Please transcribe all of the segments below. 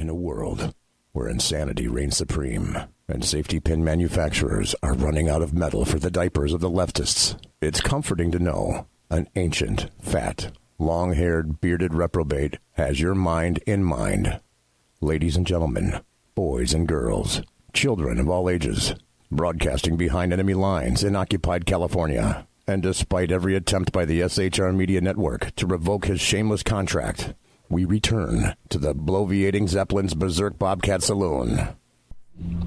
In a world where insanity reigns supreme and safety pin manufacturers are running out of metal for the diapers of the leftists, it's comforting to know an ancient, fat, long-haired, bearded reprobate has your mind in mind. Ladies and gentlemen, boys and girls, children of all ages, broadcasting behind enemy lines in occupied California, and despite every attempt by the SHR Media Network to revoke his shameless contract, we return to the bloviating Zeppelin's Berserk Bobcat Saloon.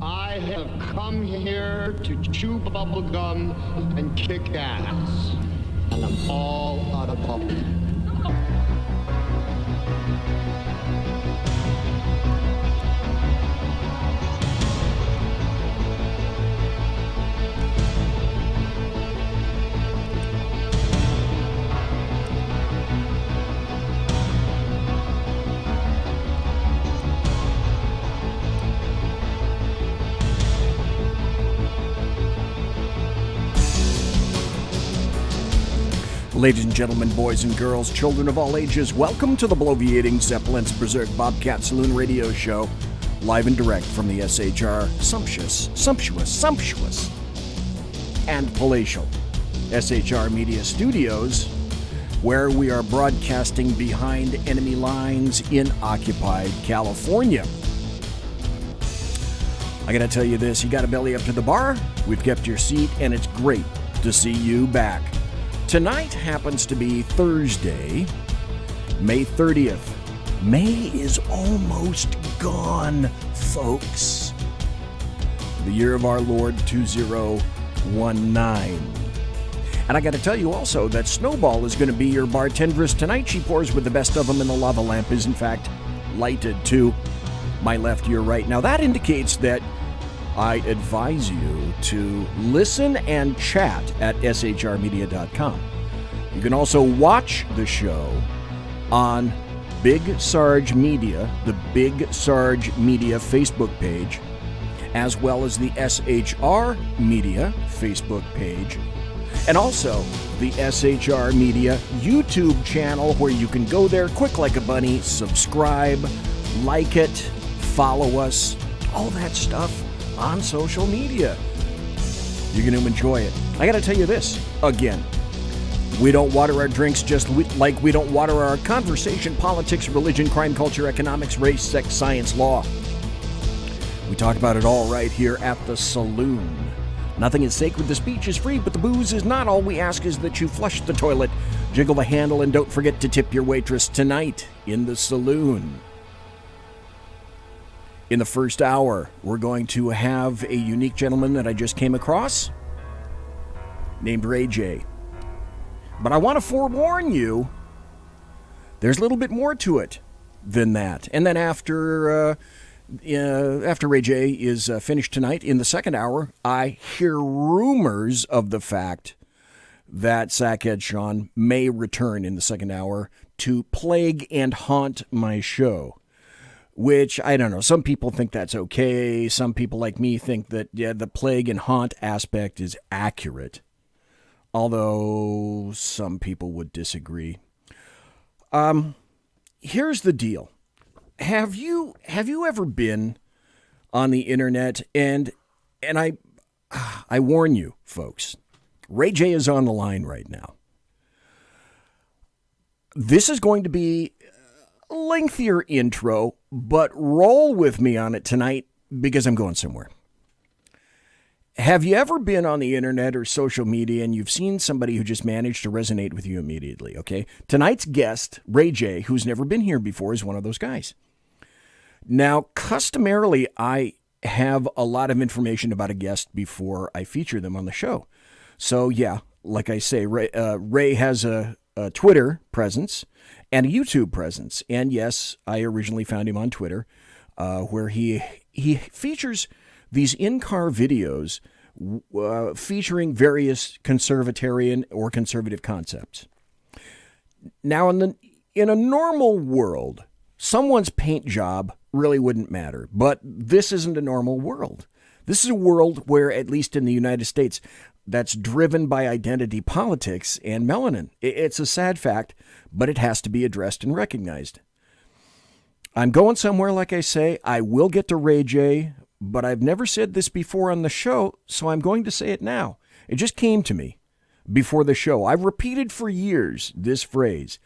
I have come here to chew bubble gum and kick ass, and I'm all out of bubble. Ladies and gentlemen, boys and girls, children of all ages, welcome to the bloviating Zeppelin's Berserk Bobcat Saloon radio show, live and direct from the SHR sumptuous, and palatial SHR Media Studios, where we are broadcasting behind enemy lines in occupied California. I gotta tell you this, you got a belly up to the bar, we've kept your seat, and it's great to see you back. Tonight happens to be Thursday, May 30th. May is almost gone, folks. The year of our Lord 2019. And I got to tell you also that Snowball is going to be your bartendress tonight. She pours with the best of them, and the lava lamp is, in fact, lighted to my left, your right. Now, that indicates that I advise you to listen and chat at shrmedia.com. You can also watch the show on Big Sarge Media, the Big Sarge Media Facebook page, as well as the SHR Media Facebook page, and also the SHR Media YouTube channel, where you can go there quick like a bunny, subscribe, like it, follow us, all that stuff on social media. You're going to enjoy it. I got to tell you this, again, we don't water our drinks just like we don't water our conversation, politics, religion, crime, culture, economics, race, sex, science, law. We talk about it all right here at the Saloon. Nothing is sacred, the speech is free, but the booze is not. All we ask is that you flush the toilet, jiggle the handle, and don't forget to tip your waitress tonight in the Saloon. In the first hour, we're going to have a unique gentleman that I just came across named Ray J. But I want to forewarn you, there's a little bit more to it than that. And then after Ray J is finished tonight, in the second hour, I hear rumors of the fact that Sackhead Sean may return in the second hour to plague and haunt my show. Which, I don't know, some people think that's okay. Some people like me think that, yeah, the plague and haunt aspect is accurate. Although some people would disagree. Here's the deal. Have you ever been on the internet? And I warn you, folks, Ray J is on the line right now. This is going to be a lengthier intro, but roll with me on it tonight because I'm going somewhere. Have you ever been on the internet or social media and you've seen somebody who just managed to resonate with you immediately, okay? Tonight's guest, Ray J, who's never been here before, is one of those guys. Now, customarily, I have a lot of information about a guest before I feature them on the show. So, yeah, like I say, Ray has a Twitter presence and a YouTube presence. And yes, I originally found him on Twitter, where he features these in-car videos featuring various conservatarian or conservative concepts. Now, in a normal world, someone's paint job really wouldn't matter. But this isn't a normal world. This is a world where, at least in the United States, that's driven by identity politics and melanin. It's a sad fact, but it has to be addressed and recognized. I'm going somewhere, like I say. I will get to Ray J, but I've never said this before on the show, so I'm going to say it now. It just came to me before the show. I've repeated for years this phrase,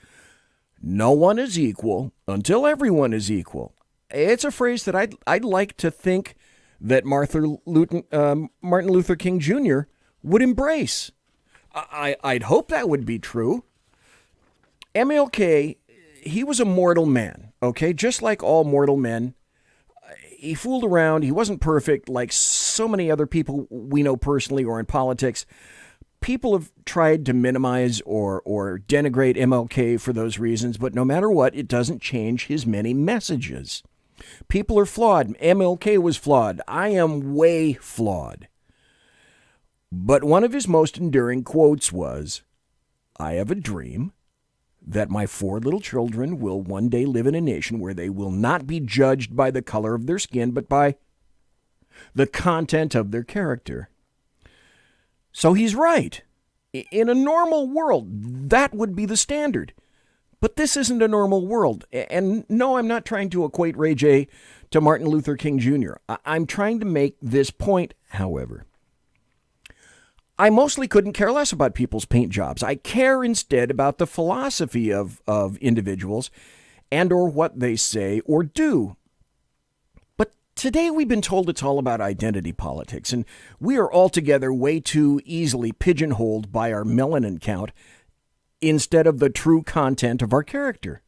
no one is equal until everyone is equal. It's a phrase that I'd like to think that Martin Luther King Jr. would embrace. I'd hope that would be true. MLK, he was a mortal man, okay? Just like all mortal men. He fooled around. He wasn't perfect like so many other people we know personally or in politics. People have tried to minimize or denigrate MLK for those reasons, but no matter what, it doesn't change his many messages. People are flawed. MLK was flawed. I am way flawed. But one of his most enduring quotes was, I have a dream that my 4 little children will one day live in a nation where they will not be judged by the color of their skin, but by the content of their character. So he's right. In a normal world, that would be the standard. But this isn't a normal world. And no, I'm not trying to equate Ray J to Martin Luther King Jr. I'm trying to make this point, however. I mostly couldn't care less about people's paint jobs. I care instead about the philosophy of individuals and or what they say or do. But today we've been told it's all about identity politics, and we are altogether way too easily pigeonholed by our melanin count instead of the true content of our character.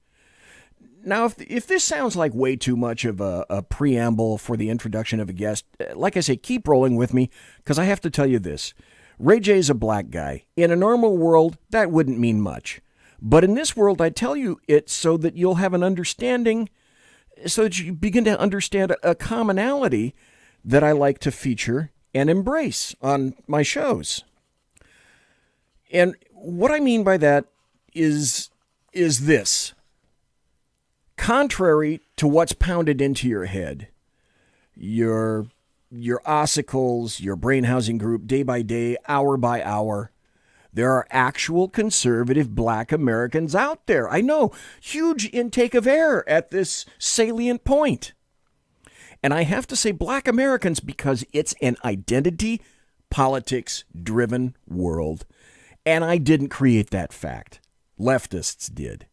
Now, if this sounds like way too much of a preamble for the introduction of a guest, like I say, keep rolling with me, because I have to tell you this. Ray J is a black guy. In a normal world, that wouldn't mean much. But in this world, I tell you it so that you'll have an understanding, so that you begin to understand a commonality that I like to feature and embrace on my shows. And what I mean by that is this. Contrary to what's pounded into your head, your ossicles, your brain housing group, day by day, hour by hour, there are actual conservative black Americans out there. I know, huge intake of air at this salient point. And I have to say black Americans because it's an identity politics-driven world. And I didn't create that fact. Leftists did.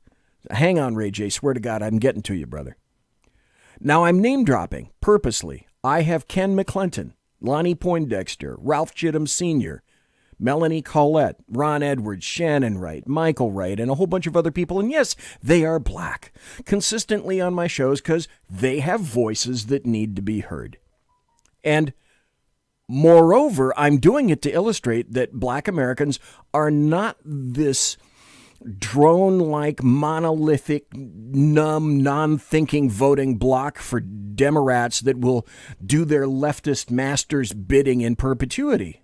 Hang on, Ray J. Swear to God, I'm getting to you, brother. Now, I'm name-dropping, purposely. I have Ken McClinton, Lonnie Poindexter, Ralph Chittum Sr., Melanie Collette, Ron Edwards, Shannon Wright, Michael Wright, and a whole bunch of other people. And yes, they are black, consistently on my shows because they have voices that need to be heard. And moreover, I'm doing it to illustrate that black Americans are not this drone-like, monolithic, numb, non-thinking voting bloc for Democrats that will do their leftist masters' bidding in perpetuity.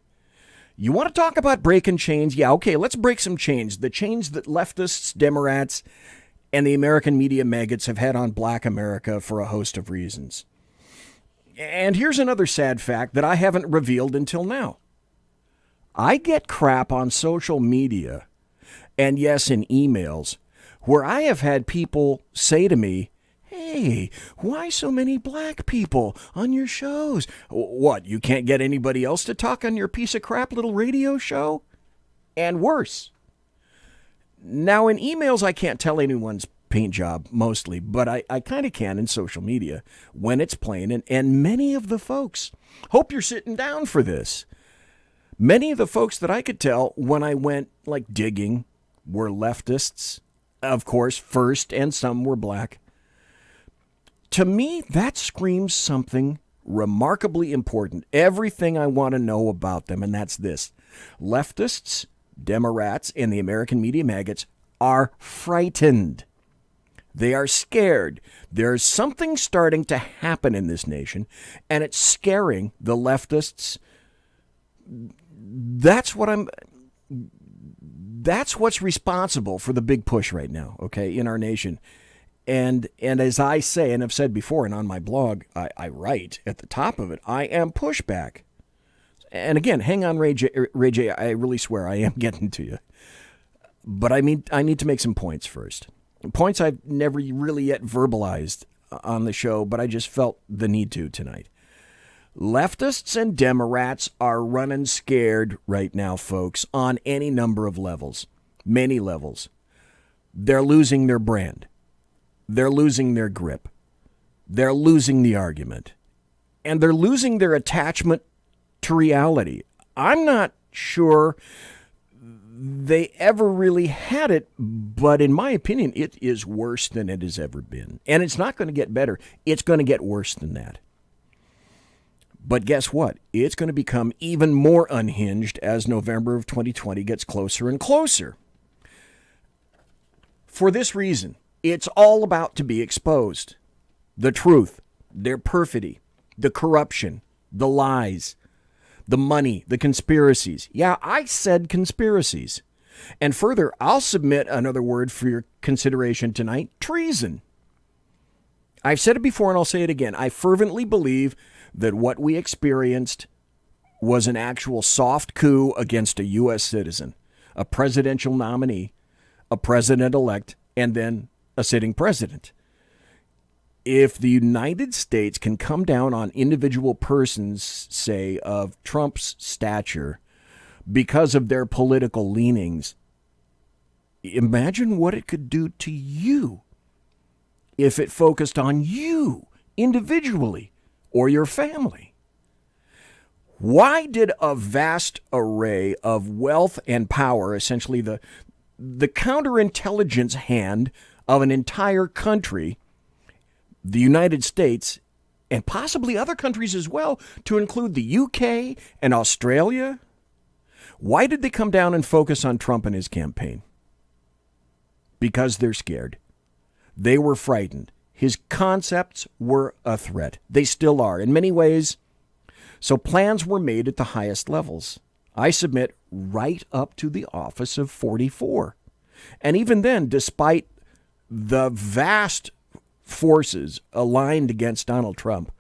You want to talk about breaking chains? Yeah, okay, let's break some chains. The chains that leftists, Democrats, and the American media maggots have had on black America for a host of reasons. And here's another sad fact that I haven't revealed until now. I get crap on social media, and yes, in emails, where I have had people say to me, hey, why so many black people on your shows? What, you can't get anybody else to talk on your piece of crap little radio show? And worse. Now, in emails, I can't tell anyone's paint job, mostly, but I kind of can in social media when it's plain, and many of the folks, hope you're sitting down for this, many of the folks that I could tell when I went, like, digging, were leftists, of course, first, and some were black. To me, that screams something remarkably important. Everything I want to know about them, and that's this. Leftists, Democrats, and the American media maggots are frightened. They are scared. There's something starting to happen in this nation, and it's scaring the leftists. That's what's responsible for the big push right now, okay, in our nation. And as I say, and I've said before, and on my blog, I write at the top of it, I am pushback. And again, hang on, Ray J, I really swear I am getting to you. But I need to make some points first. Points I've never really yet verbalized on the show, but I just felt the need to tonight. Leftists and Democrats are running scared right now, folks, on any number of levels, many levels. They're losing their brand. They're losing their grip. They're losing the argument. And they're losing their attachment to reality. I'm not sure they ever really had it, but in my opinion, it is worse than it has ever been. And it's not going to get better. It's going to get worse than that. But guess what? It's going to become even more unhinged as November of 2020 gets closer and closer. For this reason, it's all about to be exposed. The truth, their perfidy, the corruption, the lies, the money, the conspiracies. Yeah, I said conspiracies. And further, I'll submit another word for your consideration tonight, treason. I've said it before and I'll say it again. I fervently believe that what we experienced was an actual soft coup against a U.S. citizen, a presidential nominee, a president-elect, and then a sitting president. If the United States can come down on individual persons, say, of Trump's stature because of their political leanings, imagine what it could do to you if it focused on you individually or your family. Why did a vast array of wealth and power, essentially the counterintelligence hand of an entire country, the United States, and possibly other countries as well, to include the UK and Australia, why did they come down and focus on Trump and his campaign? Because they're scared. They were frightened. His concepts were a threat. They still are in many ways. So plans were made at the highest levels. I submit right up to the office of 44. And even then, despite the vast forces aligned against Donald Trump,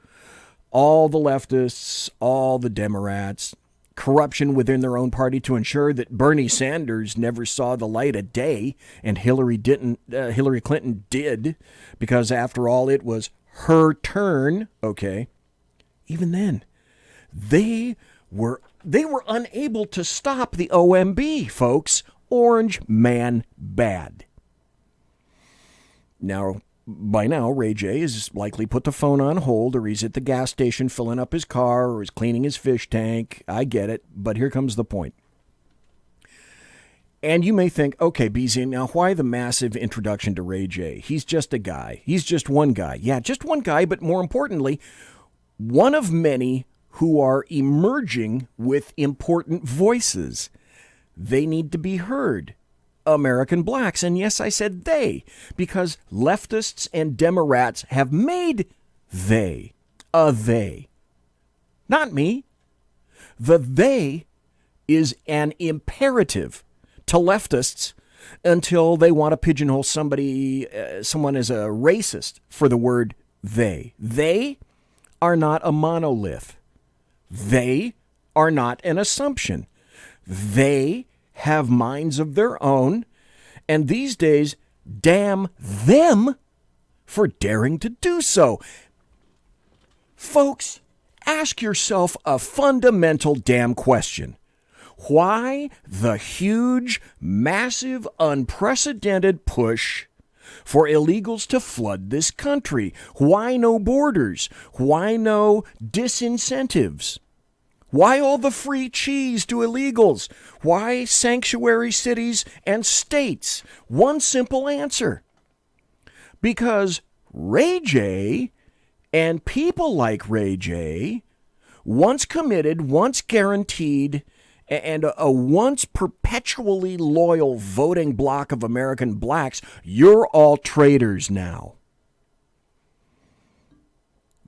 all the leftists, all the Democrats, corruption within their own party to ensure that Bernie Sanders never saw the light of day and Hillary Clinton did, because after all, it was her turn. Okay. Even then, they were unable to stop the OMB, folks. Orange man bad. By now, Ray J is likely put the phone on hold, or he's at the gas station filling up his car, or he's cleaning his fish tank. I get it, but here comes the point. And you may think, okay, BZ, now why the massive introduction to Ray J? He's just a guy. He's just one guy. Yeah, just one guy, but more importantly, one of many who are emerging with important voices. They need to be heard. American blacks. And yes, I said they, because leftists and Democrats have made they a they. Not me. The they is an imperative to leftists until they want to pigeonhole someone as a racist for the word they. They are not a monolith. They are not an assumption. They have minds of their own, and these days, damn them for daring to do so. Folks, ask yourself a fundamental damn question. Why the huge, massive, unprecedented push for illegals to flood this country? Why no borders? Why no disincentives? Why all the free cheese to illegals? Why sanctuary cities and states? One simple answer. Because Ray J and people like Ray J, once committed, once guaranteed, and a once perpetually loyal voting bloc of American blacks, you're all traitors now.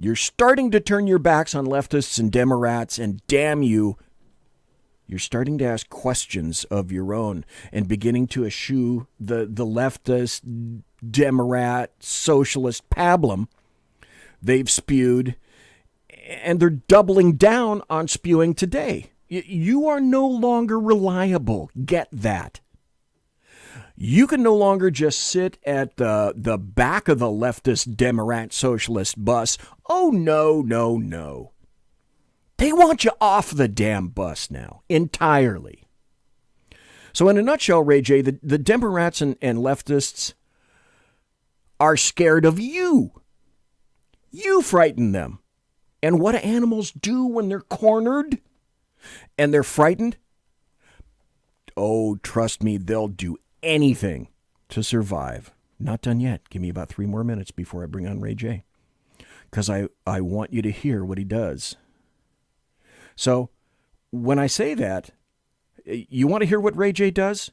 You're starting to turn your backs on leftists and Democrats, and damn you, you're starting to ask questions of your own and beginning to eschew the leftist, Democrat, socialist pablum they've spewed, and they're doubling down on spewing today. You are no longer reliable. Get that. You can no longer just sit at the back of the leftist Democrat socialist bus. Oh, no, no, no. They want you off the damn bus now, entirely. So in a nutshell, Ray J, the Democrats and leftists are scared of you. You frighten them. And what do animals do when they're cornered and they're frightened? Oh, trust me, they'll do anything to survive. Not done yet. Give me about 3 more minutes before I bring on Ray J. Because I want you to hear what he does. So when I say that, you want to hear what Ray J does?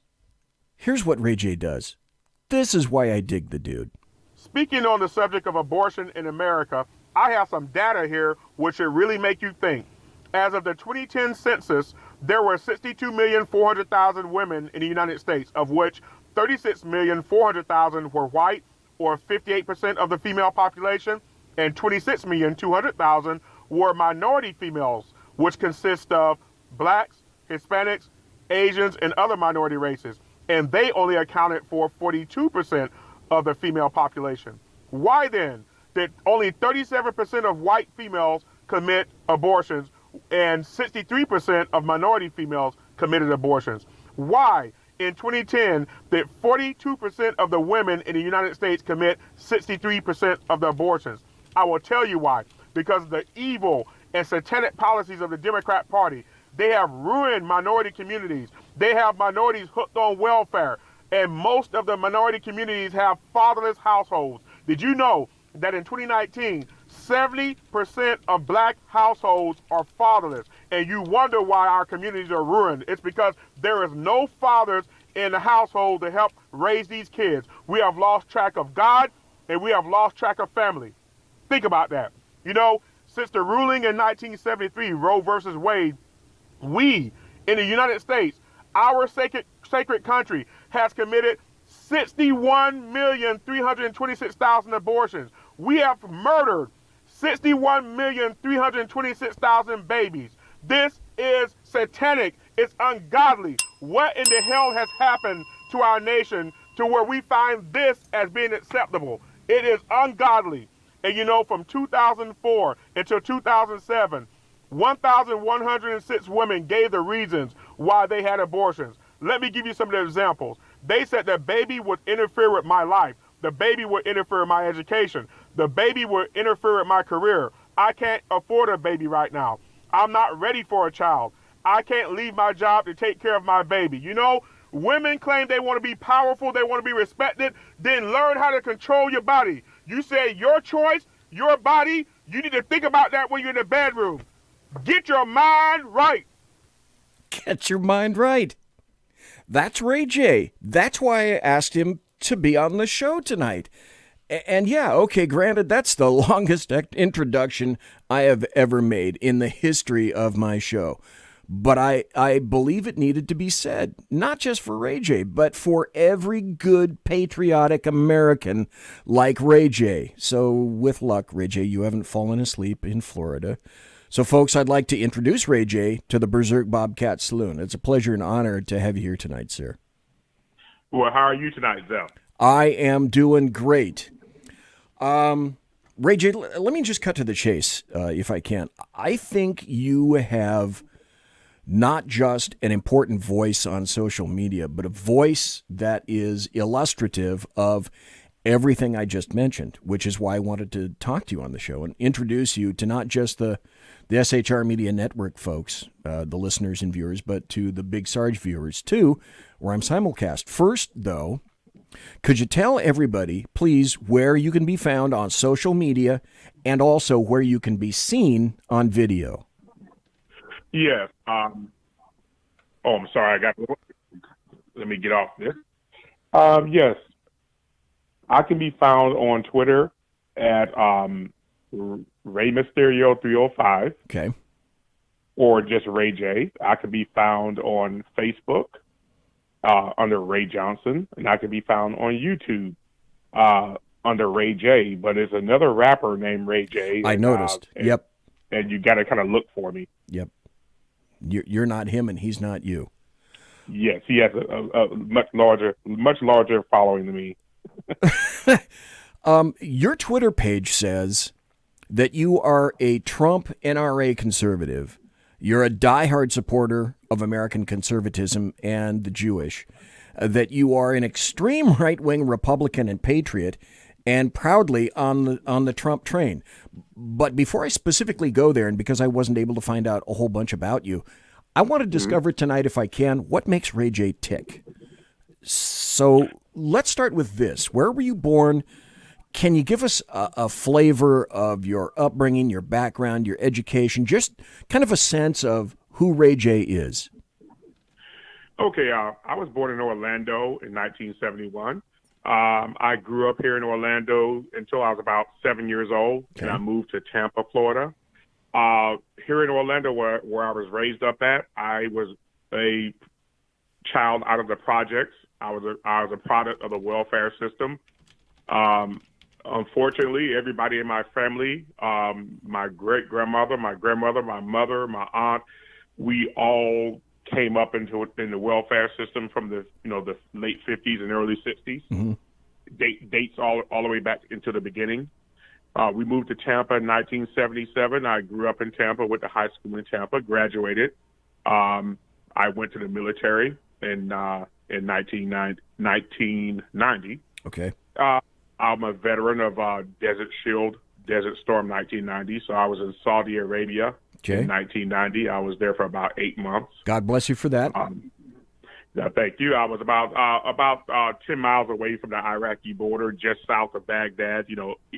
Here's what Ray J does. This is why I dig the dude. Speaking on the subject of abortion in America, I have some data here which should really make you think. As of the 2010 census, there were 62,400,000 women in the United States, of which 36,400,000 were white, or 58% of the female population, and 26,200,000 were minority females, which consist of blacks, Hispanics, Asians, and other minority races. And they only accounted for 42% of the female population. Why then did only 37% of white females commit abortions and 63% of minority females committed abortions? Why in 2010 did 42% of the women in the United States commit 63% of the abortions? I will tell you why. Because of the evil and satanic policies of the Democrat Party. They have ruined minority communities. They have minorities hooked on welfare. And most of the minority communities have fatherless households. Did you know that in 2019, 70% of black households are fatherless? And you wonder why our communities are ruined. It's because there is no fathers in the household to help raise these kids. We have lost track of God, and we have lost track of family. Think about that. You know, since the ruling in 1973, Roe versus Wade, we in the United States, our sacred country, has committed 61,326,000 abortions. We have murdered 61,326,000 babies. This is satanic. It's ungodly. What in the hell has happened to our nation to where we find this as being acceptable? It is ungodly. And you know, from 2004 until 2007, 1,106 women gave the reasons why they had abortions. Let me give you some of the examples. They said the baby would interfere with my life. The baby would interfere with my education. The baby would interfere with my career. I can't afford a baby right now. I'm not ready for a child. I can't leave my job to take care of my baby. You know, women claim they want to be powerful, they want to be respected. Then learn how to control your body. You said your choice, your body. You need to think about that when you're in the bedroom. Get your mind right. Get your mind right. That's Ray J. That's why I asked him to be on the show tonight. And yeah, okay, granted, that's the longest introduction I have ever made in the history of my show. But I believe it needed to be said, not just for Ray J, but for every good patriotic American like Ray J. So with luck, Ray J, you haven't fallen asleep in Florida. So folks, I'd like to introduce Ray J to the Berserk Bobcat Saloon. It's a pleasure and honor to have you here tonight, sir. Well, how are you tonight, Zell? I am doing great. Ray J, let me just cut to the chase, if I can. I think you have not just an important voice on social media, but a voice that is illustrative of everything I just mentioned, which is why I wanted to talk to you on the show and introduce you to not just the SHR Media Network folks, the listeners and viewers, but to the Big Sarge viewers too, where I'm simulcast. First, though, could you tell everybody, please, where you can be found on social media and also where you can be seen on video? Yes. I'm sorry. Let me get off this. Yes. I can be found on Twitter at Ray Mysterio 305. Okay. Or just Ray J. I can be found on Facebook under Ray Johnson, and I can be found on YouTube under Ray J. But it's another rapper named Ray J. I noticed. Yep. And you got to kind of look for me. Yep. You're not him, and he's not you. Yes, he has a much larger following than me. Your Twitter page says that you are a Trump NRA conservative. You're a diehard supporter of American conservatism and the Jewish. That you are an extreme right-wing Republican and patriot, and proudly on the Trump train. But before I specifically go there, and because I wasn't able to find out a whole bunch about you, I want to discover tonight, if I can, what makes Ray J tick. So let's start with this. Where were you born? Can you give us a flavor of your upbringing, your background, your education, just kind of a sense of who Ray J is? Okay, I was born in Orlando in 1971. I grew up here in Orlando until I was about 7 years old, and I moved to Tampa, Florida. Here in Orlando, where I was raised up at, I was a child out of the projects. I was a product of the welfare system. Unfortunately, everybody in my family, my great-grandmother, my grandmother, my mother, my aunt, we all came up in the welfare system from the late 50s and early 60s. Mm-hmm. Dates all the way back into the beginning. We moved to Tampa in 1977. I grew up in Tampa, went to high school in Tampa, graduated. I went to the military in 1990. Okay. I'm a veteran of Desert Shield, Desert Storm 1990. So I was in Saudi Arabia in 1990. I was there for about 8 months. God bless you for that. Thank you. I was about 10 miles away from the Iraqi border, just south of Baghdad.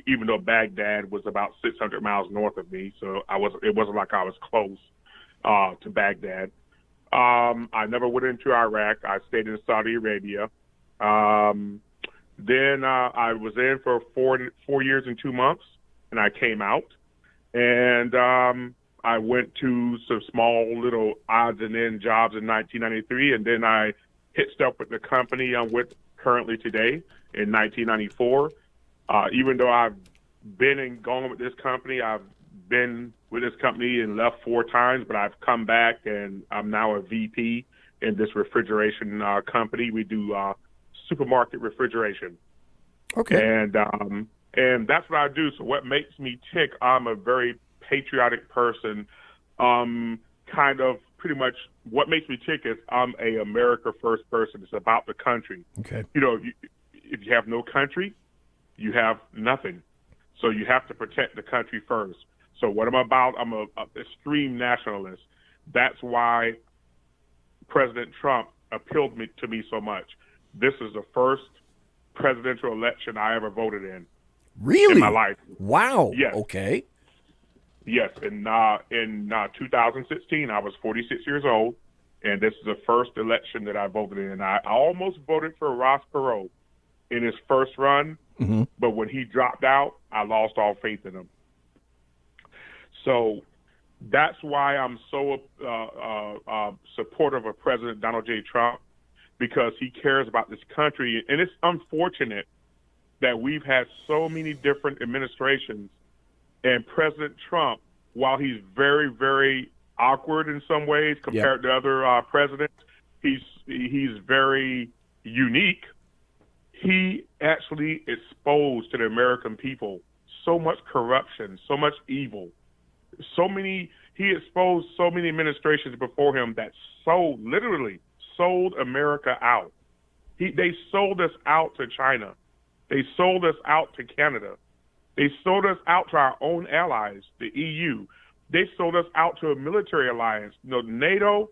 Even though Baghdad was about 600 miles north of me, so it wasn't like I was close to Baghdad. I never went into Iraq. I stayed in Saudi Arabia. Then I was in for 4 years and 2 months, and I came out. And I went to some small little odds and ends jobs in 1993, and then I hitched up with the company I'm with currently today in 1994. Even though I've been and gone with this company, I've been with this company and left 4 times, but I've come back, and I'm now a VP in this refrigeration company. We do supermarket refrigeration. Okay. And that's what I do. So what makes me tick, I'm a very patriotic person. Kind of pretty much what makes me tick is I'm a America First person. It's about the country. Okay. If you have no country, you have nothing. So you have to protect the country first. So what I'm about, I'm a extreme nationalist. That's why President Trump appealed to me so much. This is the first presidential election I ever voted in. Really? In my life. Wow. Yes. Okay. Yes. In 2016, I was 46 years old, and this is the first election that I voted in. I almost voted for Ross Perot in his first run, but when he dropped out, I lost all faith in him. So that's why I'm so supportive of President Donald J. Trump, because he cares about this country. And it's unfortunate that we've had so many different administrations, and President Trump, while he's very, very awkward in some ways compared to other presidents, he's very unique. He actually exposed to the American people so much corruption, so much evil, he exposed so many administrations before him that literally sold America out. They sold us out to China. They sold us out to Canada. They sold us out to our own allies, the EU. They sold us out to a military alliance. NATO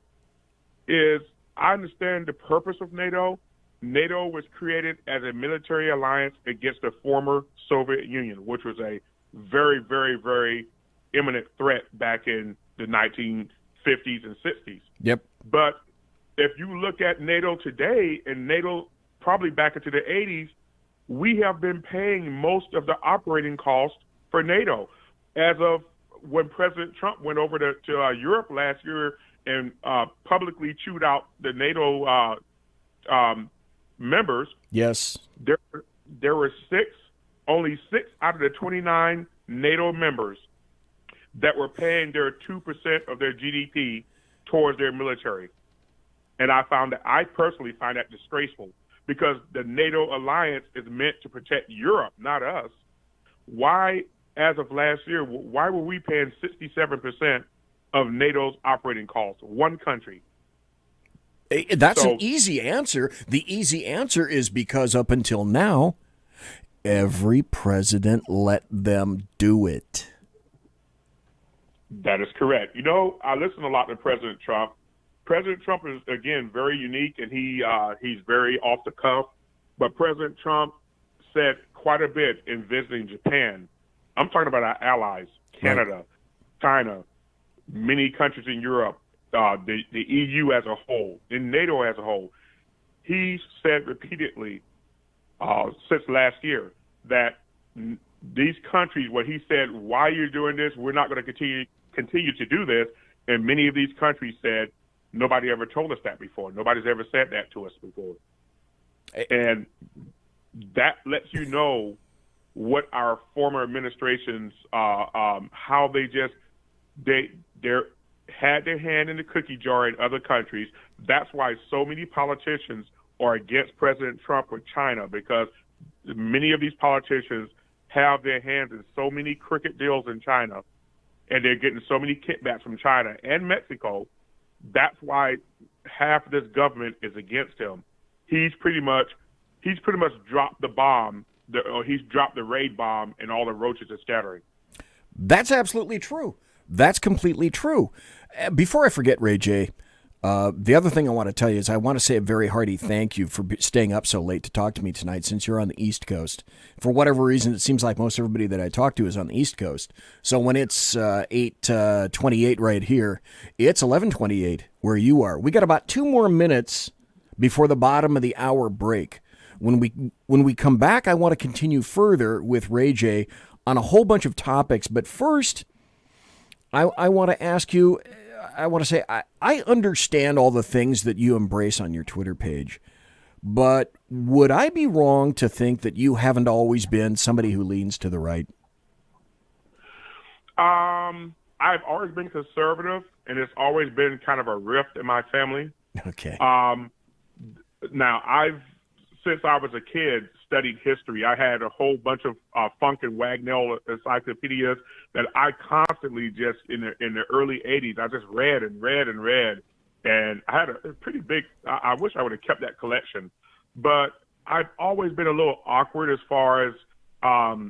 I understand the purpose of NATO. NATO was created as a military alliance against the former Soviet Union, which was a very, very, very imminent threat back in the 1950s and 60s. Yep. But if you look at NATO today, and NATO probably back into the 80s, we have been paying most of the operating costs for NATO. As of when President Trump went over to Europe last year and publicly chewed out the NATO members. Yes. There were only six out of the 29 NATO members that were paying their 2% of their GDP towards their military. And I personally find that disgraceful, because the NATO alliance is meant to protect Europe, not us. Why, as of last year, why were we paying 67% of NATO's operating costs? One country. That's an easy answer. The easy answer is because up until now, every president let them do it. That is correct. You know, I listen a lot to President Trump. President Trump is, again, very unique, and he's very off the cuff. But President Trump said quite a bit in visiting Japan. I'm talking about our allies, Canada, China, many countries in Europe, the EU as a whole, and NATO as a whole. He said repeatedly since last year that these countries, what he said, why you're doing this, we're not going to continue to do this. And many of these countries said, nobody ever told us that before. Nobody's ever said that to us before. And that lets you know what our former administrations, how they had their hand in the cookie jar in other countries. That's why so many politicians are against President Trump with China, because many of these politicians have their hands in so many crooked deals in China, and they're getting so many kickbacks from China and Mexico. That's why half of this government is against him. He's pretty much dropped the bomb. He's dropped the raid bomb, and all the roaches are scattering. That's absolutely true. That's completely true. Before I forget, Ray J, the other thing I want to tell you is I want to say a very hearty thank you for staying up so late to talk to me tonight, since you're on the East Coast. For whatever reason, it seems like most everybody that I talk to is on the East Coast. So when it's 8:28 right here, it's 11:28 where you are. We got about 2 more minutes before the bottom of the hour break. When we come back, I want to continue further with Ray J on a whole bunch of topics. But first, I want to ask you, I want to say, I understand all the things that you embrace on your Twitter page, but would I be wrong to think that you haven't always been somebody who leans to the right? I've always been conservative, and it's always been kind of a rift in my family. Okay. Now, since I was a kid, studied history. I had a whole bunch of Funk and Wagnall encyclopedias that I constantly just, in the early 80s, I just read and read and read. And I had a pretty big, I wish I would have kept that collection. But I've always been a little awkward as far as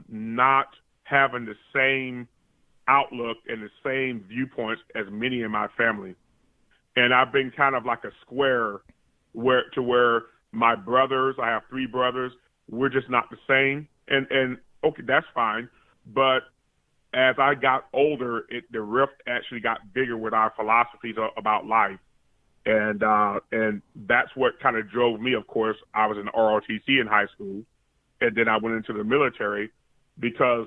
not having the same outlook and the same viewpoints as many in my family. And I've been kind of like a square where my brothers, I have 3 brothers, we're just not the same. And okay, that's fine. But as I got older, the rift actually got bigger with our philosophies about life. And that's what kind of drove me. Of course, I was in ROTC in high school, and then I went into the military because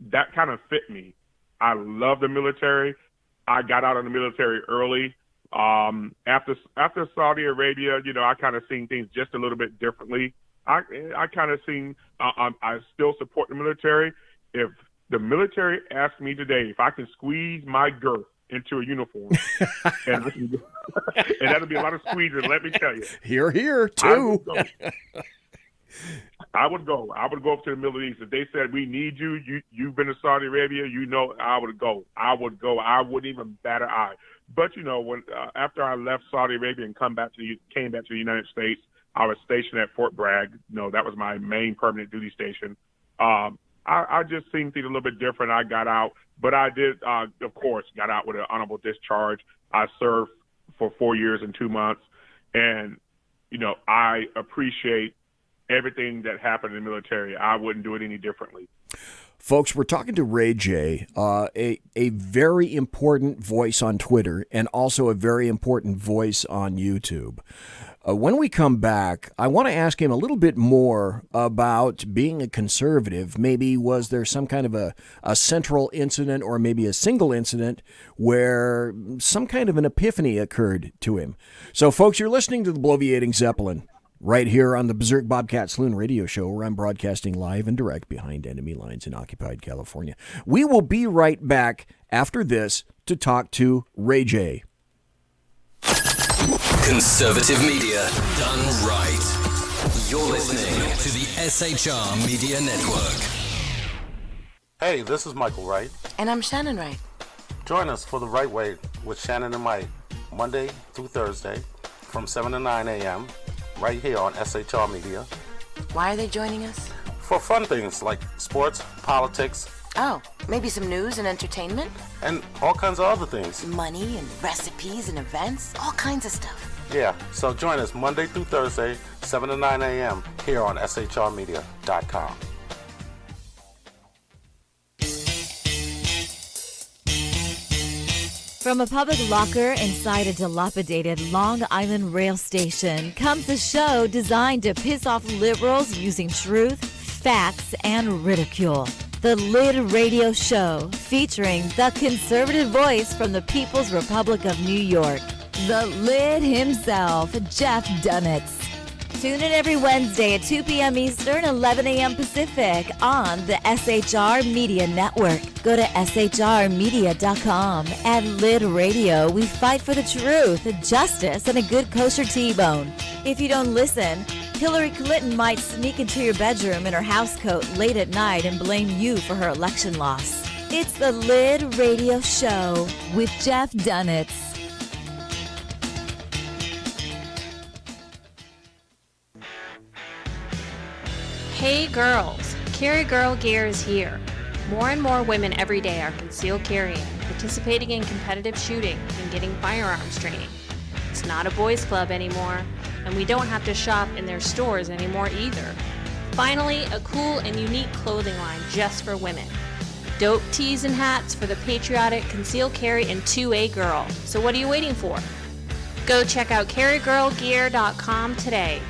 that kind of fit me. I love the military. I got out of the military early. After Saudi Arabia, I kind of seen things just a little bit differently. I kind of seen, I still support the military. If the military asked me today if I can squeeze my girth into a uniform, and that'll be a lot of squeezing, let me tell you. Here, too. I would go up to the Middle East. If they said, we need you, you've been to Saudi Arabia, I would go. I wouldn't even bat an eye. But, when after I left Saudi Arabia and came back to the United States, I was stationed at Fort Bragg. That was my main permanent duty station. I just seen things a little bit different. I got out, but I did, of course, got out with an honorable discharge. I served for 4 years and 2 months. And, I appreciate everything that happened in the military. I wouldn't do it any differently. Folks, we're talking to Ray J, a very important voice on Twitter and also a very important voice on YouTube. When we come back, I want to ask him a little bit more about being a conservative. Maybe was there some kind of a central incident or maybe a single incident where some kind of an epiphany occurred to him. So, folks, you're listening to the Bloviating Zeppelin right here on the Berserk Bobcat Saloon radio show, where I'm broadcasting live and direct behind enemy lines in occupied California. We will be right back after this to talk to Ray J. Conservative media done right. You're listening to the SHR Media Network. Hey, this is Michael Wright. And I'm Shannon Wright. Join us for The Right Way with Shannon and Mike, Monday through Thursday from 7 to 9 a.m. right here on SHR Media. Why are they joining us? For fun things like sports, politics. Oh, maybe some news and entertainment? And all kinds of other things. Money and recipes and events, all kinds of stuff. Yeah, so join us Monday through Thursday, 7 to 9 a.m. here on shrmedia.com. From a public locker inside a dilapidated Long Island rail station comes a show designed to piss off liberals using truth, facts, and ridicule. The Lid Radio Show, featuring the conservative voice from the People's Republic of New York, the Lid himself, Jeff Dunitz. Tune in every Wednesday at 2 p.m. Eastern, 11 a.m. Pacific on the SHR Media Network. Go to shrmedia.com. At Lid Radio, we fight for the truth, justice, and a good kosher T-bone. If you don't listen, Hillary Clinton might sneak into your bedroom in her housecoat late at night and blame you for her election loss. It's the Lid Radio Show with Jeff Dunitz. Hey girls, Carry Girl Gear is here. More and more women every day are concealed carrying, participating in competitive shooting, and getting firearms training. It's not a boys club anymore, and we don't have to shop in their stores anymore either. Finally, a cool and unique clothing line just for women. Dope tees and hats for the patriotic concealed carry and 2A girl. So what are you waiting for? Go check out carrygirlgear.com today.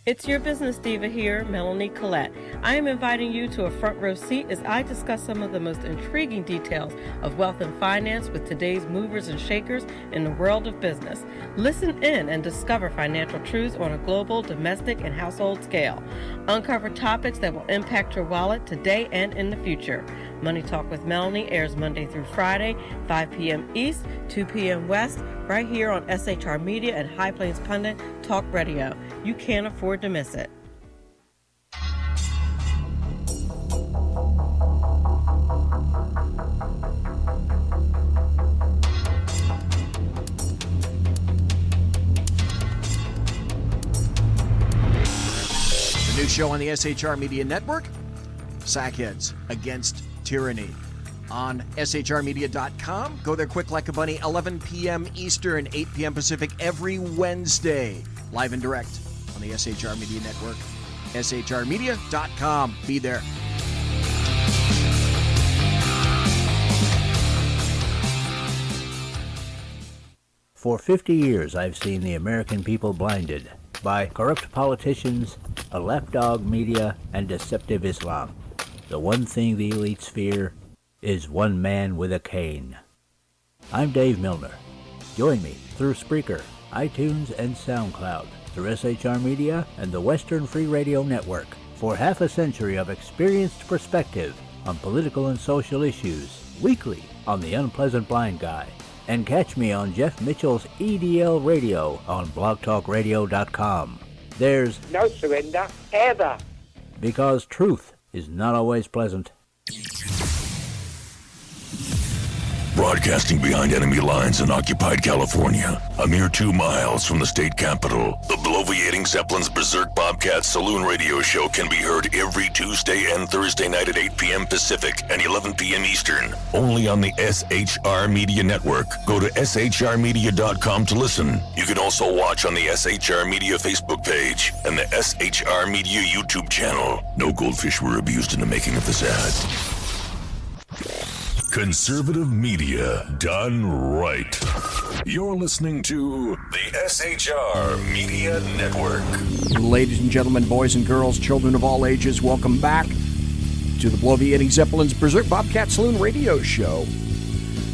It's your business diva here, Melanie Collette. I am inviting you to a front row seat as I discuss some of the most intriguing details of wealth and finance with today's movers and shakers in the world of business. Listen in and discover financial truths on a global, domestic, and household scale. Uncover topics that will impact your wallet today and in the future. Money Talk with Melanie airs Monday through Friday, 5 p.m. East, 2 p.m. West, right here on SHR Media and High Plains Pundit Talk Radio. You can't afford to miss it. The new show on the SHR Media Network, Sackheads Against Tyranny. On shrmedia.com. Go there quick like a bunny, 11 p.m. Eastern, 8 p.m. Pacific every Wednesday. Live and direct on the SHR Media Network. shrmedia.com. Be there. For 50 years, I've seen the American people blinded by corrupt politicians, a lapdog media, and deceptive Islam. The one thing the elites fear is one man with a cane. I'm Dave Milner. Join me through Spreaker, iTunes, and SoundCloud, through SHR Media and the Western Free Radio Network, for half a century of experienced perspective on political and social issues, weekly on The Unpleasant Blind Guy. And catch me on Jeff Mitchell's EDL Radio on blogtalkradio.com. There's no surrender, ever. Because truth is not always pleasant. Broadcasting behind enemy lines in occupied California, a mere 2 miles from the state capital, the bloviating Zeppelin's Berserk Bobcat Saloon radio show can be heard every Tuesday and Thursday night at 8 p.m. Pacific and 11 p.m. Eastern, only on the SHR Media Network. Go to shrmedia.com to listen. You can also watch on the SHR Media Facebook page and the SHR Media YouTube channel. No goldfish were abused in the making of this ad. Conservative media done right. You're listening to the SHR Media Network. Ladies and gentlemen, boys and girls, children of all ages, welcome back to the bloviating Zeppelin's Berserk Bobcat Saloon radio show.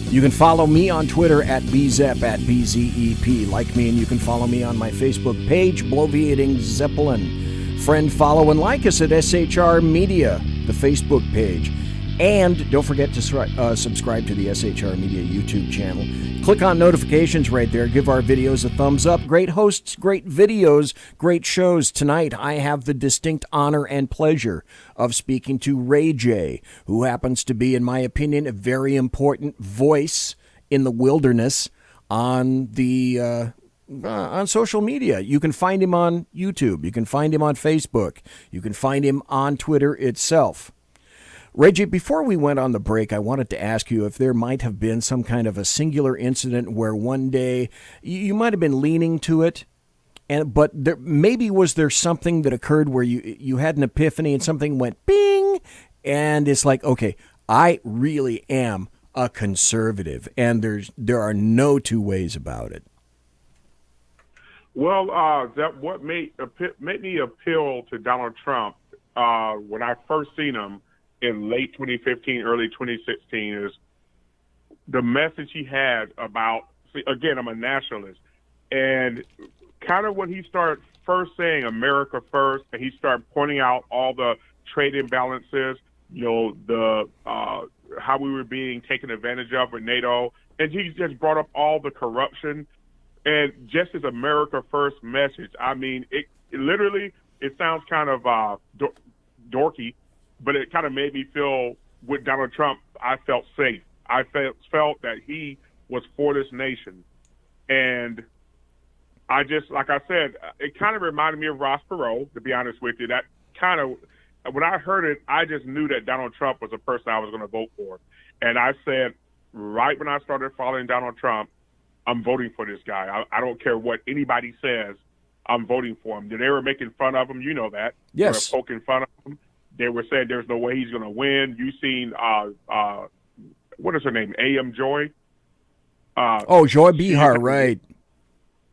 You can follow me on Twitter at BZEP, at BZEP. Like me, and you can follow me on my Facebook page, Bloviating Zeppelin. Friend, follow, and like us at SHR Media, the Facebook page. And don't forget to subscribe to the SHR Media YouTube channel. Click on notifications right there. Give our videos a thumbs up. Great hosts, great videos, great shows. Tonight, I have the distinct honor and pleasure of speaking to Ray J, who happens to be, in my opinion, a very important voice in the wilderness on the on social media. You can find him on YouTube. You can find him on Facebook. You can find him on Twitter itself. Reggie, before we went on the break, I wanted to ask you if there might have been some kind of a singular incident where one day you might have been leaning to it, but there maybe was there something that occurred where you had an epiphany and something went bing, and it's like, okay, I really am a conservative, and there are no two ways about it. Well, that what made me appeal to Donald Trump when I first seen him in late 2015, early 2016, is the message he had about, again, I'm a nationalist, and kind of when he started first saying America first, and he started pointing out all the trade imbalances, the how we were being taken advantage of with NATO, and he just brought up all the corruption, and just his America first message. I mean, it literally, it sounds kind of dorky, but it kind of made me feel, with Donald Trump, I felt safe. I felt that he was for this nation. And I just, like I said, it kind of reminded me of Ross Perot, to be honest with you. That kind of, when I heard it, I just knew that Donald Trump was the person I was going to vote for. And I said, right when I started following Donald Trump, I'm voting for this guy. I don't care what anybody says. I'm voting for him. They were making fun of him. You know that. Yes. They were poking fun of him. They were saying there's no way he's going to win. You seen, what is her name? A.M. Joy? Joy Behar, right.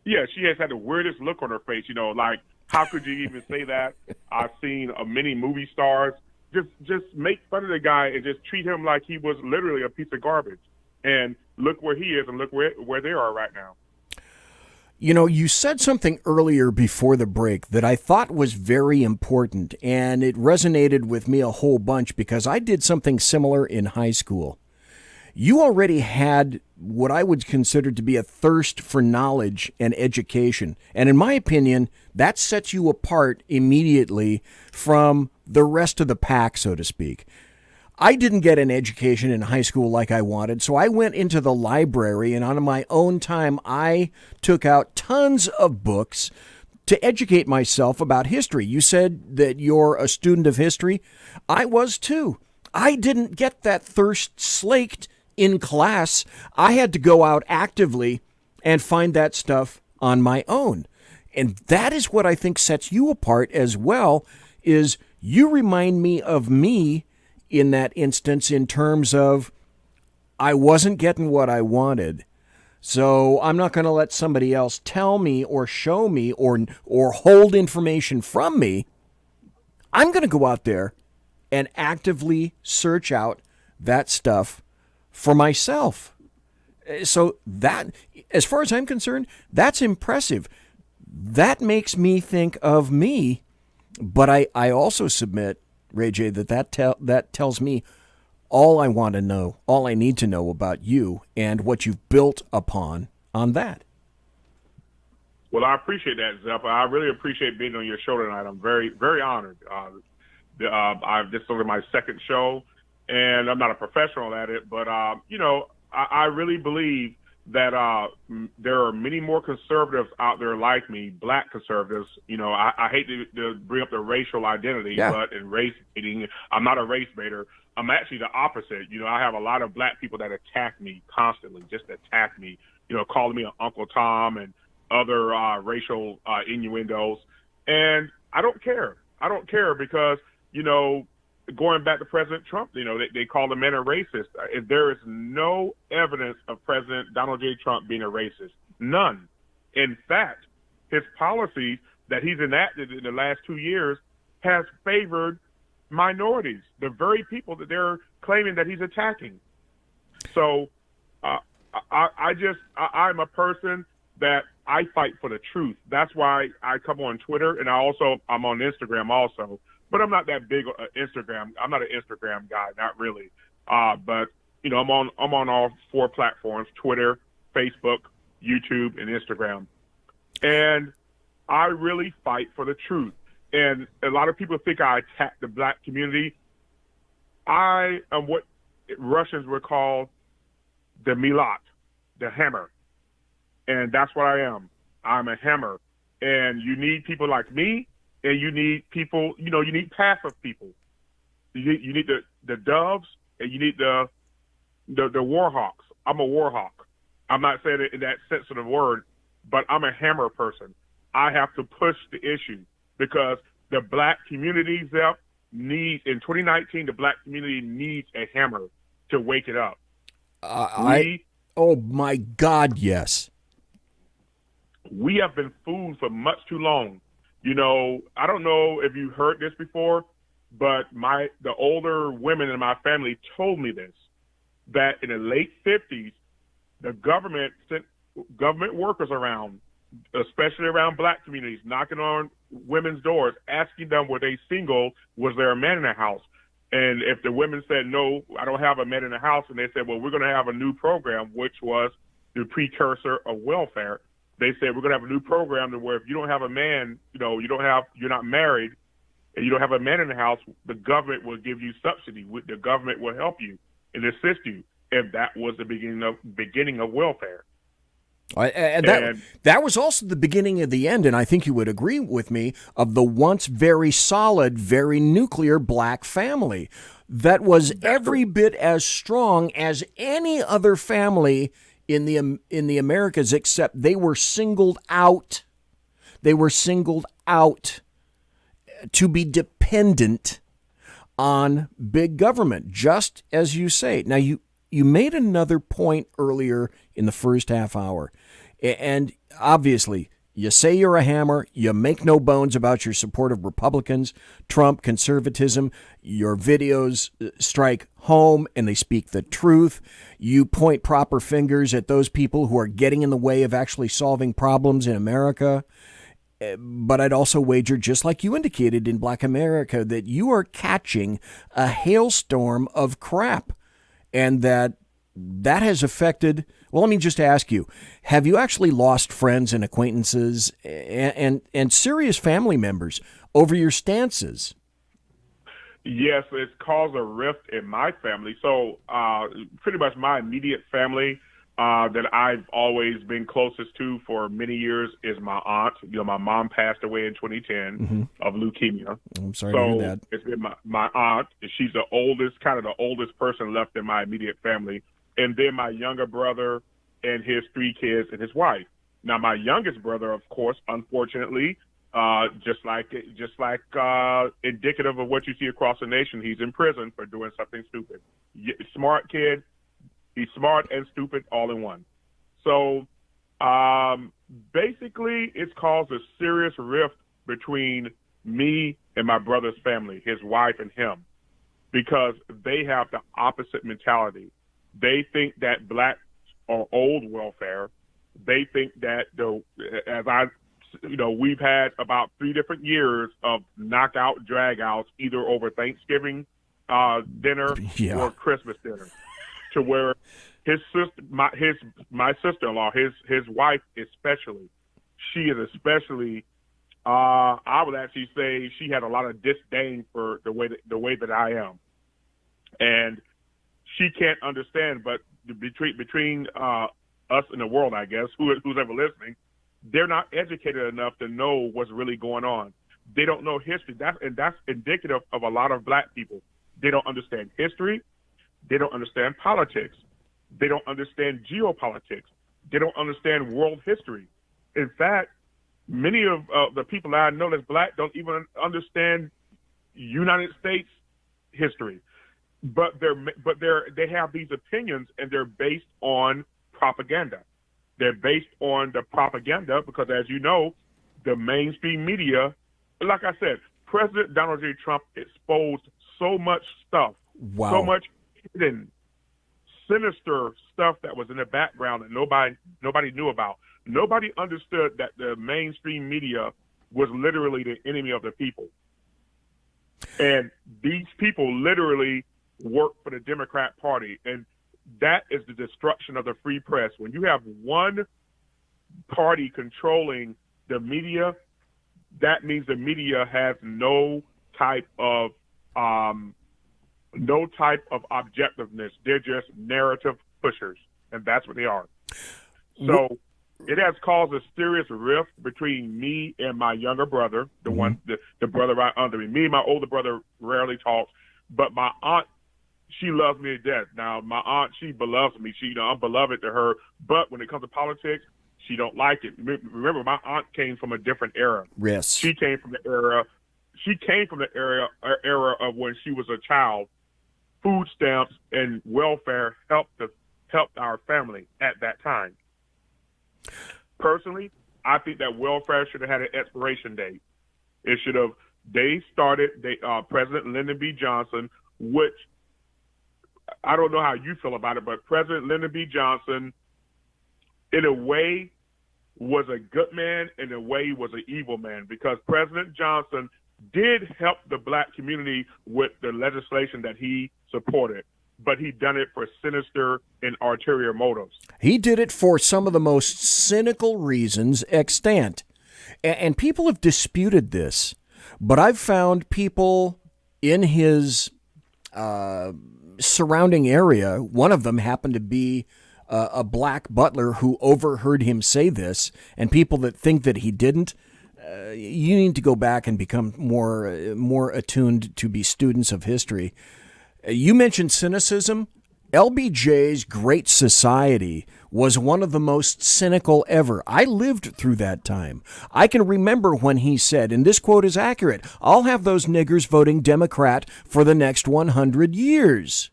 Yeah, she has had the weirdest look on her face, like, how could you even say that? I've seen many movie stars just make fun of the guy and just treat him like he was literally a piece of garbage. And look where he is and look where they are right now. You said something earlier before the break that I thought was very important, and it resonated with me a whole bunch because I did something similar in high school. You already had what I would consider to be a thirst for knowledge and education, and in my opinion, that sets you apart immediately from the rest of the pack, so to speak. I didn't get an education in high school like I wanted, so I went into the library, and on my own time, I took out tons of books to educate myself about history. You said that you're a student of history. I was too. I didn't get that thirst slaked in class. I had to go out actively and find that stuff on my own. And that is what I think sets you apart as well, is you remind me of me in that instance, in terms of I wasn't getting what I wanted, so I'm not going to let somebody else tell me or show me or hold information from me. I'm going to go out there and actively search out that stuff for myself. So that, as far as I'm concerned, that's impressive. That makes me think of me, but I also submit, Ray J, that tells me all I want to know, all I need to know about you and what you've built upon on that. Well, I appreciate that, Zepp. I really appreciate being on your show tonight. I'm very, very honored. This is my second show, and I'm not a professional at it, but I really believe that there are many more conservatives out there like me, black conservatives. I hate to bring up the racial identity, but in race baiting, I'm not a race baiter. I'm actually the opposite. I have a lot of black people that attack me constantly, just attack me, calling me an Uncle Tom and other racial innuendos. And I don't care. I don't care because, going back to President Trump, they call the man a racist. There is no evidence of President Donald J. Trump being a racist. None. In fact, his policies that he's enacted in the last 2 years has favored minorities, the very people that they're claiming that he's attacking. So I'm a person that I fight for the truth. That's why I come on Twitter, and I'm on Instagram also. but I'm not that big on Instagram. I'm not an Instagram guy, not really. But I'm on all 4 platforms: Twitter, Facebook, YouTube, and Instagram. And I really fight for the truth. And a lot of people think I attack the black community. I am what Russians would call the Milat, the hammer. And that's what I am. I'm a hammer. And you need people like me, and you need people, you need passive people. You need the doves, and you need the war hawks. I'm a war hawk. I'm not saying it in that sense of the word, but I'm a hammer person. I have to push the issue because the black community, Zep, in 2019, the black community needs a hammer to wake it up. Oh my God, yes. We have been fooled for much too long. I don't know if you heard this before, but the older women in my family told me this, that in the late 50s, the government sent government workers around, especially around black communities, knocking on women's doors, asking them, were they single? Was there a man in the house? And if the women said, no, I don't have a man in the house, and they said, well, we're going to have a new program, which was the precursor of welfare. They said, we're going to have a new program where if you don't have a man, you're not married, and you don't have a man in the house, the government will give you subsidy. The government will help you and assist you. And that was the beginning of welfare. And that was also the beginning of the end, and I think you would agree with me, of the once very solid, very nuclear black family that was every bit as strong as any other family in the Americas, except they were singled out. They were singled out to be dependent on big government, just as you say. Now, you made another point earlier in the first half hour, and obviously you say you're a hammer, you make no bones about your support of Republicans, Trump, conservatism. Your videos strike home and they speak the truth. You point proper fingers at those people who are getting in the way of actually solving problems in America. But I'd also wager, just like you indicated in Black America, that you are catching a hailstorm of crap, and that has affected. Well, let me just ask you, have you actually lost friends and acquaintances and serious family members over your stances? Yes, it's caused a rift in my family. So pretty much my immediate family that I've always been closest to for many years is my aunt. My mom passed away in 2010 of leukemia. I'm sorry to hear that. It's been my aunt. She's the oldest person left in my immediate family. And then my younger brother and his 3 kids and his wife. Now, my youngest brother, of course, unfortunately, just like indicative of what you see across the nation, he's in prison for doing something stupid. Smart kid. He's smart and stupid all in one. So basically, it's caused a serious rift between me and my brother's family, his wife and him, because they have the opposite mentality. They think that blacks are old welfare. They think that we've had about 3 different years of knockout dragouts, either over Thanksgiving dinner or Christmas dinner, to where his sister, my sister-in-law, his wife especially, she is especially. I would actually say she had a lot of disdain for the way that I am, and she can't understand. But between us and the world, I guess, who's ever listening, they're not educated enough to know what's really going on. They don't know history. That's indicative of a lot of black people. They don't understand history. They don't understand politics. They don't understand geopolitics. They don't understand world history. In fact, many of the people that I know that's black don't even understand United States history. But they have these opinions, and they're based on propaganda. They're based on the propaganda because, as you know, the mainstream media, like I said, President Donald J. Trump exposed so much stuff, so much hidden, sinister stuff that was in the background that nobody knew about. Nobody understood that the mainstream media was literally the enemy of the people. And these people literally work for the Democrat Party. And that is the destruction of the free press. When you have one party controlling the media, that means the media has no type of objectiveness. They're just narrative pushers, and that's what they are. So it has caused a serious rift between me and my younger brother, the brother right under me. Me and my older brother rarely talk, but my aunt, she loves me to death. Now, my aunt, she beloves me. I'm beloved to her, but when it comes to politics, she don't like it. Remember, my aunt came from a different era. Yes. She came from the era of when she was a child. Food stamps and welfare helped our family at that time. Personally, I think that welfare should have had an expiration date. It should have. President Lyndon B. Johnson, which I don't know how you feel about it, but President Lyndon B. Johnson, in a way, was a good man. In a way, he was an evil man, because President Johnson did help the black community with the legislation that he supported, but he done it for sinister and ulterior motives. He did it for some of the most cynical reasons extant. And people have disputed this, but I've found people in his surrounding area, one of them happened to be a black butler who overheard him say this, and people that think that he didn't, you need to go back and become more attuned to be students of history. You mentioned cynicism. LBJ's Great Society was one of the most cynical ever. I lived through that time. I can remember when he said, and this quote is accurate, "I'll have those niggers voting Democrat for the next 100 years."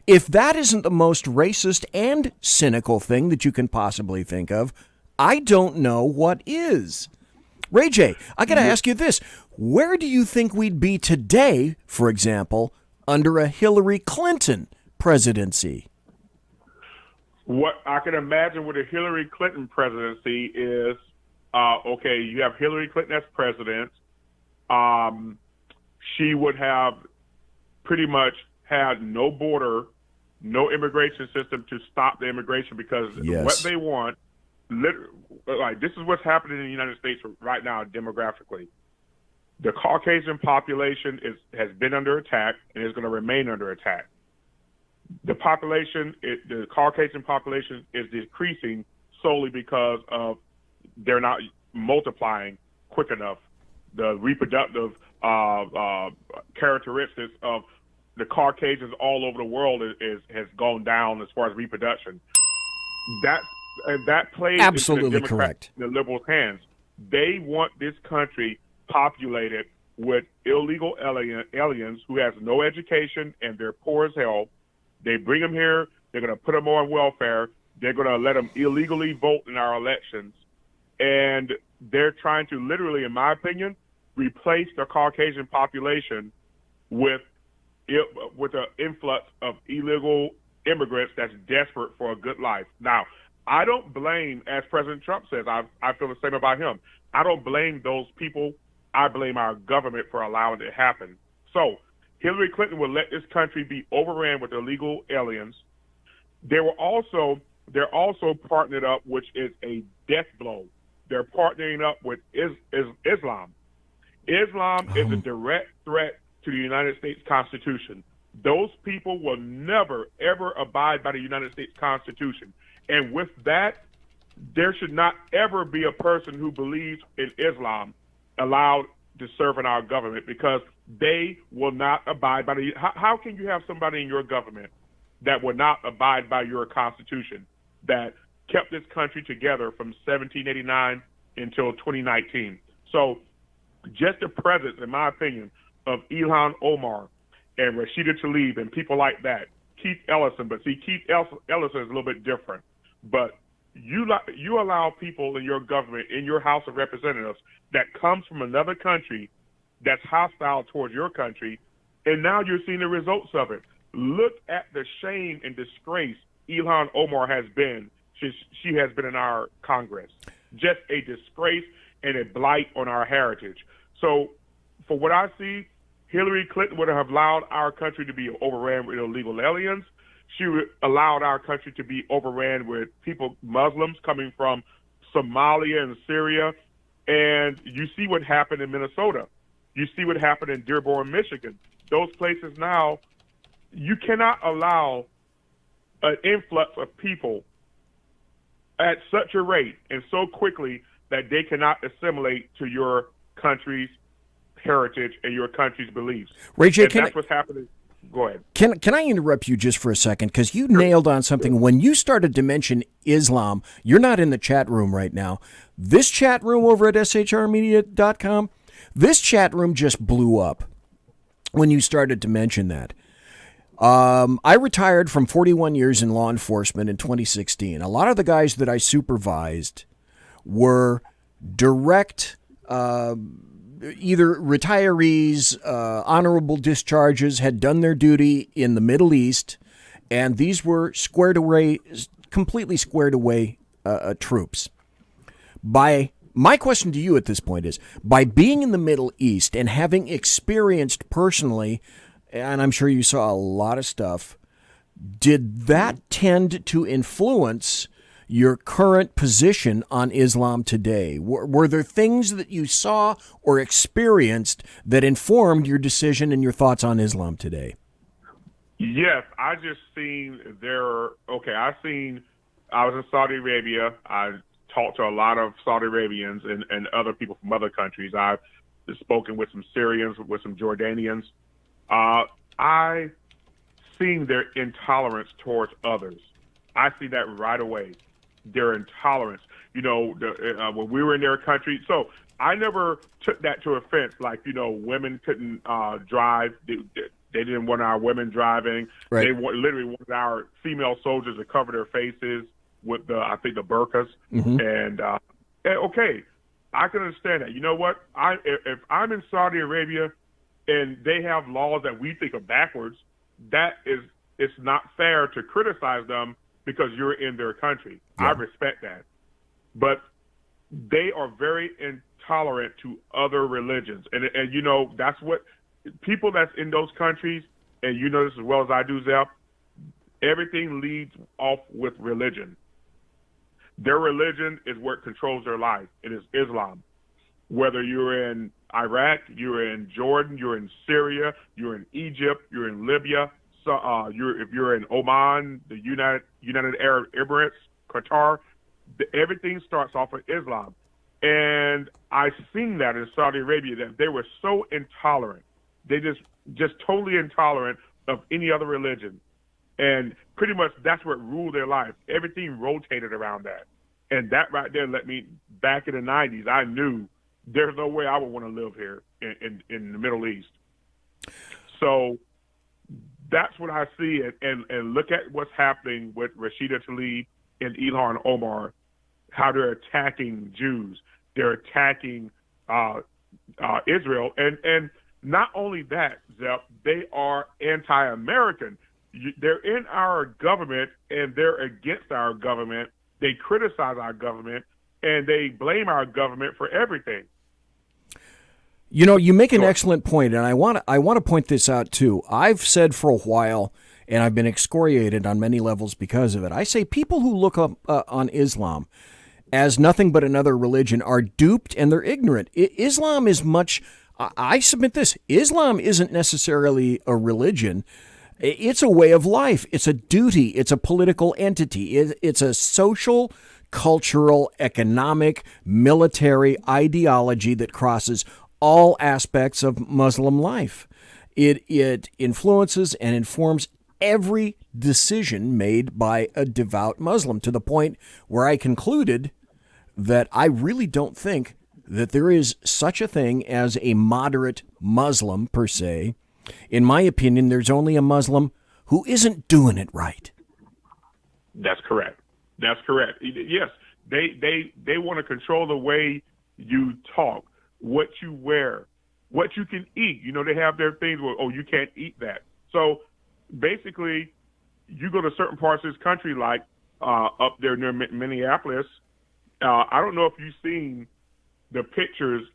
If that isn't the most racist and cynical thing that you can possibly think of, I don't know what is. Ray J, I got to ask you this. Where do you think we'd be today, for example, under a Hillary Clinton presidency? What I can imagine with a Hillary Clinton presidency is, okay, you have Hillary Clinton as president. She would have pretty much had no border, no immigration system to stop the immigration, because what they want, like, this is what's happening in the United States right now demographically. The Caucasian population has been under attack and is going to remain under attack. The Caucasian population is decreasing solely because of they're not multiplying quick enough. The reproductive characteristics of the Caucasians all over the world has gone down as far as reproduction. That plays absolutely into correct. The liberals' hands. They want this country populated with illegal aliens who has no education and they're poor as hell. They bring them here. They're going to put them on welfare. They're going to let them illegally vote in our elections. And they're trying to literally, in my opinion, replace the Caucasian population with an influx of illegal immigrants that's desperate for a good life. Now, I don't blame, as President Trump says, I feel the same about him. I don't blame those people. I blame our government for allowing it to happen. So Hillary Clinton will let this country be overran with illegal aliens. They're also partnered up, which is a death blow. They're partnering up with Islam. Islam is a direct threat to the United States Constitution. Those people will never, ever abide by the United States Constitution. And with that, there should not ever be a person who believes in Islam allowed to serve in our government, because they will not abide by the... How can you have somebody in your government that will not abide by your Constitution that kept this country together from 1789 until 2019? So just the presence, in my opinion, of Ilhan Omar and Rashida Tlaib and people like that, Keith Ellison, but see, Keith Ellison is a little bit different. But you allow people in your government, in your House of Representatives, that comes from another country that's hostile towards your country, and now you're seeing the results of it. Look at the shame and disgrace Ilhan Omar has been since she has been in our Congress. Just a disgrace and a blight on our heritage. So for what I see, Hillary Clinton would have allowed our country to be overran with illegal aliens. She would allowed our country to be overran with Muslims coming from Somalia and Syria. And you see what happened in Minnesota. You see what happened in Dearborn, Michigan. Those places now, you cannot allow an influx of people at such a rate and so quickly that they cannot assimilate to your country's heritage and your country's beliefs. Ray J, that's what's happening. Go ahead. Can I interrupt you just for a second? Because you nailed on something. When you started to mention Islam, you're not in the chat room right now. This chat room over at shrmedia.com, this chat room just blew up when you started to mention that. I retired from 41 years in law enforcement in 2016. A lot of the guys that I supervised were direct either retirees, honorable discharges, had done their duty in the Middle East, and these were completely squared away troops. My question to you at this point is, by being in the Middle East and having experienced personally, and I'm sure you saw a lot of stuff, did that tend to influence your current position on Islam today? Were there things that you saw or experienced that informed your decision and your thoughts on Islam today? Yes, I just seen I was in Saudi Arabia. I talked to a lot of Saudi Arabians and other people from other countries. I've spoken with some Syrians, with some Jordanians. I seen their intolerance towards others. I see that right away. Their intolerance, when we were in their country. So I never took that to offense. Like, women couldn't drive. They didn't want our women driving. Right. They literally wanted our female soldiers to cover their faces with the burqas. Mm-hmm. And okay, I can understand that. You know what? If I'm in Saudi Arabia and they have laws that we think are backwards, it's not fair to criticize them because you're in their country. Yeah. I respect that. But they are very intolerant to other religions. And that's what people that's in those countries, and you know this as well as I do, Zep, everything leads off with religion. Their religion is what controls their life. It is Islam. Whether you're in Iraq, you're in Jordan, you're in Syria, you're in Egypt, you're in Libya, if you're in Oman, the United Arab Emirates, Qatar, everything starts off with Islam. And I've seen that in Saudi Arabia, that they were so intolerant. They just totally intolerant of any other religion. And pretty much that's what ruled their life. Everything rotated around that. And that right there let me, back in the 90s, I knew there's no way I would want to live here in the Middle East. So that's what I see, and look at what's happening with Rashida Tlaib and Ilhan Omar, how they're attacking Jews. They're attacking Israel. And not only that, Zep, they are anti-American. They're in our government, and they're against our government. They criticize our government, and they blame our government for everything. You make an excellent point, and I want to point this out too. I've said for a while, and I've been excoriated on many levels because of it. I say people who look up on Islam as nothing but another religion are duped and they're ignorant. Islam is much. I submit this: Islam isn't necessarily a religion. It's a way of life. It's a duty. It's a political entity. It's a social, cultural, economic, military ideology that crosses all aspects of Muslim life. It influences and informs every decision made by a devout Muslim, to the point where I concluded that I really don't think that there is such a thing as a moderate Muslim per se. In my opinion, there's only a Muslim who isn't doing it right. That's correct. That's correct. Yes, they want to control the way you talk, what you wear, what you can eat. They have their things where, you can't eat that. So basically, you go to certain parts of this country, like up there near Minneapolis. I don't know if you've seen the pictures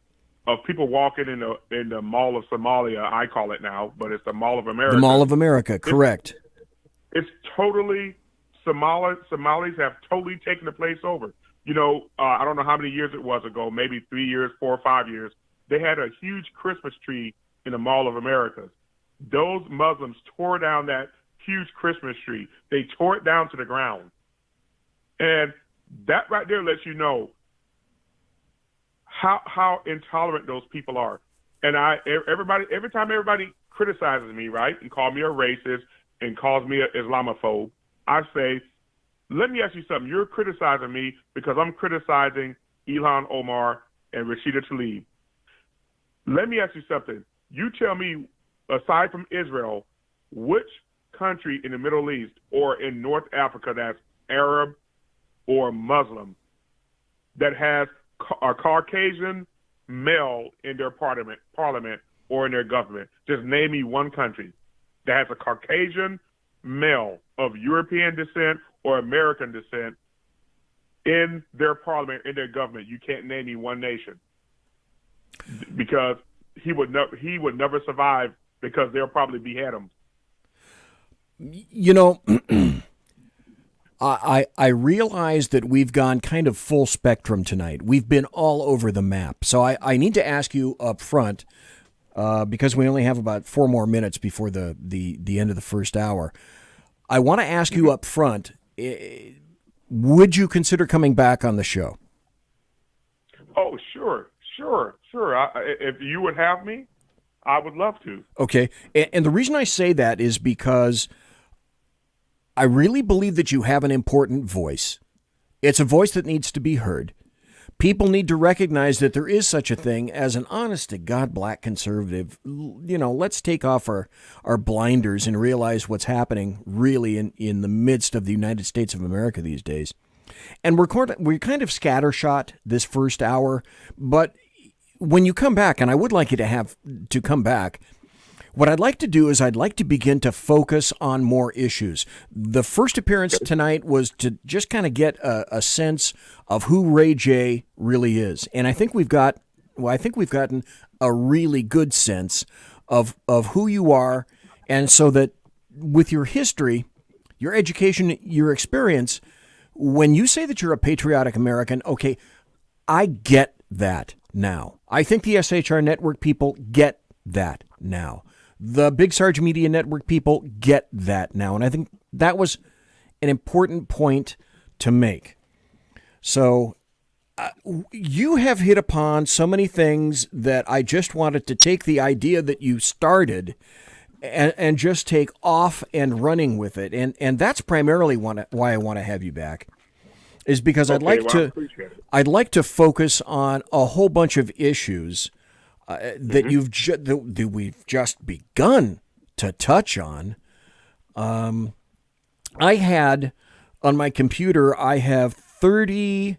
of people walking in the Mall of Somalia, I call it now, but it's the Mall of America. The Mall of America, correct. It's totally, Somalis have totally taken the place over. You know, I don't know how many years it was ago, maybe 3 years, 4 or 5 years. They had a huge Christmas tree in the Mall of America. Those Muslims tore down that huge Christmas tree. They tore it down to the ground. And that right there lets you know how intolerant those people are. And every time everybody criticizes me, right, and calls me a racist and calls me an Islamophobe, I say, let me ask you something. You're criticizing me because I'm criticizing Ilhan Omar and Rashida Tlaib. Let me ask you something. You tell me, aside from Israel, which country in the Middle East or in North Africa that's Arab or Muslim that has a Caucasian male in their parliament or in their government. Just name me one country that has a Caucasian male of European descent or American descent in their parliament, in their government. You can't name me one nation because he would never survive because they'll probably behead him. You know, I realize that we've gone kind of full spectrum tonight. We've been all over the map. So I need to ask you up front, because we only have about 4 more minutes before the end of the first hour. I want to ask you up front, would you consider coming back on the show? Oh, sure. If you would have me, I would love to. Okay. And the reason I say that is because I really believe that you have an important voice. It's a voice that needs to be heard. People need to recognize that there is such a thing as an honest-to-God black conservative. You know, let's take off our blinders and realize what's happening really in the midst of the United States of America these days. And we're kind of scattershot this first hour, but when you come back, and I would like you to come back, what I'd like to do is I'd like to begin to focus on more issues. The first appearance tonight was to just kind of get a sense of who Ray J really is. And I think we've gotten a really good sense of who you are. And so that with your history, your education, your experience, when you say that you're a patriotic American, okay, I get that now. I think the SHR Network people get that now. The Big Sarge Media Network people get that now. And I think that was an important point to make. So you have hit upon so many things that I just wanted to take the idea that you started and just take off and running with it. And that's primarily why I want to have you back, is because I'd like to focus on a whole bunch of issues that we've just begun to touch on. I had on my computer, I have 30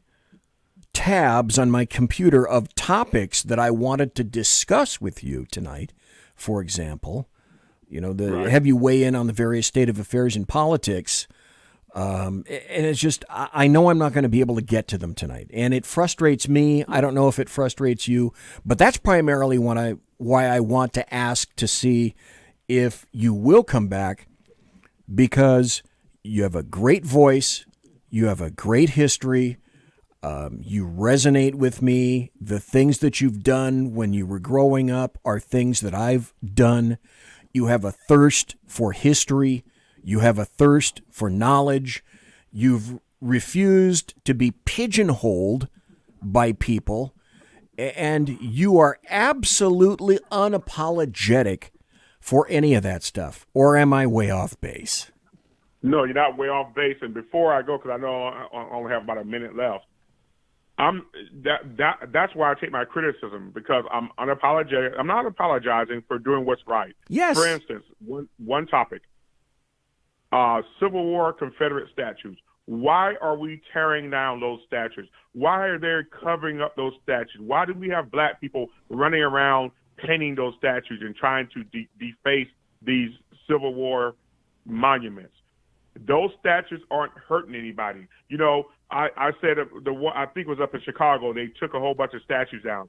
tabs on my computer of topics that I wanted to discuss with you tonight. For example, have you weigh in on the various state of affairs in politics. And it's just, I know I'm not going to be able to get to them tonight. And it frustrates me. I don't know if it frustrates you, but that's primarily why I want to ask to see if you will come back, because you have a great voice. You have a great history. You resonate with me. The things that you've done when you were growing up are things that I've done. You have a thirst for history. You have a thirst for knowledge. You've refused to be pigeonholed by people, and you are absolutely unapologetic for any of that stuff. Or am I way off base? No, you're not way off base. And before I go, because I know I only have about a minute left, that's why I take my criticism, because I'm unapologetic. I'm not apologizing for doing what's right. Yes. For instance, one topic. Civil War Confederate statues. Why are we tearing down those statues? Why are they covering up those statues? Why do we have black people running around painting those statues and trying to deface these Civil War monuments? Those statues aren't hurting anybody. I said I think it was up in Chicago. They took a whole bunch of statues down.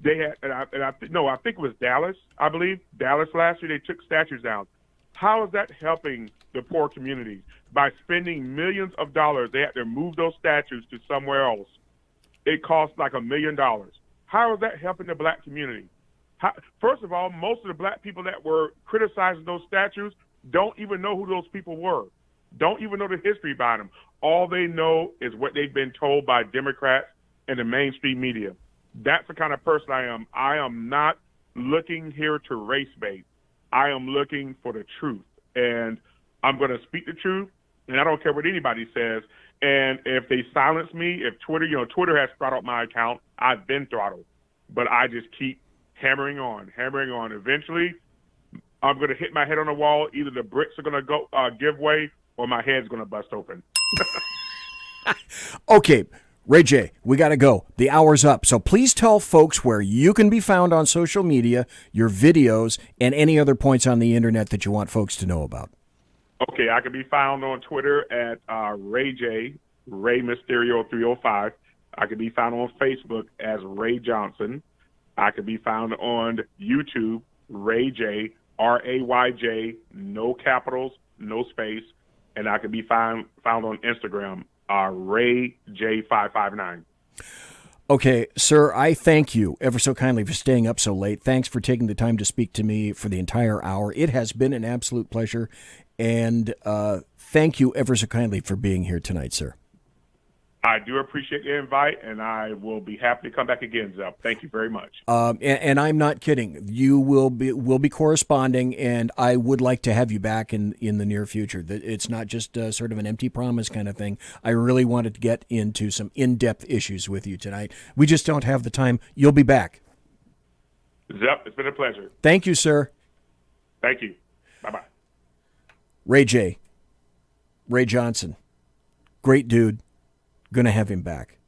They had, I think it was Dallas, I believe. Dallas last year, they took statues down. How is that helping the poor communities? By spending millions of dollars, they had to move those statues to somewhere else. It cost like $1 million. How is that helping the black community? First of all, most of the black people that were criticizing those statues don't even know who those people were, don't even know the history behind them. All they know is what they've been told by Democrats and the mainstream media. That's the kind of person I am. I am not looking here to race bait. I am looking for the truth, and I'm going to speak the truth, and I don't care what anybody says. And if they silence me, if Twitter has throttled my account, I've been throttled, but I just keep hammering on. Eventually, I'm going to hit my head on the wall. Either the bricks are going to give way or my head's going to bust open. Okay, Ray J, we got to go. The hour's up. So please tell folks where you can be found on social media, your videos, and any other points on the internet that you want folks to know about. Okay, I can be found on Twitter at Ray J, Ray Mysterio 305. I can be found on Facebook as Ray Johnson. I can be found on YouTube, Ray J, RAYJ, no capitals, no space. And I can be found on Instagram, Ray J559. Okay, sir, I thank you ever so kindly for staying up so late. Thanks for taking the time to speak to me for the entire hour. It has been an absolute pleasure. And thank you ever so kindly for being here tonight, sir. I do appreciate the invite, and I will be happy to come back again, Zep. Thank you very much. And I'm not kidding. You will be corresponding, and I would like to have you back in the near future. It's not just sort of an empty promise kind of thing. I really wanted to get into some in-depth issues with you tonight. We just don't have the time. You'll be back. Zep, it's been a pleasure. Thank you, sir. Thank you. Bye-bye. Ray J. Ray Johnson. Great dude. Gonna have him back.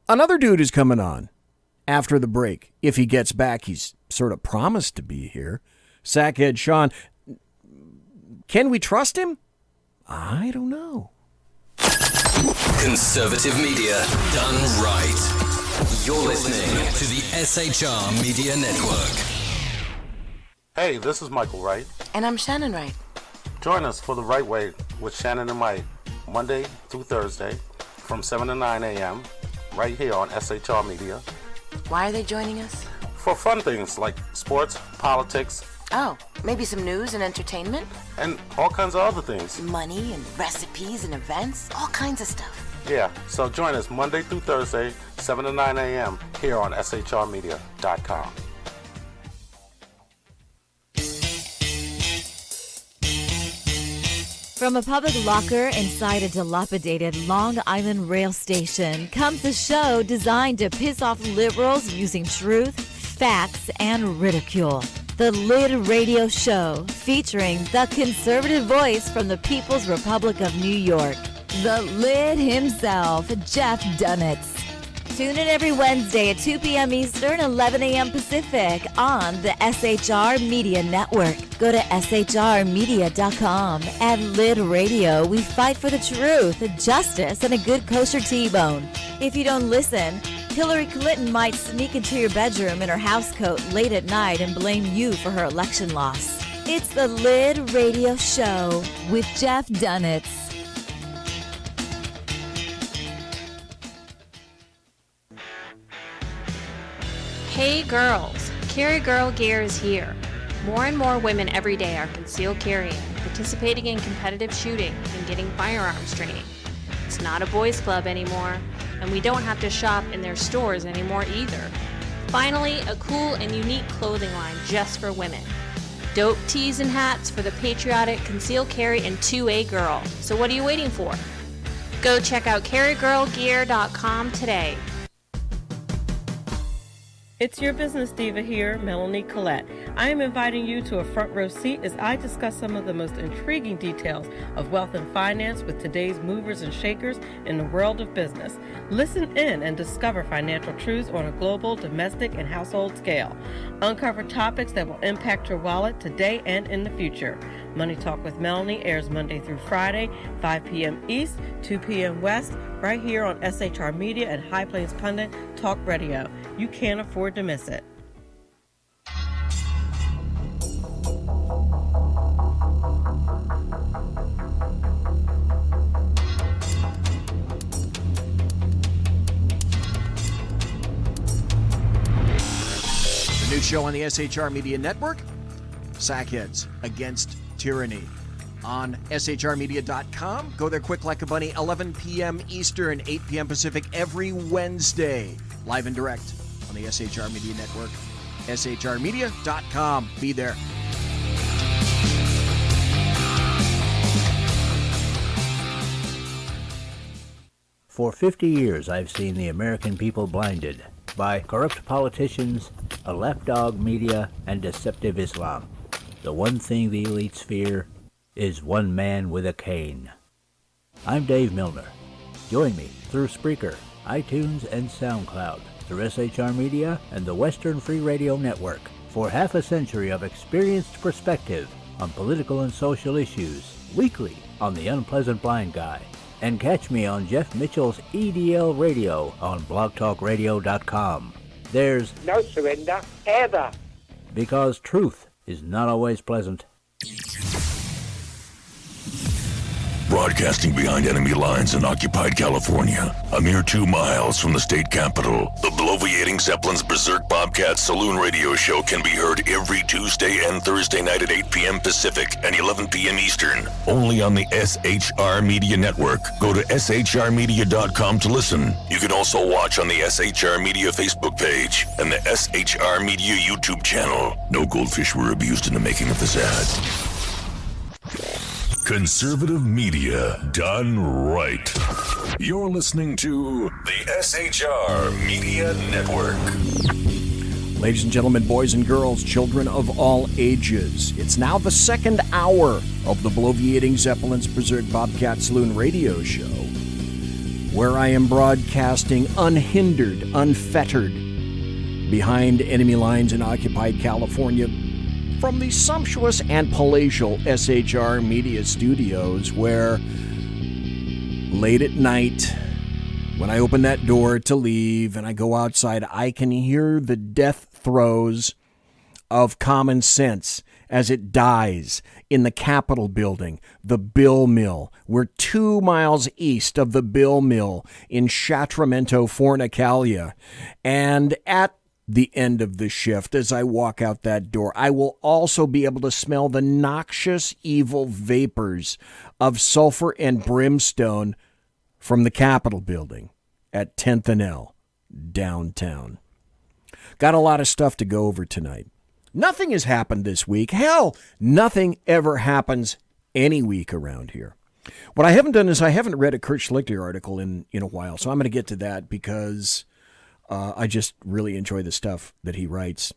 Another dude is coming on after the break. If he gets back, he's sort of promised to be here. Sackhead Sean. Can we trust him? I don't know. Conservative media done right. You're listening to the SHR Media Network. Hey, this is Michael Wright. And I'm Shannon Wright. Join us for The Right Way with Shannon and Mike, Monday through Thursday from 7 to 9 a.m. right here on SHR Media. Why are they joining us? For fun things like sports, politics. Oh, maybe some news and entertainment? And all kinds of other things. Money and recipes and events, all kinds of stuff. Yeah, so join us Monday through Thursday, 7 to 9 a.m. here on shrmedia.com. From a public locker inside a dilapidated Long Island rail station comes a show designed to piss off liberals using truth, facts, and ridicule. The Lid Radio Show, featuring the conservative voice from the People's Republic of New York, the Lid himself, Jeff Dunitz. Tune in every Wednesday at 2 p.m. Eastern, 11 a.m. Pacific on the SHR Media Network. Go to shrmedia.com. At Lid Radio, we fight for the truth, justice, and a good kosher T-bone. If you don't listen, Hillary Clinton might sneak into your bedroom in her housecoat late at night and blame you for her election loss. It's the Lid Radio Show with Jeff Dunitz. Hey girls, Carry Girl Gear is here. More and more women every day are concealed carrying, participating in competitive shooting, and getting firearms training. It's not a boys' club anymore, and we don't have to shop in their stores anymore either. Finally, a cool and unique clothing line just for women. Dope tees and hats for the patriotic concealed carry and 2A girl. So what are you waiting for? Go check out carrygirlgear.com today. It's your business diva here, Melanie Collette. I am inviting you to a front row seat as I discuss some of the most intriguing details of wealth and finance with today's movers and shakers in the world of business. Listen in and discover financial truths on a global, domestic, and household scale. Uncover topics that will impact your wallet today and in the future. Money Talk with Melanie airs Monday through Friday, 5 p.m. East, 2 p.m. West, right here on SHR Media and High Plains Pundit Talk Radio. You can't afford to miss it. The new show on the SHR Media Network, Sackheads Against Tyranny. On shrmedia.com. Go there quick like a bunny, 11 p.m. Eastern, 8 p.m. Pacific, every Wednesday. Live and direct on the SHR Media Network. shrmedia.com. Be there. For 50 years, I've seen the American people blinded by corrupt politicians, a lapdog media, and deceptive Islam. The one thing the elites fear is one man with a cane. I'm Dave Milner. Join me through Spreaker, iTunes, and SoundCloud, through SHR Media and the Western Free Radio Network, for half a century of experienced perspective on political and social issues, weekly on The Unpleasant Blind Guy. And catch me on Jeff Mitchell's EDL Radio on blogtalkradio.com. There's no surrender, ever. Because truth is not always pleasant. Broadcasting behind enemy lines in occupied California, a mere 2 miles from the state capitol, the bloviating Zeppelin's Berserk Bobcat Saloon radio show can be heard every Tuesday and Thursday night at 8 p.m. Pacific and 11 p.m. Eastern, only on the SHR Media Network. Go to shrmedia.com to listen. You can also watch on the SHR Media Facebook page and the SHR Media YouTube channel. No goldfish were abused in the making of this ad. Conservative media done right. You're listening to the SHR Media Network. Ladies and gentlemen, boys and girls, children of all ages, it's now the second hour of the bloviating Zeppelin's Berserk Bobcat Saloon radio show, where I am broadcasting unhindered, unfettered, behind enemy lines in occupied California, from the sumptuous and palatial SHR Media Studios, where late at night, when I open that door to leave and I go outside, I can hear the death throes of common sense as it dies in the Capitol building, the Bill Mill. We're 2 miles east of the Bill Mill in Sacramento, Fornicalia, and at the end of the shift, as I walk out that door, I will also be able to smell the noxious, evil vapors of sulfur and brimstone from the Capitol building at 10th and L, downtown. Got a lot of stuff to go over tonight. Nothing has happened this week. Hell, nothing ever happens any week around here. What I haven't done is I haven't read a Kurt Schlichter article in a while, so I'm going to get to that because I just really enjoy the stuff that he writes.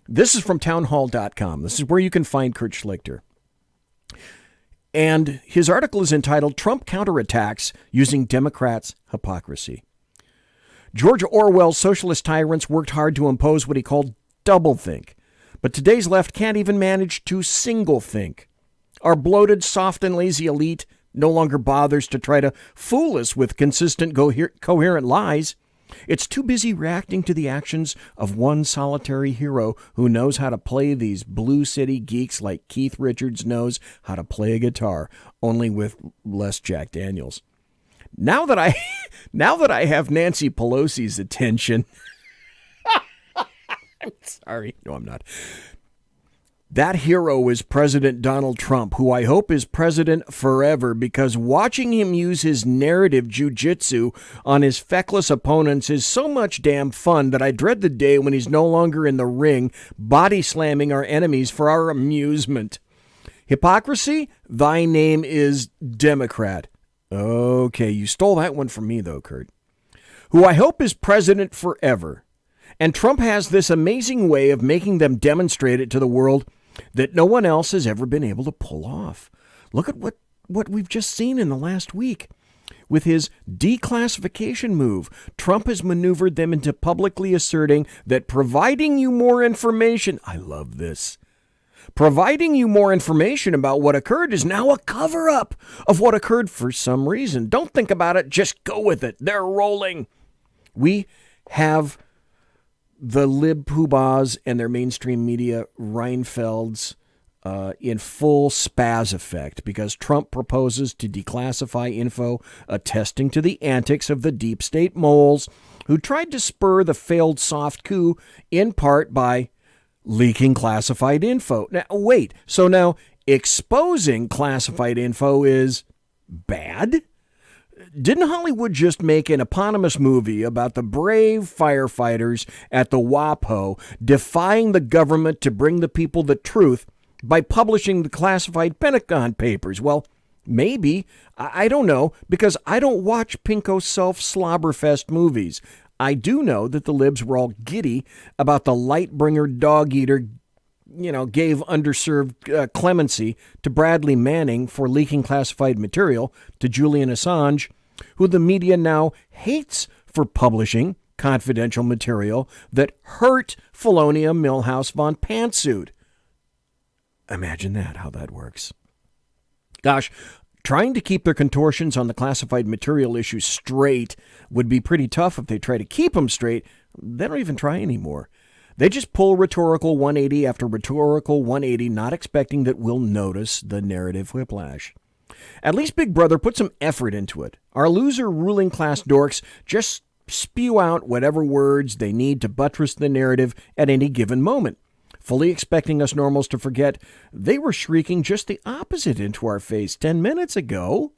This is from townhall.com. This is where you can find Kurt Schlichter. And his article is entitled, Trump Counterattacks Using Democrats' Hypocrisy. George Orwell's socialist tyrants worked hard to impose what he called doublethink. But today's left can't even manage to single-think. Our bloated, soft, and lazy elite no longer bothers to try to fool us with consistent, coherent lies. It's too busy reacting to the actions of one solitary hero who knows how to play these Blue City geeks like Keith Richards knows how to play a guitar, only with less Jack Daniels. Now that I have Nancy Pelosi's attention, I'm sorry. No, I'm not. That hero is President Donald Trump, who I hope is president forever, because watching him use his narrative jujitsu on his feckless opponents is so much damn fun that I dread the day when he's no longer in the ring, body slamming our enemies for our amusement. Hypocrisy? Thy name is Democrat. Okay, you stole that one from me, though, Kurt. Who I hope is president forever. And Trump has this amazing way of making them demonstrate it to the world that no one else has ever been able to pull off. Look at what we've just seen in the last week. With his declassification move, Trump has maneuvered them into publicly asserting that providing you more information, I love this, Providing you more information about what occurred is now a cover-up of what occurred for some reason. Don't think about it, just go with it. They're rolling. We have the lib poobahs and their mainstream media Reinfelds in full spaz effect because Trump proposes to declassify info attesting to the antics of the deep state moles who tried to spur the failed soft coup in part by leaking classified info. Now, wait, so now exposing classified info is bad? Didn't Hollywood just make an eponymous movie about the brave firefighters at the WAPO defying the government to bring the people the truth by publishing the classified Pentagon Papers? Well, maybe. I don't know, because I don't watch Pinko self-slobberfest movies. I do know that the libs were all giddy about the Lightbringer dog eater, gave underserved clemency to Bradley Manning for leaking classified material to Julian Assange, who the media now hates for publishing confidential material that hurt Felonia Milhouse von Pantsuit. Imagine that, how that works. Gosh, trying to keep their contortions on the classified material issue straight would be pretty tough if they try to keep them straight. They don't even try anymore. They just pull rhetorical 180 after rhetorical 180, not expecting that we'll notice the narrative whiplash. At least Big Brother put some effort into it. Our loser ruling class dorks just spew out whatever words they need to buttress the narrative at any given moment, fully expecting us normals to forget they were shrieking just the opposite into our face 10 minutes ago.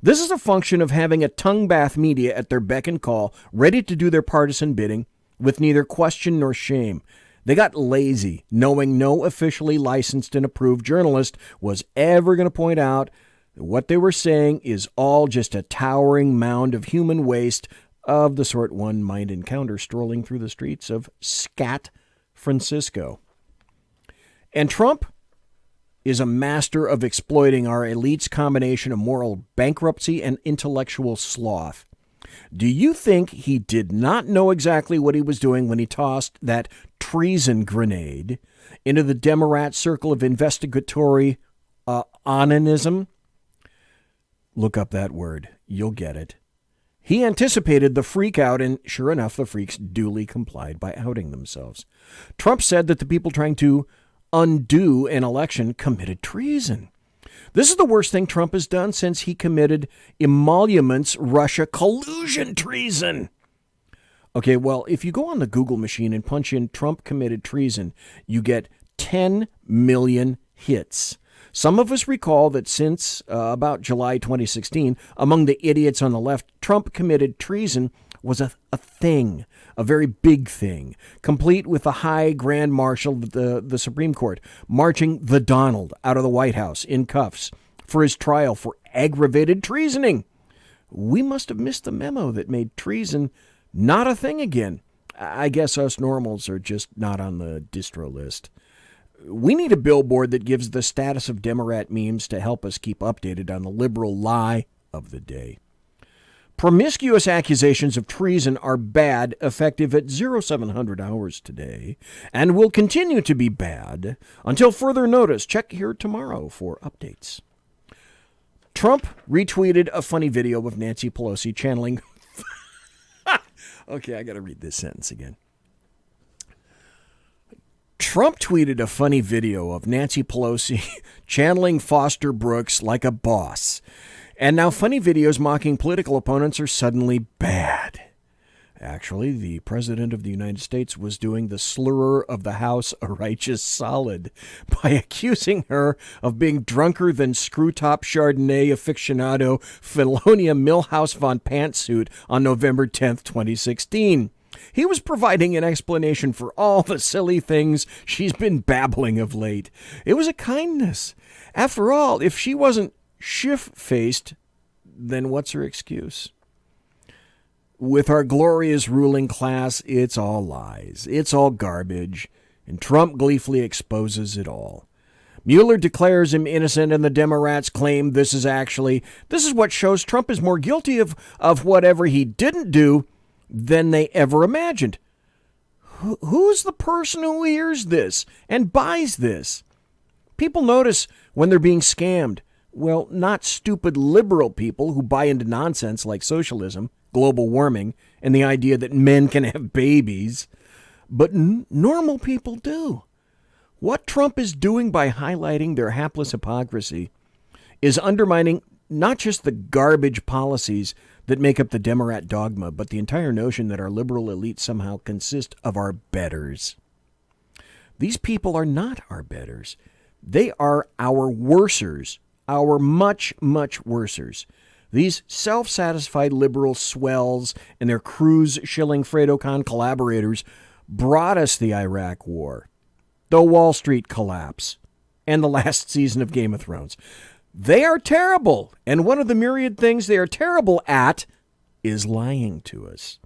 This is a function of having a tongue bath media at their beck and call, ready to do their partisan bidding with neither question nor shame. They got lazy, knowing no officially licensed and approved journalist was ever going to point out that what they were saying is all just a towering mound of human waste of the sort one might encounter strolling through the streets of Scat Francisco. And Trump is a master of exploiting our elite's combination of moral bankruptcy and intellectual sloth. Do you think he did not know exactly what he was doing when he tossed that treason grenade into the Democrat circle of investigatory onanism? Look up that word. You'll get it. He anticipated the freak out, and sure enough, the freaks duly complied by outing themselves. Trump said that the people trying to undo an election committed treason. This is the worst thing Trump has done since he committed emoluments Russia collusion treason. Okay, well, if you go on the Google machine and punch in Trump committed treason, you get 10 million hits. Some of us recall that since about July 2016, among the idiots on the left, Trump committed treason was a thing, a very big thing, complete with the high grand marshal of the Supreme Court marching the Donald out of the White House in cuffs for his trial for aggravated treasoning. We must have missed the memo that made treason not a thing again. I guess us normals are just not on the distro list. We need a billboard that gives the status of Democrat memes to help us keep updated on the liberal lie of the day. Promiscuous accusations of treason are bad, effective at 0700 hours today, and will continue to be bad until further notice. Check here tomorrow for updates. Trump retweeted a funny video of Nancy Pelosi channeling... Okay, I got to read this sentence again. Trump tweeted a funny video of Nancy Pelosi channeling Foster Brooks like a boss. And now funny videos mocking political opponents are suddenly bad. Actually, the President of the United States was doing the slurrer of the House a righteous solid by accusing her of being drunker than screw-top Chardonnay aficionado Felonia Milhouse von Pantsuit on November 10th, 2016. He was providing an explanation for all the silly things she's been babbling of late. It was a kindness. After all, if she wasn't Schiff-faced, then what's her excuse? With our glorious ruling class, it's all lies. It's all garbage. And Trump gleefully exposes it all. Mueller declares him innocent, and the Democrats claim this is what shows Trump is more guilty of whatever he didn't do than they ever imagined. Who's the person who hears this and buys this? People notice when they're being scammed. Well, not stupid liberal people who buy into nonsense like socialism, global warming, and the idea that men can have babies, but normal people do. What Trump is doing by highlighting their hapless hypocrisy is undermining not just the garbage policies that make up the Democrat dogma, but the entire notion that our liberal elite somehow consist of our betters. These people are not our betters. They are our worsers, our much, much worsers. These self-satisfied liberal swells and their cruise-shilling Fredo-Con collaborators brought us the Iraq War, the Wall Street collapse, and the last season of Game of Thrones. They are terrible, and one of the myriad things they are terrible at is lying to us.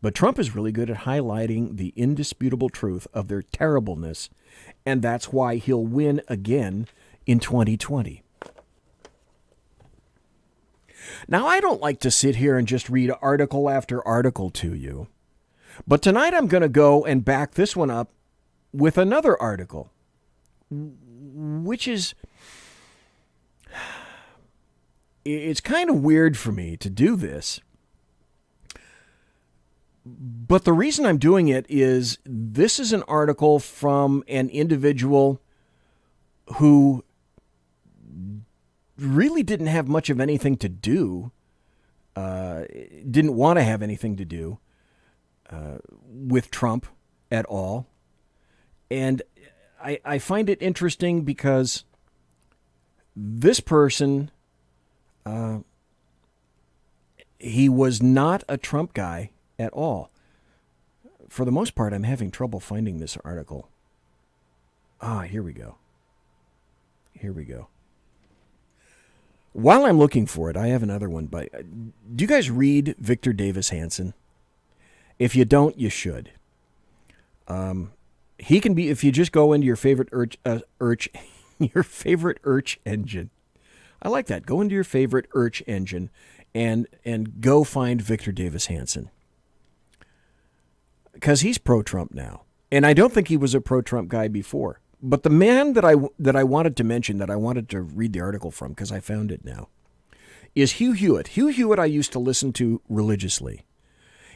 But Trump is really good at highlighting the indisputable truth of their terribleness, and that's why he'll win again in 2020. Now, I don't like to sit here and just read article after article to you, but tonight I'm going to go and back this one up with another article, which is... It's kind of weird for me to do this, but the reason I'm doing it is this is an article from an individual who really didn't have much of anything to do, didn't want to have anything to do with Trump at all. And I find it interesting because this person... he was not a Trump guy at all. For the most part, I'm having trouble finding this article. Here we go. Here we go. While I'm looking for it, I have another one. Do you guys read Victor Davis Hanson? If you don't, you should. He can be, if you just go into your favorite your favorite search engine. I like that. Go into your favorite search engine and go find Victor Davis Hanson. Because he's pro-Trump now. And I don't think he was a pro-Trump guy before. But the man that I wanted to mention, that I wanted to read the article from, because I found it now, is Hugh Hewitt. Hugh Hewitt I used to listen to religiously.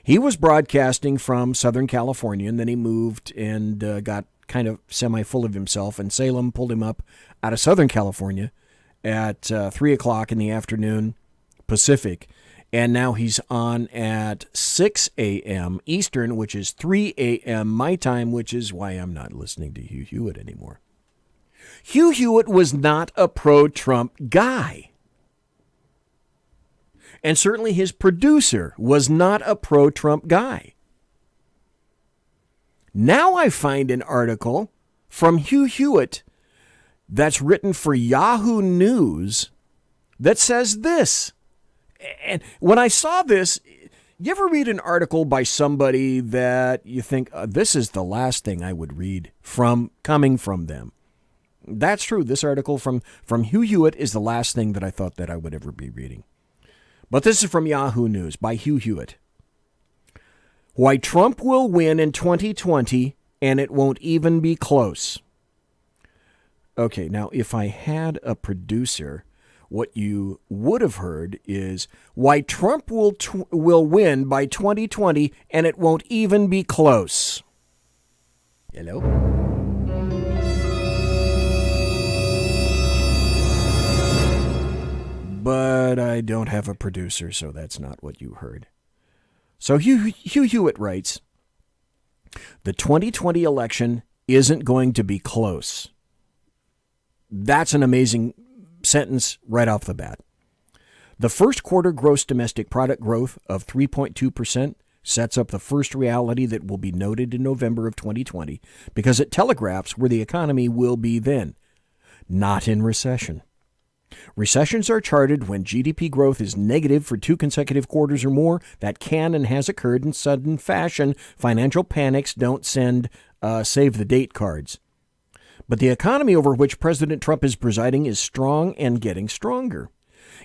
He was broadcasting from Southern California, and then he moved and got kind of semi-full of himself, and Salem pulled him up out of Southern California at 3 o'clock in the afternoon Pacific, and now he's on at 6 a.m. Eastern, which is 3 a.m. my time, which is why I'm not listening to Hugh Hewitt anymore. Hugh Hewitt was not a pro-Trump guy. And certainly his producer was not a pro-Trump guy. Now I find an article from Hugh Hewitt that's written for Yahoo News that says this. And when I saw this, you ever read an article by somebody that you think, this is the last thing I would read coming from them? That's true. This article from Hugh Hewitt is the last thing that I thought that I would ever be reading. But this is from Yahoo News by Hugh Hewitt. Why Trump will win in 2020 and it won't even be close. Okay, now if I had a producer, what you would have heard is why Trump will win by 2020 and it won't even be close. Hello? But I don't have a producer, so that's not what you heard. So Hugh Hewitt writes, the 2020 election isn't going to be close. That's an amazing sentence right off the bat. The first quarter gross domestic product growth of 3.2% sets up the first reality that will be noted in November of 2020 because it telegraphs where the economy will be then, not in recession. Recessions are charted when GDP growth is negative for 2 consecutive quarters or more. That can and has occurred in sudden fashion. Financial panics don't send save-the-date cards. But the economy over which President Trump is presiding is strong and getting stronger.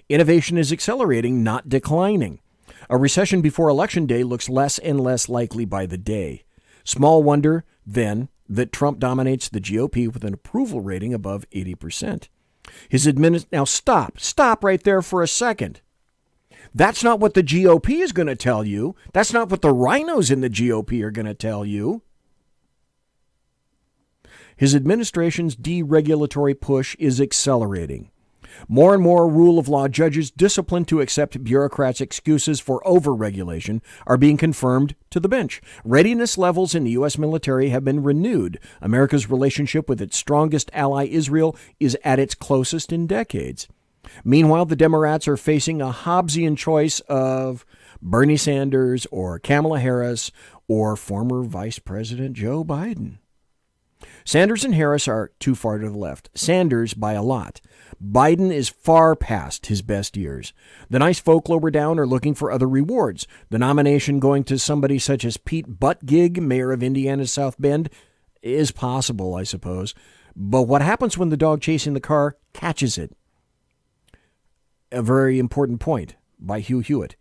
Innovation is accelerating, not declining. A recession before Election Day looks less and less likely by the day. Small wonder, then, that Trump dominates the GOP with an approval rating above 80%. Now stop right there for a second. That's not what the GOP is going to tell you. That's not what the rhinos in the GOP are going to tell you. His administration's deregulatory push is accelerating. More and more rule of law judges disciplined to accept bureaucrats' excuses for overregulation are being confirmed to the bench. Readiness levels in the U.S. military have been renewed. America's relationship with its strongest ally, Israel, is at its closest in decades. Meanwhile, the Democrats are facing a Hobbesian choice of Bernie Sanders or Kamala Harris or former Vice President Joe Biden. Sanders and Harris are too far to the left. Sanders by a lot. Biden is far past his best years. The nice folk lower down are looking for other rewards. The nomination going to somebody such as Pete Buttigieg, mayor of Indiana's South Bend, is possible, I suppose. But what happens when the dog chasing the car catches it? A very important point by Hugh Hewitt.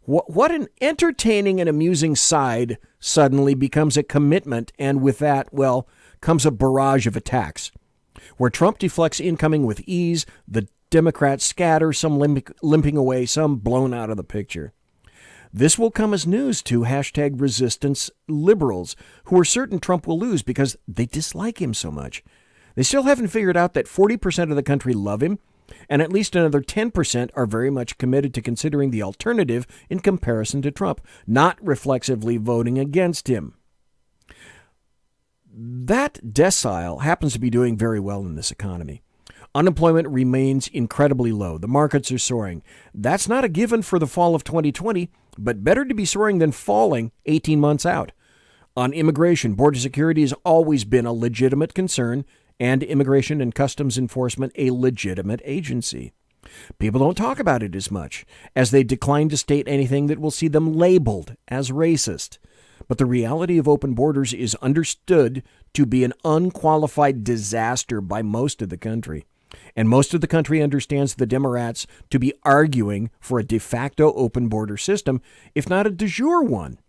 What an entertaining and amusing side suddenly becomes a commitment, and with that, well, comes a barrage of attacks. Where Trump deflects incoming with ease, the Democrats scatter, some limping away, some blown out of the picture. This will come as news to #resistance liberals, who are certain Trump will lose because they dislike him so much. They still haven't figured out that 40% of the country love him, and at least another 10% are very much committed to considering the alternative in comparison to Trump, not reflexively voting against him. That decile happens to be doing very well in this economy. Unemployment remains incredibly low. The markets are soaring. That's not a given for the fall of 2020, but better to be soaring than falling 18 months out. On immigration, border security has always been a legitimate concern, and Immigration and Customs Enforcement a legitimate agency. People don't talk about it as much, as they decline to state anything that will see them labeled as racist. But the reality of open borders is understood to be an unqualified disaster by most of the country. And most of the country understands the Democrats to be arguing for a de facto open border system, if not a de jure one.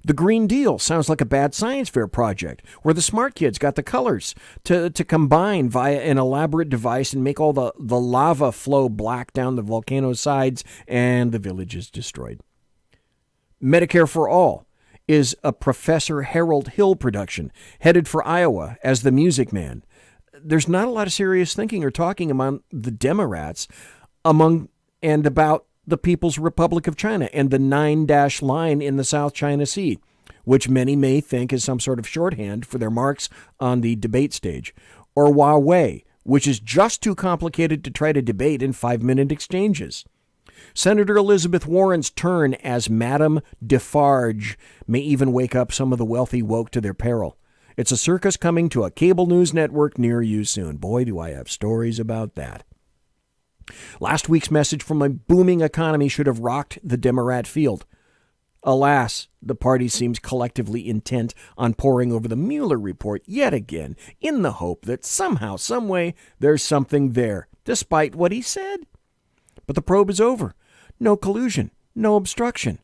The Green Deal sounds like a bad science fair project where the smart kids got the colors to combine via an elaborate device and make all the lava flow black down the volcano's sides, and the village is destroyed. Medicare for All is a Professor Harold Hill production, headed for Iowa as the Music Man. There's not a lot of serious thinking or talking among the Democrats about the People's Republic of China and the 9-dash line in the South China Sea, which many may think is some sort of shorthand for their marks on the debate stage, or Huawei, which is just too complicated to try to debate in 5-minute exchanges. Senator Elizabeth Warren's turn as Madame Defarge may even wake up some of the wealthy woke to their peril. It's a circus coming to a cable news network near you soon. Boy, do I have stories about that. Last week's message from a booming economy should have rocked the Democrat field. Alas, the party seems collectively intent on poring over the Mueller report yet again, in the hope that somehow, someway, there's something there, despite what he said. But the probe is over. No collusion, no obstruction.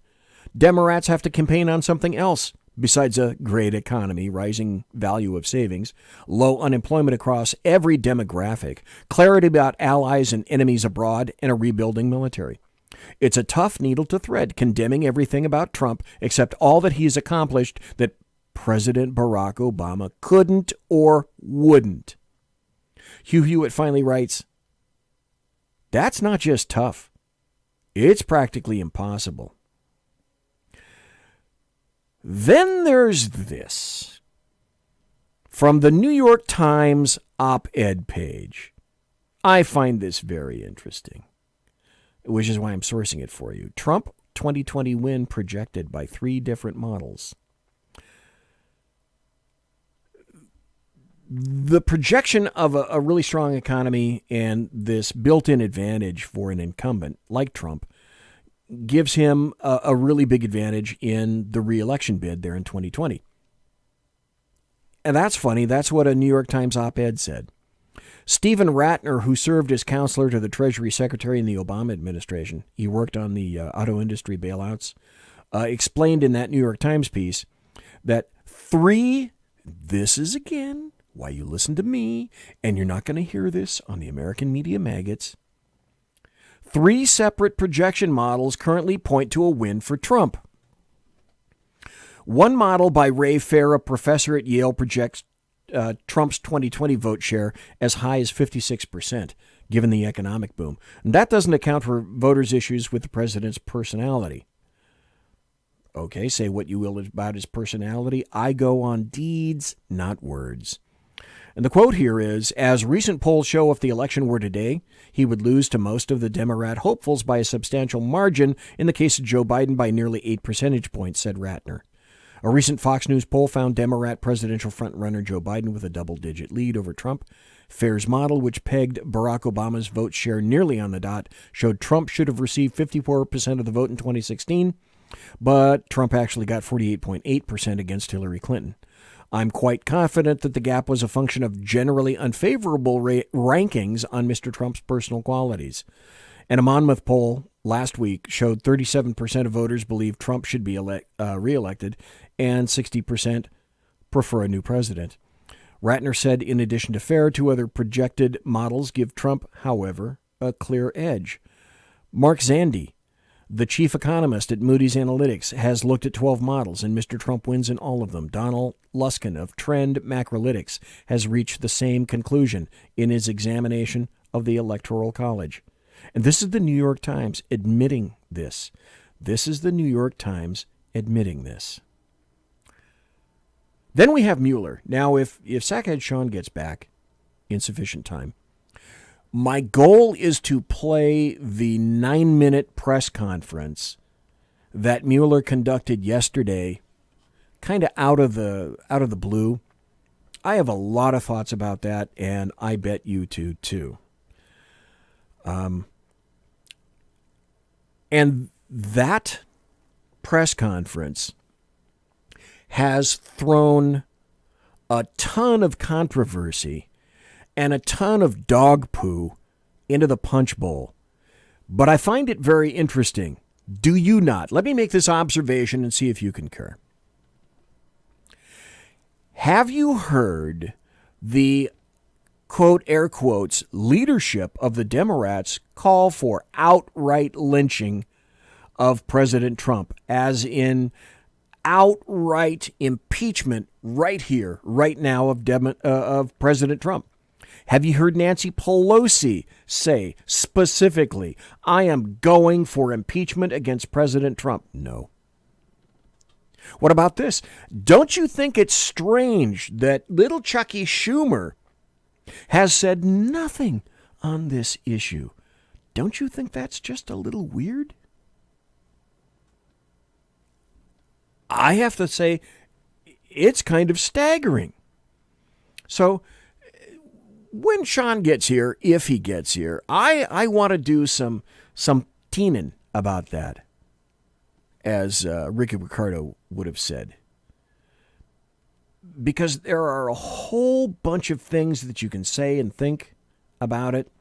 Democrats have to campaign on something else besides a great economy, rising value of savings, low unemployment across every demographic, clarity about allies and enemies abroad, and a rebuilding military. It's a tough needle to thread, condemning everything about Trump except all that he's accomplished that President Barack Obama couldn't or wouldn't. Hugh Hewitt finally writes, "That's not just tough. It's practically impossible." Then there's this. From the New York Times op-ed page. I find this very interesting, which is why I'm sourcing it for you. Trump 2020 win projected by 3 different models. The projection of a really strong economy and this built-in advantage for an incumbent like Trump gives him a really big advantage in the re-election bid there in 2020. And that's funny. That's what a New York Times op-ed said. Stephen Ratner, who served as counselor to the Treasury Secretary in the Obama administration, he worked on the auto industry bailouts, explained in that New York Times piece that 3 this is again why you listen to me, and you're not going to hear this on the American media maggots. 3 separate projection models currently point to a win for Trump. One model by Ray Fair, a professor at Yale, projects Trump's 2020 vote share as high as 56%, given the economic boom. And that doesn't account for voters' issues with the president's personality. Okay, say what you will about his personality. I go on deeds, not words. And the quote here is, as recent polls show, if the election were today, he would lose to most of the Democrat hopefuls by a substantial margin, in the case of Joe Biden by nearly 8 percentage points, said Ratner. A recent Fox News poll found Democrat presidential frontrunner Joe Biden with a double-digit lead over Trump. Fair's model, which pegged Barack Obama's vote share nearly on the dot, showed Trump should have received 54% of the vote in 2016, but Trump actually got 48.8% against Hillary Clinton. I'm quite confident that the gap was a function of generally unfavorable rankings on Mr. Trump's personal qualities. And a Monmouth poll last week showed 37% of voters believe Trump should be reelected, and 60% prefer a new president. Ratner said, in addition to Fair, 2 other projected models give Trump, however, a clear edge. Mark Zandi, the chief economist at Moody's Analytics, has looked at 12 models, and Mr. Trump wins in all of them. Donald Luskin of Trend Macrolytics has reached the same conclusion in his examination of the Electoral College. And this is the New York Times admitting this. This is the New York Times admitting this. Then we have Mueller. Now, if Sackhead Sean gets back in sufficient time, my goal is to play the 9-minute press conference that Mueller conducted yesterday, kind of out of the blue. I have a lot of thoughts about that, and I bet you two too. And that press conference has thrown a ton of controversy and a ton of dog poo into the punch bowl. But I find it very interesting. Do you not? Let me make this observation and see if you concur. Have you heard the, quote, air quotes, leadership of the Democrats call for outright lynching of President Trump, as in outright impeachment right here, right now of President Trump? Have you heard Nancy Pelosi say specifically, I am going for impeachment against President Trump? No. What about this? Don't you think it's strange that little Chucky Schumer has said nothing on this issue? Don't you think that's just a little weird? I have to say, it's kind of staggering. So, when Sean gets here, if he gets here, I want to do some teening about that, as Ricky Ricardo would have said. Because there are a whole bunch of things that you can say and think about it.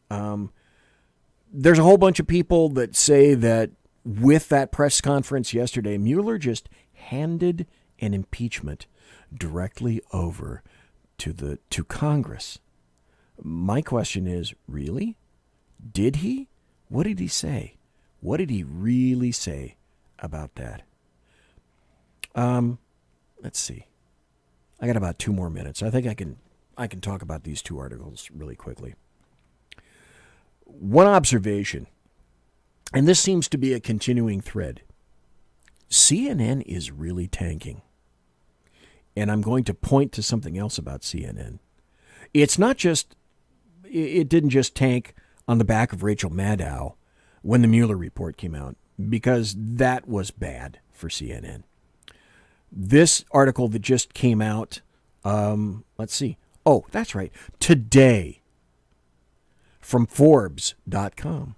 There's a whole bunch of people that say that with that press conference yesterday, Mueller just handed an impeachment directly over to Congress. My question is, really? Did he? What did he say? What did he really say about that? Let's see. I got about 2 more minutes. I think I can talk about these 2 articles really quickly. One observation, and this seems to be a continuing thread. CNN is really tanking. And I'm going to point to something else about CNN. It didn't just tank on the back of Rachel Maddow when the Mueller report came out, because that was bad for CNN. This article that just came out, let's see. Oh, that's right. Today, from Forbes.com,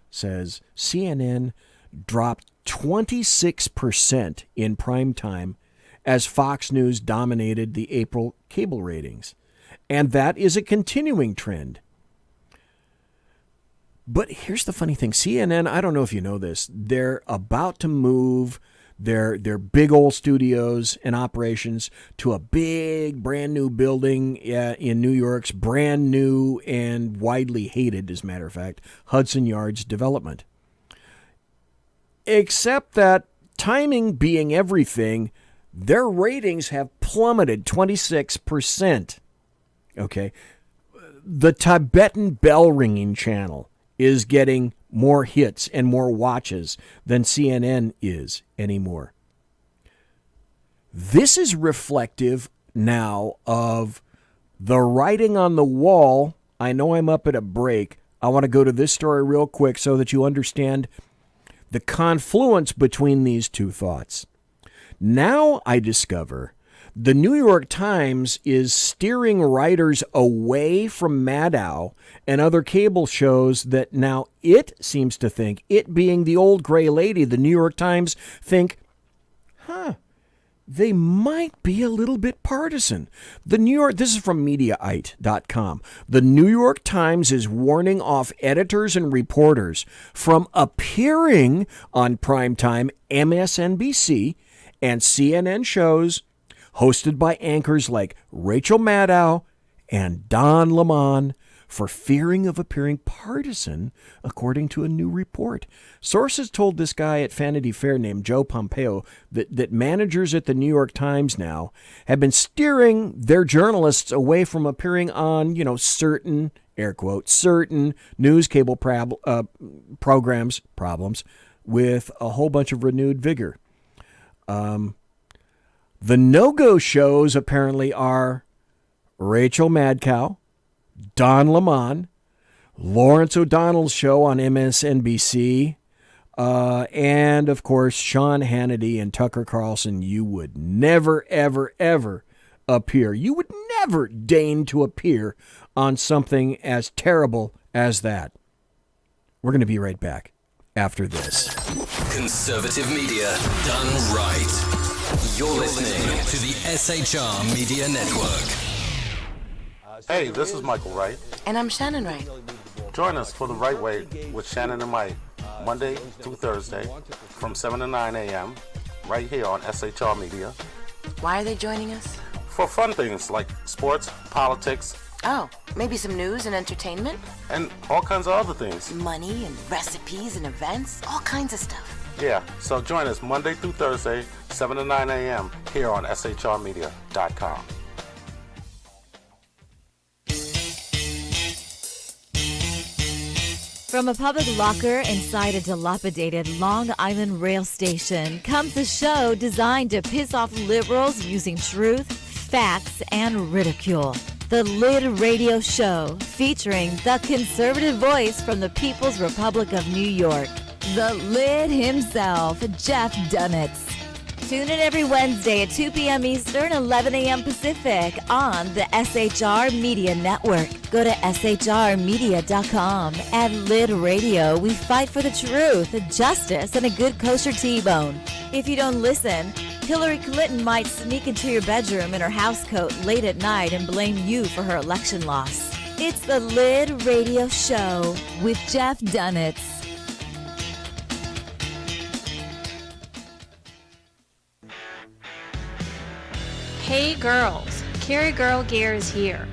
says CNN dropped 26% in prime time as Fox News dominated the April cable ratings. And that is a continuing trend. But here's the funny thing. CNN, I don't know if you know this, they're about to move their big old studios and operations to a big brand new building in New York's brand new and widely hated, as a matter of fact, Hudson Yards development. Except that, timing being everything, their ratings have plummeted 26%. Okay. The Tibetan bell ringing channel is getting more hits and more watches than CNN is anymore. This is reflective now of the writing on the wall. I know I'm up at a break. I want to go to this story real quick so that you understand the confluence between these two thoughts. Now I discover the New York Times is steering writers away from Maddow and other cable shows that now it seems to think, it being the old gray lady, the New York Times think, they might be a little bit partisan. This is from Mediaite.com. The New York Times is warning off editors and reporters from appearing on primetime MSNBC and CNN shows hosted by anchors like Rachel Maddow and Don Lemon for fearing of appearing partisan, according to a new report. Sources told this guy at Vanity Fair named Joe Pompeo that managers at the New York Times now have been steering their journalists away from appearing on, certain, air quote, certain news cable problems with a whole bunch of renewed vigor. The no-go shows apparently are Rachel Maddow, Don Lemon, Lawrence O'Donnell's show on MSNBC, and, of course, Sean Hannity and Tucker Carlson. You would never, ever, ever appear. You would never deign to appear on something as terrible as that. We're going to be right back after this. Conservative media done right. You're listening to the SHR Media Network. Hey, this is Michael Wright. And I'm Shannon Wright. Join us for The Right Way with Shannon and Mike, Monday through Thursday from 7 to 9 a.m. right here on SHR Media. Why are they joining us? For fun things like sports, politics. Oh, maybe some news and entertainment? And all kinds of other things. Money and recipes and events, all kinds of stuff. Yeah, so join us Monday through Thursday, 7 to 9 a.m. here on shrmedia.com. From a public locker inside a dilapidated Long Island rail station comes a show designed to piss off liberals using truth, facts, and ridicule. The Lid Radio Show, featuring the conservative voice from the People's Republic of New York, the Lid himself, Jeff Dunitz. Tune in every Wednesday at 2 p.m. Eastern, 11 a.m. Pacific on the SHR Media Network. Go to shrmedia.com. At Lid Radio, we fight for the truth, justice, and a good kosher T-bone. If you don't listen, Hillary Clinton might sneak into your bedroom in her housecoat late at night and blame you for her election loss. It's the Lid Radio Show with Jeff Dunitz. Hey girls, Carry Girl Gear is here.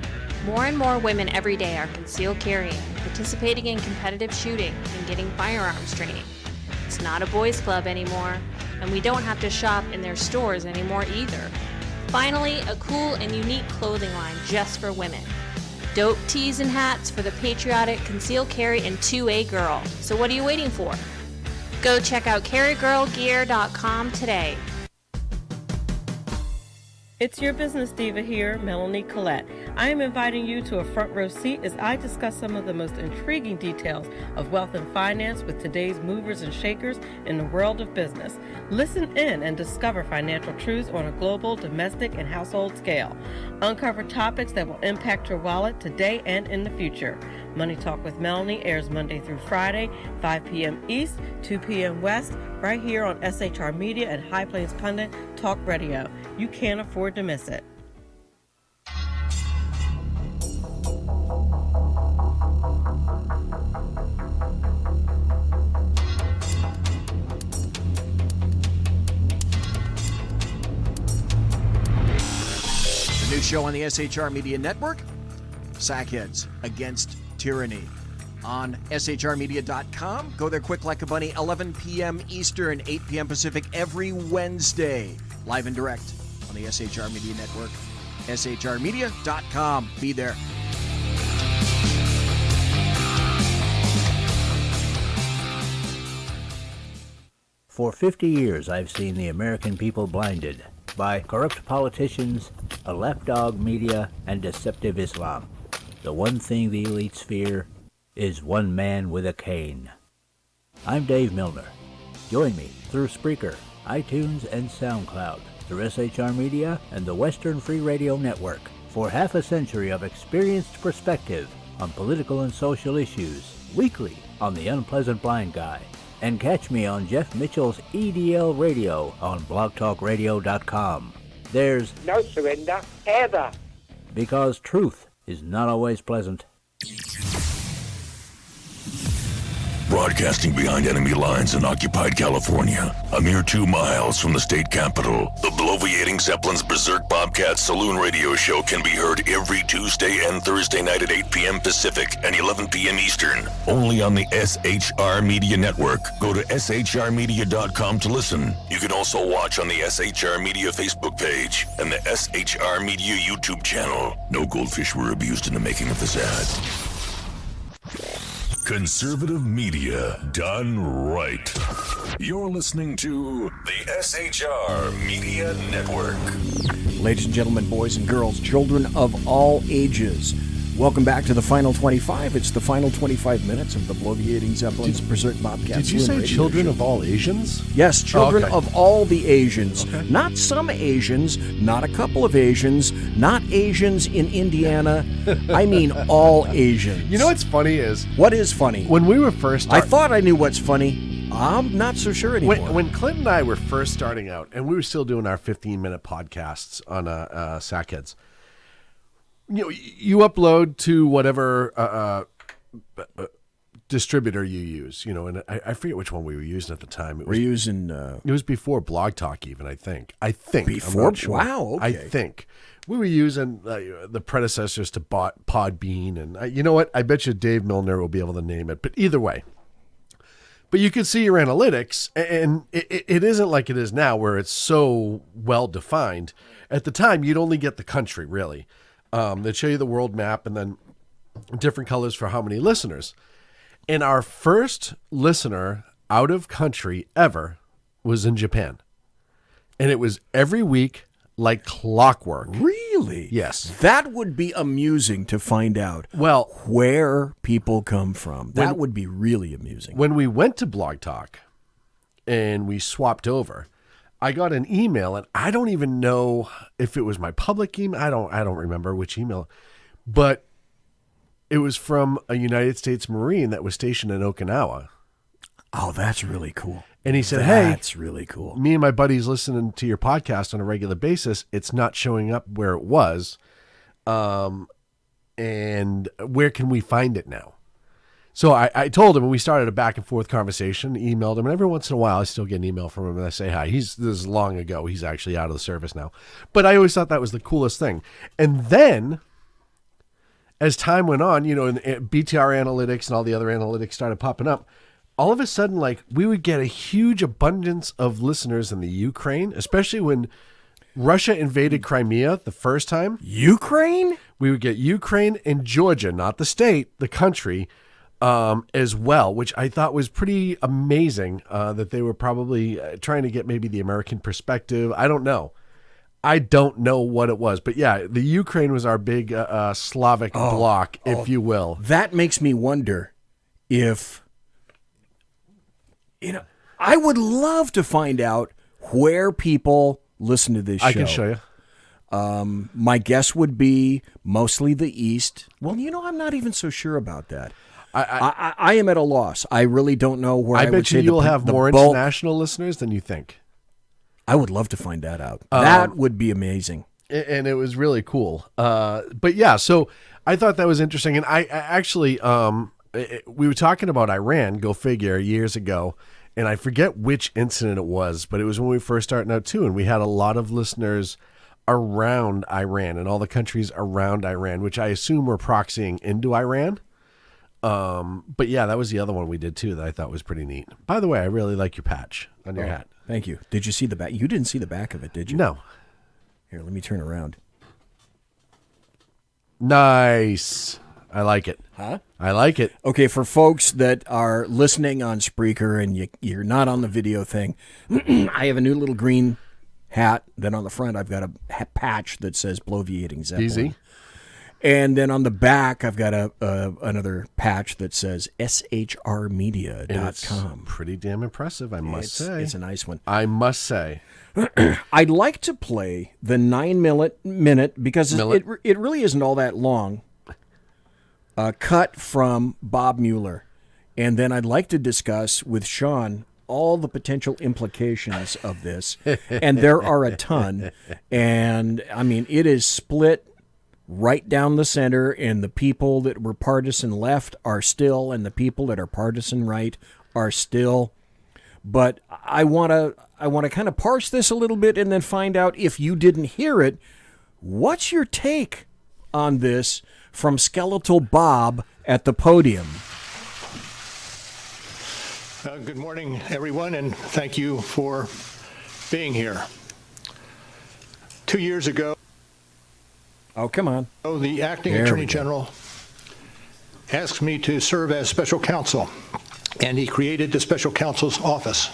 More and more women every day are concealed carrying, participating in competitive shooting, and getting firearms training. It's not a boys' club anymore, and we don't have to shop in their stores anymore either. Finally, a cool and unique clothing line just for women. Dope tees and hats for the patriotic concealed carry and 2A girl. So what are you waiting for? Go check out carrygirlgear.com today. It's your business diva here, Melanie Collette. I am inviting you to a front row seat as I discuss some of the most intriguing details of wealth and finance with today's movers and shakers in the world of business. Listen in and discover financial truths on a global, domestic, and household scale. Uncover topics that will impact your wallet today and in the future. Money Talk with Melanie airs Monday through Friday, 5 p.m. East, 2 p.m. West, right here on SHR Media and High Plains Pundit Talk Radio. You can't afford to miss it. show on the SHR Media Network, Sackheads Against Tyranny. On shrmedia.com. Go there quick like a bunny, 11 p.m. Eastern, 8 p.m. Pacific every Wednesday. Live and direct on the SHR Media Network. shrmedia.com. Be there. For 50 years, I've seen the American people blinded by corrupt politicians, a lapdog media, and deceptive Islam. The one thing the elites fear is one man with a cane. I'm Dave Milner. Join me through Spreaker, iTunes, and SoundCloud, through SHR Media and the Western Free Radio Network, for half a century of experienced perspective on political and social issues, weekly on The Unpleasant Blind Guy. And catch me on Jeff Mitchell's EDL Radio on blogtalkradio.com. There's no surrender, ever. Because truth is not always pleasant. Broadcasting behind enemy lines in occupied California, a mere 2 miles from the state capitol, the bloviating Zeppelin's Berserk Bobcat Saloon radio show can be heard every Tuesday and Thursday night at 8 p.m. Pacific and 11 p.m. Eastern, only on the SHR Media Network. Go to shrmedia.com to listen. You can also watch on the SHR Media Facebook page and the SHR Media YouTube channel. No goldfish were abused in the making of this ad. Conservative media done right. You're listening to the SHR Media Network. Ladies and gentlemen, boys and girls, children of all ages, welcome back to the Final 25. It's the final 25 minutes of the bloviating Zeppelin's Berserk Bobcat. Did you say children of all Asians? Yes, children okay. of all the Asians. Okay. Not some Asians, not a couple of Asians, not Asians in Indiana. I mean all Asians. You know what's funny is... What is funny? When we were first... I thought I knew what's funny. I'm not so sure anymore. When Clint and I were first starting out, and we were still doing our 15-minute podcasts on Sackheads, you know, you upload to whatever distributor you use, you know, and I forget which one we were using at the time. It was before Blog Talk even, I think. Before? I'm not sure. Wow, okay. I think. We were using the predecessors to Podbean, and you know what? I bet you Dave Milner will be able to name it, but either way. But you can see your analytics, and it isn't like it is now where it's so well-defined. At the time, you'd only get the country, really. They'd show you the world map and then different colors for how many listeners. And our first listener out of country ever was in Japan. And it was every week like clockwork. Really? Yes. That would be amusing to find out. Well, where people come from. That would be really amusing. When we went to Blog Talk and we swapped over, I got an email, and I don't even know if it was my public email. I don't remember which email, but it was from a United States Marine that was stationed in Okinawa. Oh, that's really cool. And he said, that's really cool. Me and my buddies listening to your podcast on a regular basis. It's not showing up where it was. And where can we find it now? So I told him, and we started a back and forth conversation, emailed him, and every once in a while I still get an email from him and I say hi. This is long ago. He's actually out of the service now. But I always thought that was the coolest thing. And then as time went on, you know, and BTR analytics and all the other analytics started popping up, all of a sudden, like, we would get a huge abundance of listeners in the Ukraine, especially when Russia invaded Crimea the first time. Ukraine? We would get Ukraine and Georgia, not the state, the country, as well, which I thought was pretty amazing, that they were probably trying to get maybe the American perspective. I don't know what it was, but yeah, the Ukraine was our big Slavic bloc, if you will. That makes me wonder if, you know, I would love to find out where people listen to this show. I can show you. My guess would be mostly the East. Well, you know, I'm not even so sure about that. I am at a loss. I really don't know where I would bet say you'll have more international listeners than you think. I would love to find that out. That would be amazing. And it was really cool. But yeah, so I thought that was interesting. And I actually, we were talking about Iran, go figure, years ago. And I forget which incident it was, but it was when we were first starting out too. And we had a lot of listeners around Iran and all the countries around Iran, which I assume were proxying into Iran. But yeah, that was the other one we did too that I thought was pretty neat. By the way, I really like your patch on your hat. Thank you. Did you see the back? You didn't see the back of it, did you? No. Here, let me turn around. Nice. I like it. Huh? I like it. Okay, for folks that are listening on Spreaker and you're not on the video thing, I have a new little green hat. Then on the front, I've got a patch that says Bloviating Zeppelin. Easy. And then on the back, I've got another patch that sasays shrmedia.com. Pretty damn impressive, I must say. It's a nice one. I must say. I'd like to play the 9-minute, because it really isn't all that long, cut from Bob Mueller. And then I'd like to discuss with Sean all the potential implications of this. And there are a ton. And, I mean, it is split right down the center, and the people that were partisan left are still, and the people that are partisan right are still. But I want to kind of parse this a little bit and then find out, if you didn't hear it, what's your take on this from Skeletal Bob at the podium? Good morning, everyone, and thank you for being here. 2 years ago, come on. The acting Attorney General asked me to serve as special counsel, and he created the special counsel's office.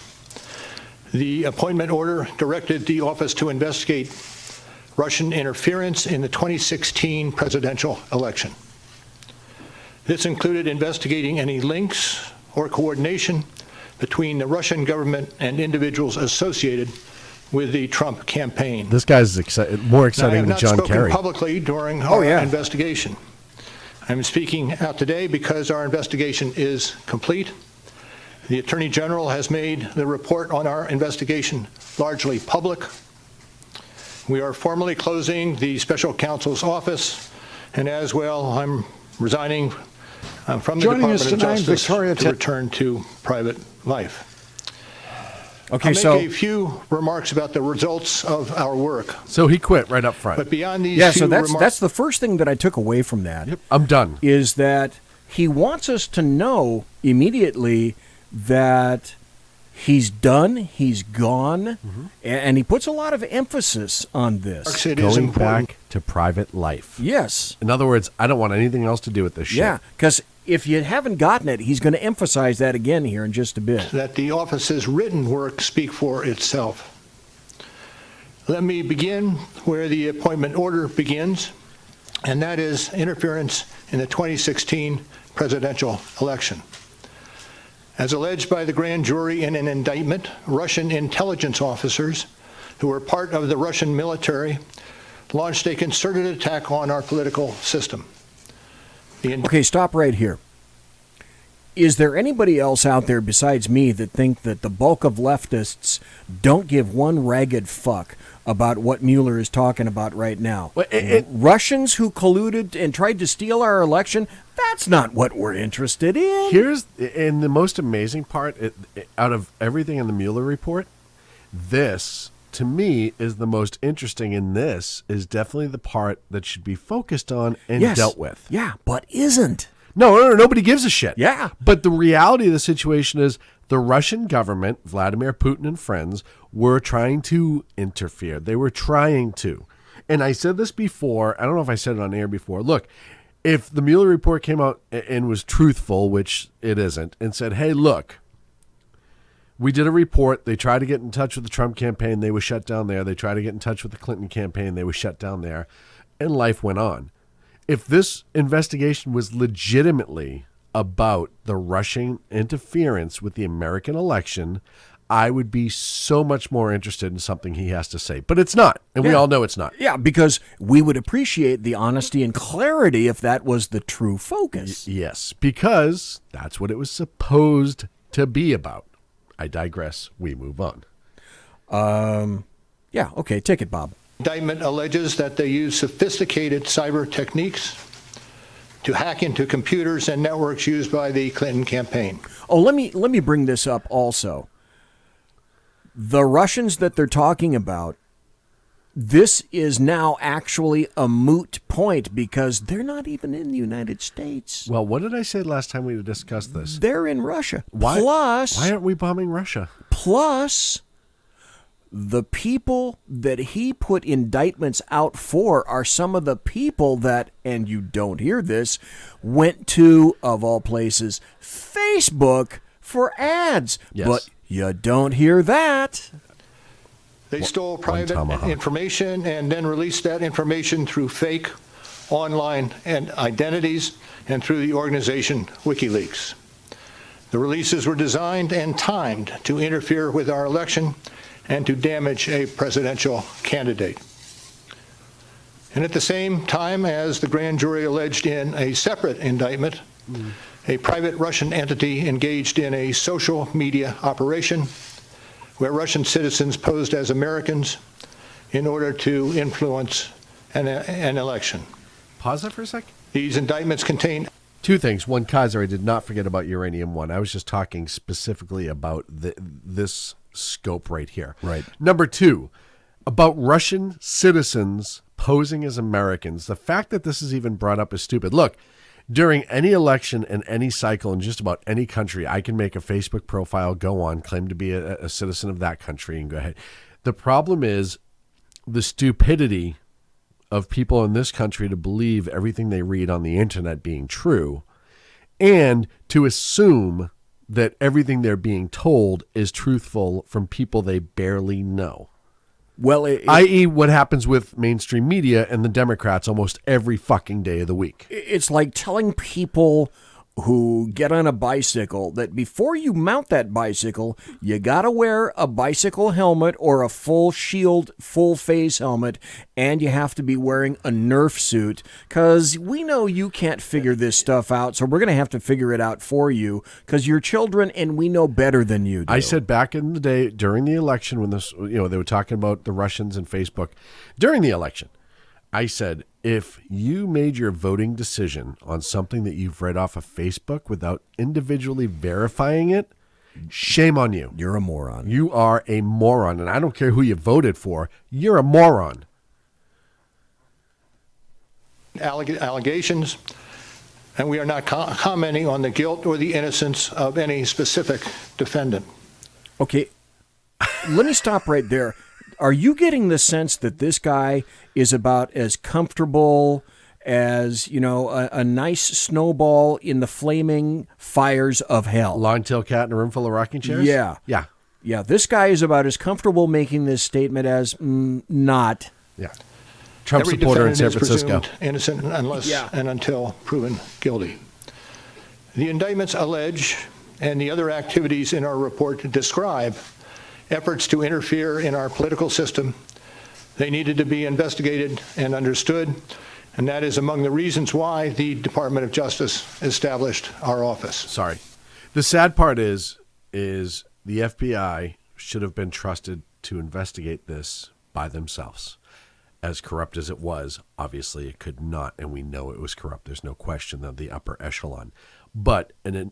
The appointment order directed the office to investigate Russian interference in the 2016 presidential election. This included investigating any links or coordination between the Russian government and individuals associated with the Trump campaign. This guy's more exciting than John Kerry. I have not spoken publicly during our investigation. I'm speaking out today because our investigation is complete. The Attorney General has made the report on our investigation largely public. We are formally closing the special counsel's office, and as well, I'm resigning from the Department of Justice to return to private life. Okay, I'll make a few remarks about the results of our work. So he quit right up front. But beyond these so that's the first thing that I took away from that. Yep, I'm done. Is that he wants us to know immediately that he's done, he's gone, and he puts a lot of emphasis on this. Going back to private life. Yes. In other words, I don't want anything else to do with this shit. Yeah, because if you haven't gotten it, he's going to emphasize that again here in just a bit. That the office's written work speak for itself. Let me begin where the appointment order begins, and that is interference in the 2016 presidential election. As alleged by the grand jury in an indictment, Russian intelligence officers who were part of the Russian military launched a concerted attack on our political system. Okay, stop right here. Is there anybody else out there besides me that think that the bulk of leftists don't give one ragged fuck about what Mueller is talking about right now? Russians who colluded and tried to steal our election, that's not what we're interested in. And the most amazing part, out of everything in the Mueller report, this, to me, is the most interesting, and this is definitely the part that should be focused on and dealt with. Yeah, but isn't. No, nobody gives a shit. Yeah. But the reality of the situation is the Russian government, Vladimir Putin and friends, were trying to interfere. They were trying to. And I said this before. I don't know if I said it on air before. Look, if the Mueller report came out and was truthful, which it isn't, and said, hey, look, we did a report. They tried to get in touch with the Trump campaign. They were shut down there. They tried to get in touch with the Clinton campaign. They were shut down there. And life went on. If this investigation was legitimately about the Russian interference with the American election, I would be so much more interested in something he has to say. But it's not. And we all know it's not. Yeah, because we would appreciate the honesty and clarity if that was the true focus. Yes, because that's what it was supposed to be about. I digress. We move on. Yeah, okay, take it, Bob. Indictment alleges that they use sophisticated cyber techniques to hack into computers and networks used by the Clinton campaign. Oh, let me bring this up also. The Russians that they're talking about this is now actually a moot point because they're not even in the United States. Well, what did I say last time we discussed this? They're in Russia. Why Plus, aren't we bombing Russia? Plus, the people that he put indictments out for are some of the people that, and you don't hear this, went to, of all places, Facebook for ads. Yes. But you don't hear that. They stole private information and then released that information through fake online and identities and through the organization WikiLeaks. The releases were designed and timed to interfere with our election and to damage a presidential candidate. And at the same time as the grand jury alleged in a separate indictment, a private Russian entity engaged in a social media operation where Russian citizens posed as Americans in order to influence an election. Pause that for a sec. These indictments contain two things. One, Kaiser, I did not forget about Uranium One. I was just talking specifically about this scope right here. Right. Number two, about Russian citizens posing as Americans. The fact that this is even brought up is stupid. Look, during any election and any cycle in just about any country, I can make a Facebook profile, go on, claim to be a citizen of that country, and go ahead. The problem is the stupidity of people in this country to believe everything they read on the internet being true and to assume that everything they're being told is truthful from people they barely know. Well, i.e. what happens with mainstream media and the Democrats almost every fucking day of the week. It's like telling people who get on a bicycle that before you mount that bicycle, you got to wear a bicycle helmet or a full shield, full face helmet, and you have to be wearing a Nerf suit because we know you can't figure this stuff out, so we're going to have to figure it out for you because you're children and we know better than you do. I said back in the day during the election when this, they were talking about the Russians and Facebook during the election, I said, if you made your voting decision on something that you've read off of Facebook without individually verifying it, shame on you. You're a moron. You are a moron, and I don't care who you voted for. You're a moron. Allegations, and we are not commenting on the guilt or the innocence of any specific defendant. Okay, let me stop right there. Are you getting the sense that this guy is about as comfortable as, a nice snowball in the flaming fires of hell? Long-tail cat in a room full of rocking chairs? Yeah. Yeah, this guy is about as comfortable making this statement as not. Yeah. Trump supporter in San Francisco. Innocent unless and until proven guilty. The indictments allege, and the other activities in our report describe, efforts to interfere in our political system. They needed to be investigated and understood, and that is among the reasons why the Department of Justice established our office. Sorry. The sad part is the FBI should have been trusted to investigate this by themselves. As corrupt as it was, obviously it could not, and we know it was corrupt. There's no question of the upper echelon. But an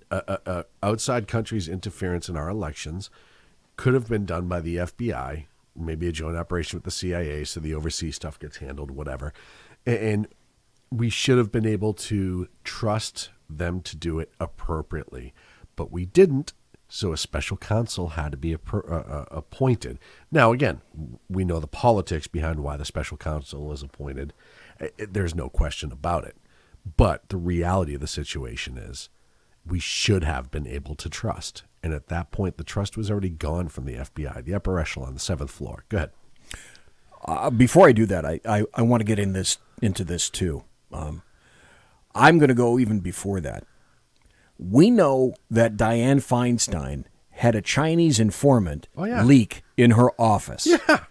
outside country's interference in our elections could have been done by the FBI, maybe a joint operation with the CIA so the overseas stuff gets handled, whatever. And we should have been able to trust them to do it appropriately. But we didn't, so a special counsel had to be appointed. Now, again, we know the politics behind why the special counsel is appointed. There's no question about it. But the reality of the situation is we should have been able to trust. And at that point, the trust was already gone from the FBI, the upper echelon, the 7th floor. Go ahead. Before I do that, I want to get into this too. I'm going to go even before that. We know that Dianne Feinstein had a Chinese informant leak in her office. Yeah.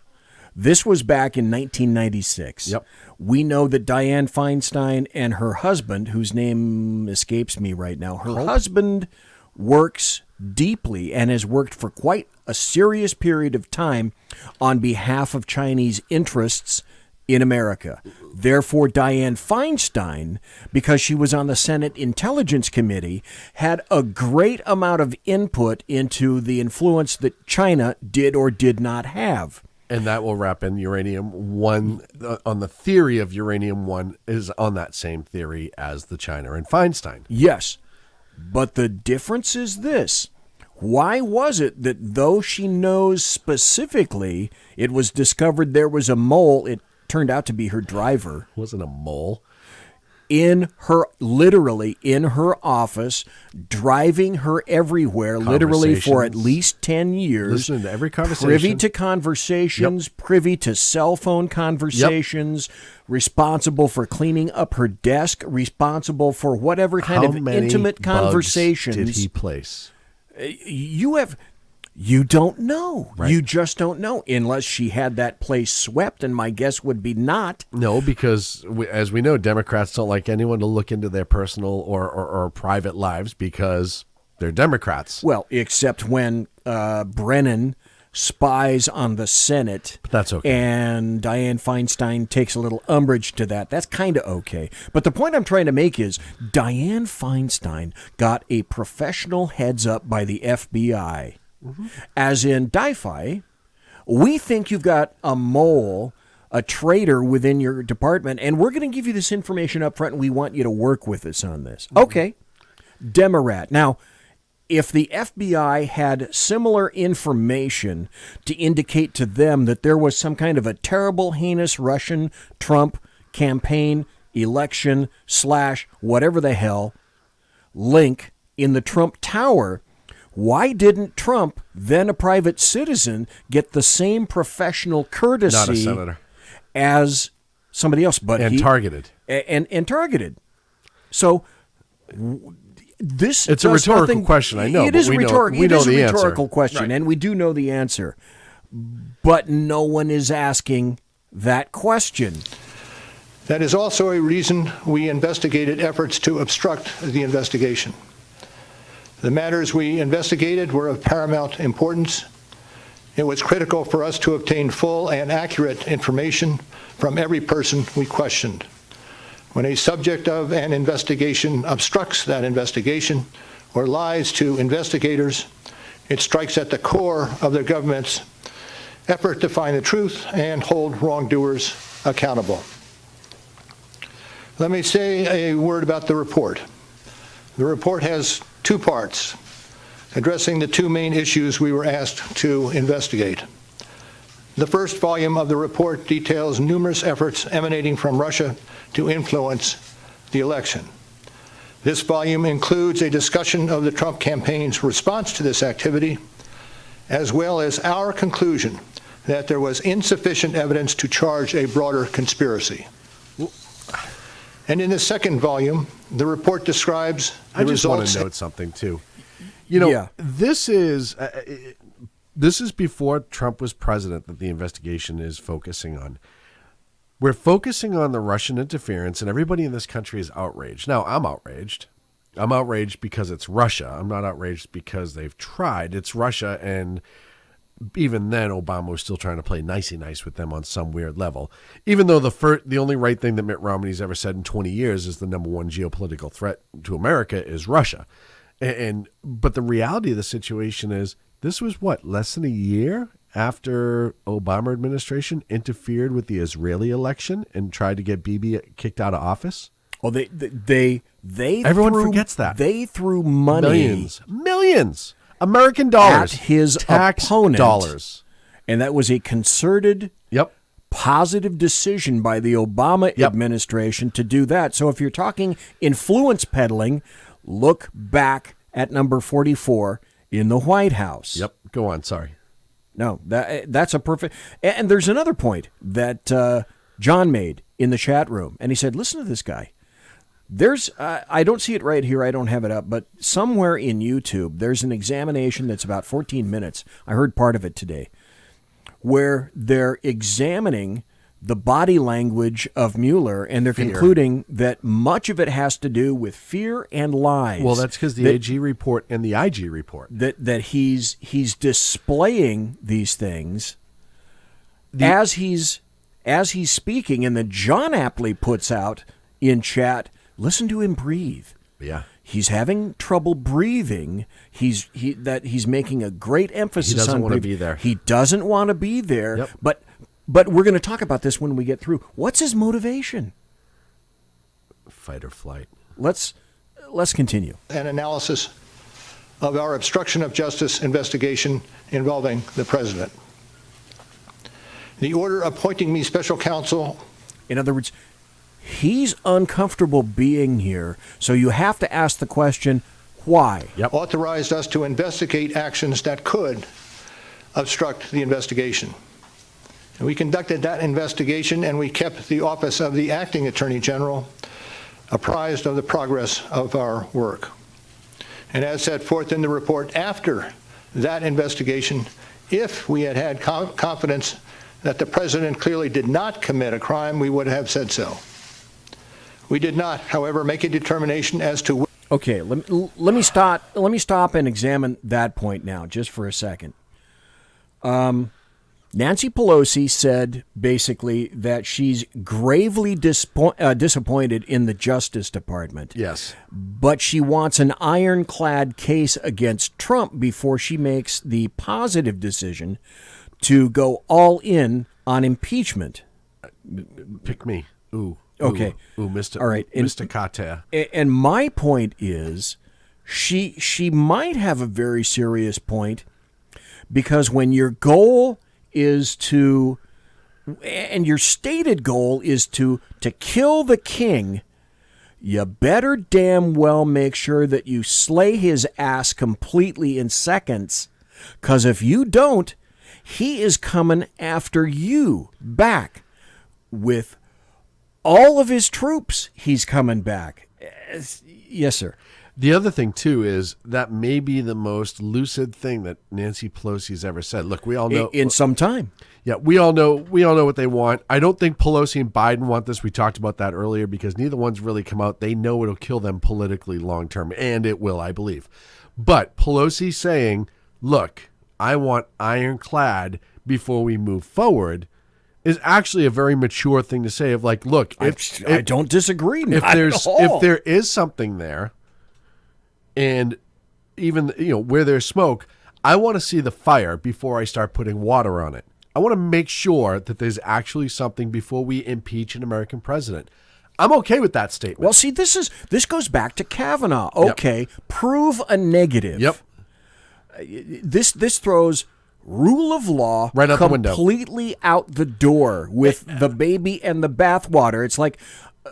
This was back in 1996. Yep. We know that Dianne Feinstein and her husband, whose name escapes me right now, her husband works deeply and has worked for quite a serious period of time on behalf of Chinese interests in America. Therefore, Dianne Feinstein, because she was on the Senate Intelligence Committee, had a great amount of input into the influence that China did or did not have. And that will wrap in uranium-1, on the theory of uranium-1 is on that same theory as the China and Feinstein. Yes, but the difference is this. Why was it that though she knows specifically it was discovered there was a mole, it turned out to be her driver? Wasn't a mole. Literally in her office, driving her everywhere, literally for at least 10 years. Listening to every conversation. Privy to conversations, privy to cell phone conversations, responsible for cleaning up her desk, responsible for whatever kind of intimate conversations. Did he place? You don't know. Right. You just don't know unless she had that place swept, and my guess would be not. No, because as we know, Democrats don't like anyone to look into their personal or private lives because they're Democrats. Well, except when Brennan spies on the Senate. But that's okay. And Dianne Feinstein takes a little umbrage to that. That's kind of okay. But the point I'm trying to make is Dianne Feinstein got a professional heads up by the FBI. Mm-hmm. As in DIFI, we think you've got a mole, a traitor within your department, and we're going to give you this information up front, and we want you to work with us on this. Mm-hmm. Okay. Demorat. Now, if the FBI had similar information to indicate to them that there was some kind of a terrible, heinous Russian Trump campaign, election, / whatever the hell, link in the Trump Tower, why didn't Trump, then a private citizen, get the same professional courtesy Not a senator. as somebody else? And targeted. And targeted. So this it's a rhetorical question, I know. It is rhetorical. We know the answer. It is a rhetorical question, right. And we do know the answer. But no one is asking that question. That is also a reason we investigated efforts to obstruct the investigation. The matters we investigated were of paramount importance. It was critical for us to obtain full and accurate information from every person we questioned. When a subject of an investigation obstructs that investigation or lies to investigators, it strikes at the core of the government's effort to find the truth and hold wrongdoers accountable. Let me say a word about the report. The report has 2 parts, addressing the 2 main issues we were asked to investigate. The first volume of the report details numerous efforts emanating from Russia to influence the election. This volume includes a discussion of the Trump campaign's response to this activity, as well as our conclusion that there was insufficient evidence to charge a broader conspiracy. And in the second volume, the report describes the results. I just want to note something, too. You know, this is before Trump was president that the investigation is focusing on. We're focusing on the Russian interference, and everybody in this country is outraged. Now, I'm outraged. I'm outraged because it's Russia. I'm not outraged because they've tried. It's Russia, and even then, Obama was still trying to play nicey nice with them on some weird level. Even though the only right thing that Mitt Romney's ever said in 20 years is the number one geopolitical threat to America is Russia. But the reality of the situation is this was less than a year after Obama administration interfered with the Israeli election and tried to get Bibi kicked out of office. Well, they everyone forgets that they threw money, millions. American dollars at his tax opponent, dollars, and that was a concerted, positive decision by the Obama administration to do that. So if you're talking influence peddling, look back at number 44 in the White House. Yep, go on. Sorry, no, that's a perfect. And there's another point that John made in the chat room, and he said, "Listen to this guy." There's, I don't see it right here. I don't have it up, but somewhere in YouTube, there's an examination that's about 14 minutes. I heard part of it today, where they're examining the body language of Mueller, and they're concluding that much of it has to do with fear and lies. Well, that's because the AG report and the IG report that he's displaying these things as he's speaking, and then John aptly puts out in chat. Listen to him breathe. Yeah. He's having trouble breathing. He's making a great emphasis on. He doesn't want to breathing. be there. He doesn't want to be there. Yep. But we're going to talk about this when we get through. What's his motivation? Fight or flight. Let's continue. An analysis of our obstruction of justice investigation involving the president. The order appointing me special counsel. In other words, he's uncomfortable being here, so you have to ask the question, why? Authorized us to investigate actions that could obstruct the investigation. And we conducted that investigation, and we kept the office of the acting attorney general apprised of the progress of our work. And as set forth in the report, after that investigation, if we had had confidence that the president clearly did not commit a crime, we would have said so. We did not, however, make a determination as to. Okay, let me stop and examine that point now, just for a second. Nancy Pelosi said basically that she's gravely disappointed in the Justice Department. Yes. But she wants an ironclad case against Trump before she makes the positive decision to go all in on impeachment. Pick me. Ooh. Okay. Ooh, Mr. All right. Mr. Carter. And my point is, she might have a very serious point, because when your goal is to, and your stated goal is to kill the king, you better damn well make sure that you slay his ass completely in seconds, because if you don't, he is coming after you back with all of his troops. He's coming back. Yes, sir. The other thing, too, is that may be the most lucid thing that Nancy Pelosi's ever said. Look, we all know. In some time. Yeah, we all know what they want. I don't think Pelosi and Biden want this. We talked about that earlier, because neither one's really come out. They know it'll kill them politically long term, and it will, I believe. But Pelosi saying, look, I want ironclad before we move forward, is actually a very mature thing to say. Of like, look, I don't disagree. If there is something there, and even where there's smoke, I want to see the fire before I start putting water on it. I want to make sure that there's actually something before we impeach an American president. I'm okay with that statement. Well, see, this goes back to Kavanaugh. Okay, yep. Prove a negative. Yep. This throws rule of law right out the window, completely out the door with the baby and the bathwater. It's like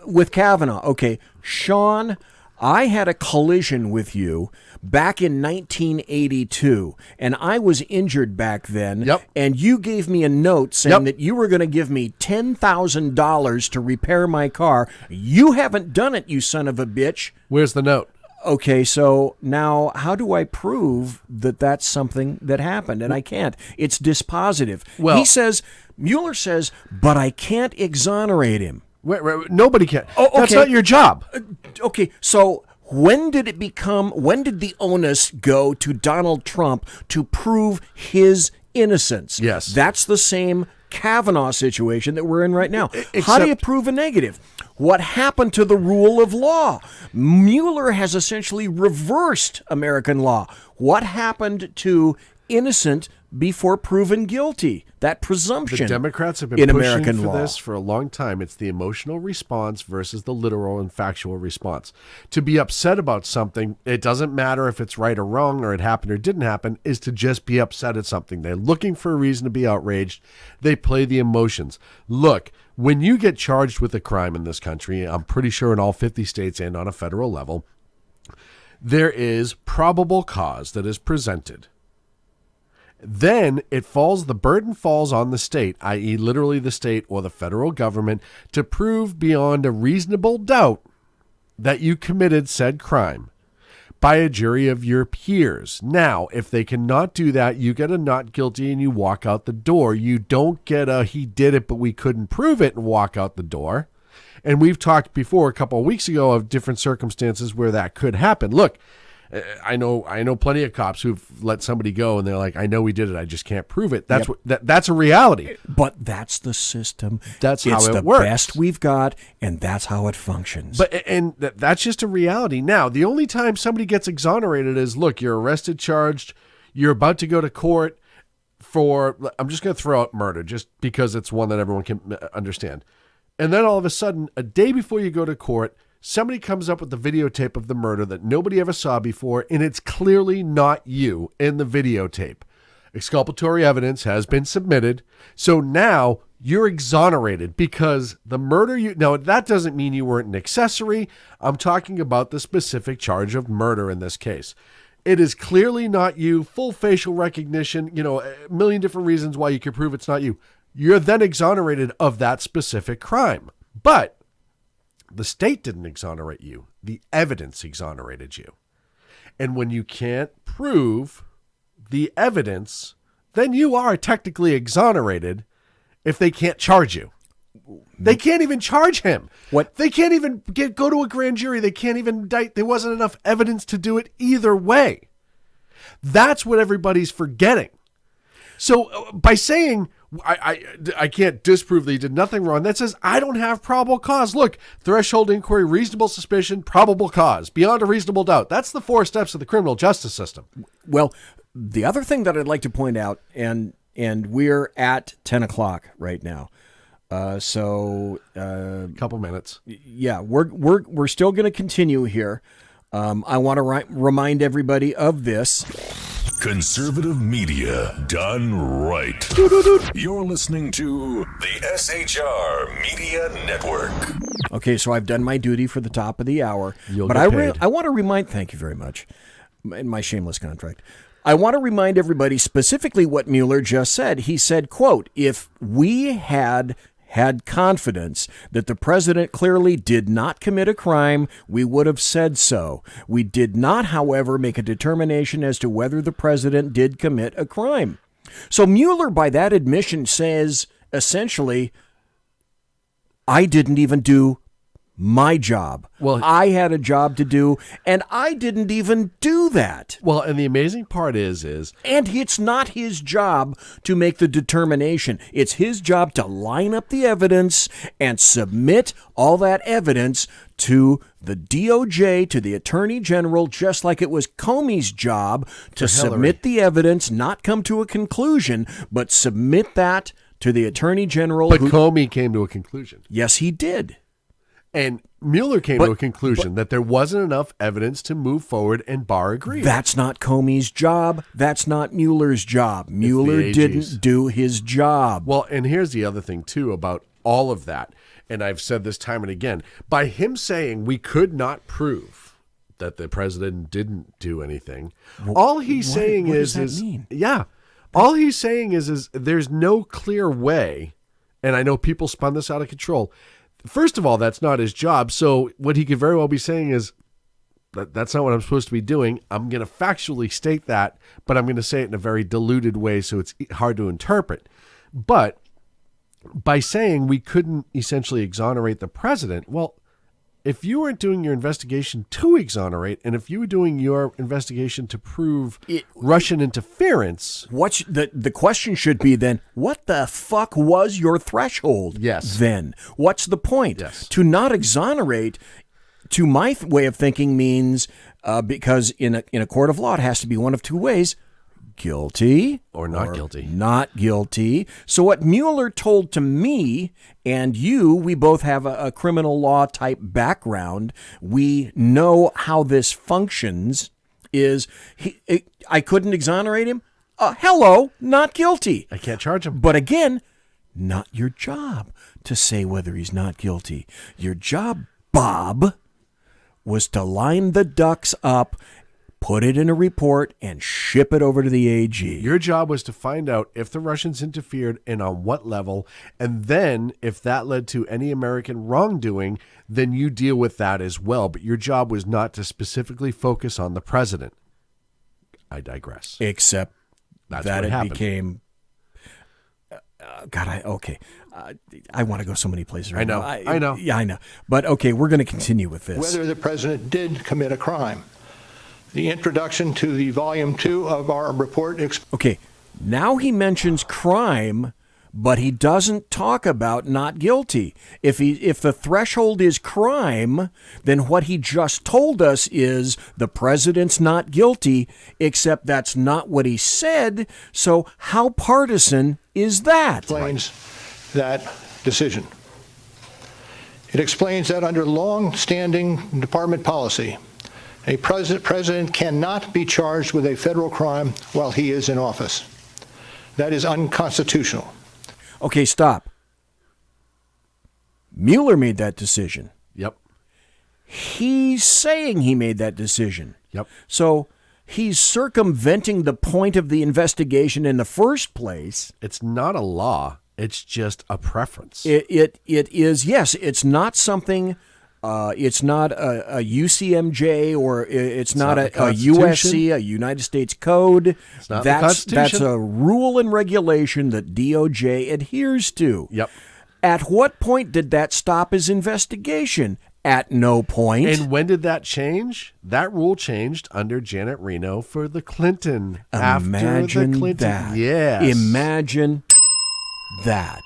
with Kavanaugh. Okay, Sean, I had a collision with you back in 1982, and I was injured back then. Yep. And you gave me a note saying that you were going to give me $10,000 to repair my car. You haven't done it, you son of a bitch. Where's the note? Okay, so now how do I prove that that's something that happened? And I can't. It's dispositive. Well, Mueller says, but I can't exonerate him. Wait, nobody can. Oh, okay. That's not your job. Okay, so when did the onus go to Donald Trump to prove his innocence? Yes. That's the same Kavanaugh situation that we're in right now. How do you prove a negative? What happened to the rule of law? Mueller has essentially reversed American law. What happened to innocent before proven guilty? That presumption. The Democrats have been in pushing American for law. this for a long time. It's the emotional response versus the literal and factual response. To be upset about something, it doesn't matter if it's right or wrong or it happened or didn't happen, is to just be upset at something. They're looking for a reason to be outraged. They play the emotions. Look, when you get charged with a crime in this country, I'm pretty sure in all 50 states and on a federal level, there is probable cause that is presented. Then the burden falls on the state, i.e. literally the state or the federal government, to prove beyond a reasonable doubt that you committed said crime by a jury of your peers. Now, if they cannot do that, you get a not guilty and you walk out the door. You don't get a he did it but we couldn't prove it and walk out the door. And we've talked before a couple of weeks ago of different circumstances where that could happen. Look, I know plenty of cops who've let somebody go and they're like, I know we did it, I just can't prove it. That's that's a reality. But that's the system. That's how it's it the works. best we've got, and that's how it functions. But that's just a reality. Now, the only time somebody gets exonerated is, look, you're arrested, charged, you're about to go to court for, I'm just going to throw out murder just because it's one that everyone can understand. And then all of a sudden, a day before you go to court, somebody comes up with the videotape of the murder that nobody ever saw before, and it's clearly not you in the videotape. Exculpatory evidence has been submitted. So now you're exonerated because the murder now that doesn't mean you weren't an accessory. I'm talking about the specific charge of murder in this case. It is clearly not you, full facial recognition, a million different reasons why you could prove it's not you. You're then exonerated of that specific crime. But the state didn't exonerate you. The evidence exonerated you. And when you can't prove the evidence, then you are technically exonerated if they can't charge you. They can't even charge him. What? They can't even go to a grand jury. They can't even indict. There wasn't enough evidence to do it either way. That's what everybody's forgetting. So by saying I can't disprove that he did nothing wrong, that says I don't have probable cause. Look, threshold inquiry, reasonable suspicion, probable cause, beyond a reasonable doubt. That's the 4 steps of the criminal justice system. Well, the other thing that I'd like to point out, and we're at 10 o'clock right now. So couple minutes. Yeah, we're still going to continue here. I want to remind everybody of this. Conservative media done right. You're listening to the SHR Media Network. Okay, so I've done my duty for the top of the hour. But I want to remind, thank you very much, in my shameless contract. I want to remind everybody specifically what Mueller just said. He said, quote, if we had confidence that the president clearly did not commit a crime, we would have said so. We did not, however, make a determination as to whether the president did commit a crime. So Mueller, by that admission, says, essentially, I didn't even do my job. Well, I had a job to do, and I didn't even do that. Well, and the amazing part is, and it's not his job to make the determination. It's his job to line up the evidence and submit all that evidence to the DOJ, to the Attorney General, just like it was Comey's job to submit the evidence, not come to a conclusion, but submit that to the Attorney General. But Comey came to a conclusion. Yes, he did. And Mueller came to a conclusion that there wasn't enough evidence to move forward and Barr agreed. That's not Comey's job. That's not Mueller's job. Mueller didn't do his job. Well, and here's the other thing, too, about all of that. And I've said this time and again. By him saying we could not prove that the president didn't do anything, all he's saying is all he's saying is there's no clear way, and I know people spun this out of control. First of all, that's not his job. So what he could very well be saying is that's not what I'm supposed to be doing. I'm going to factually state that, but I'm going to say it in a very diluted way so it's hard to interpret. But by saying we couldn't essentially exonerate the president, well, if you weren't doing your investigation to exonerate, and if you were doing your investigation to prove Russian interference, the question should be then, what the fuck was your threshold? Yes. Then what's the point? Yes. To not exonerate, to my way of thinking, means because in a court of law it has to be one of two ways: guilty or not guilty. Not guilty. So what Mueller told to me and you, we both have a criminal law type background. We know how this functions. I couldn't exonerate him. Hello, not guilty. I can't charge him. But again, not your job to say whether he's not guilty. Your job, Bob, was to line the ducks up, put it in a report, and ship it over to the AG. Your job was to find out if the Russians interfered and on what level, and then if that led to any American wrongdoing, then you deal with that as well. But your job was not to specifically focus on the president. I digress. Except that's that it happened. became... I want to go so many places right now. I know. Yeah, I know. But okay, we're going to continue with this. Whether the president did commit a crime. The introduction to the Volume 2 of our report. Okay, now he mentions crime, but he doesn't talk about not guilty. If the threshold is crime, then what he just told us is the president's not guilty, except that's not what he said. So how partisan is that? Explains that decision. It explains that under long-standing department policy, a president cannot be charged with a federal crime while he is in office. That is unconstitutional. Okay, stop. Mueller made that decision. Yep. He's saying he made that decision. Yep. So he's circumventing the point of the investigation in the first place. It's not a law. It's just a preference. It is, yes, it's not something... it's not a UCMJ or it's not a USC, a United States Code. It's not the Constitution. That's a rule and regulation that DOJ adheres to. Yep. At what point did that stop his investigation? At no point. And when did that change? That rule changed under Janet Reno for the Clinton. Imagine after the Clinton. that. Yes. Imagine that.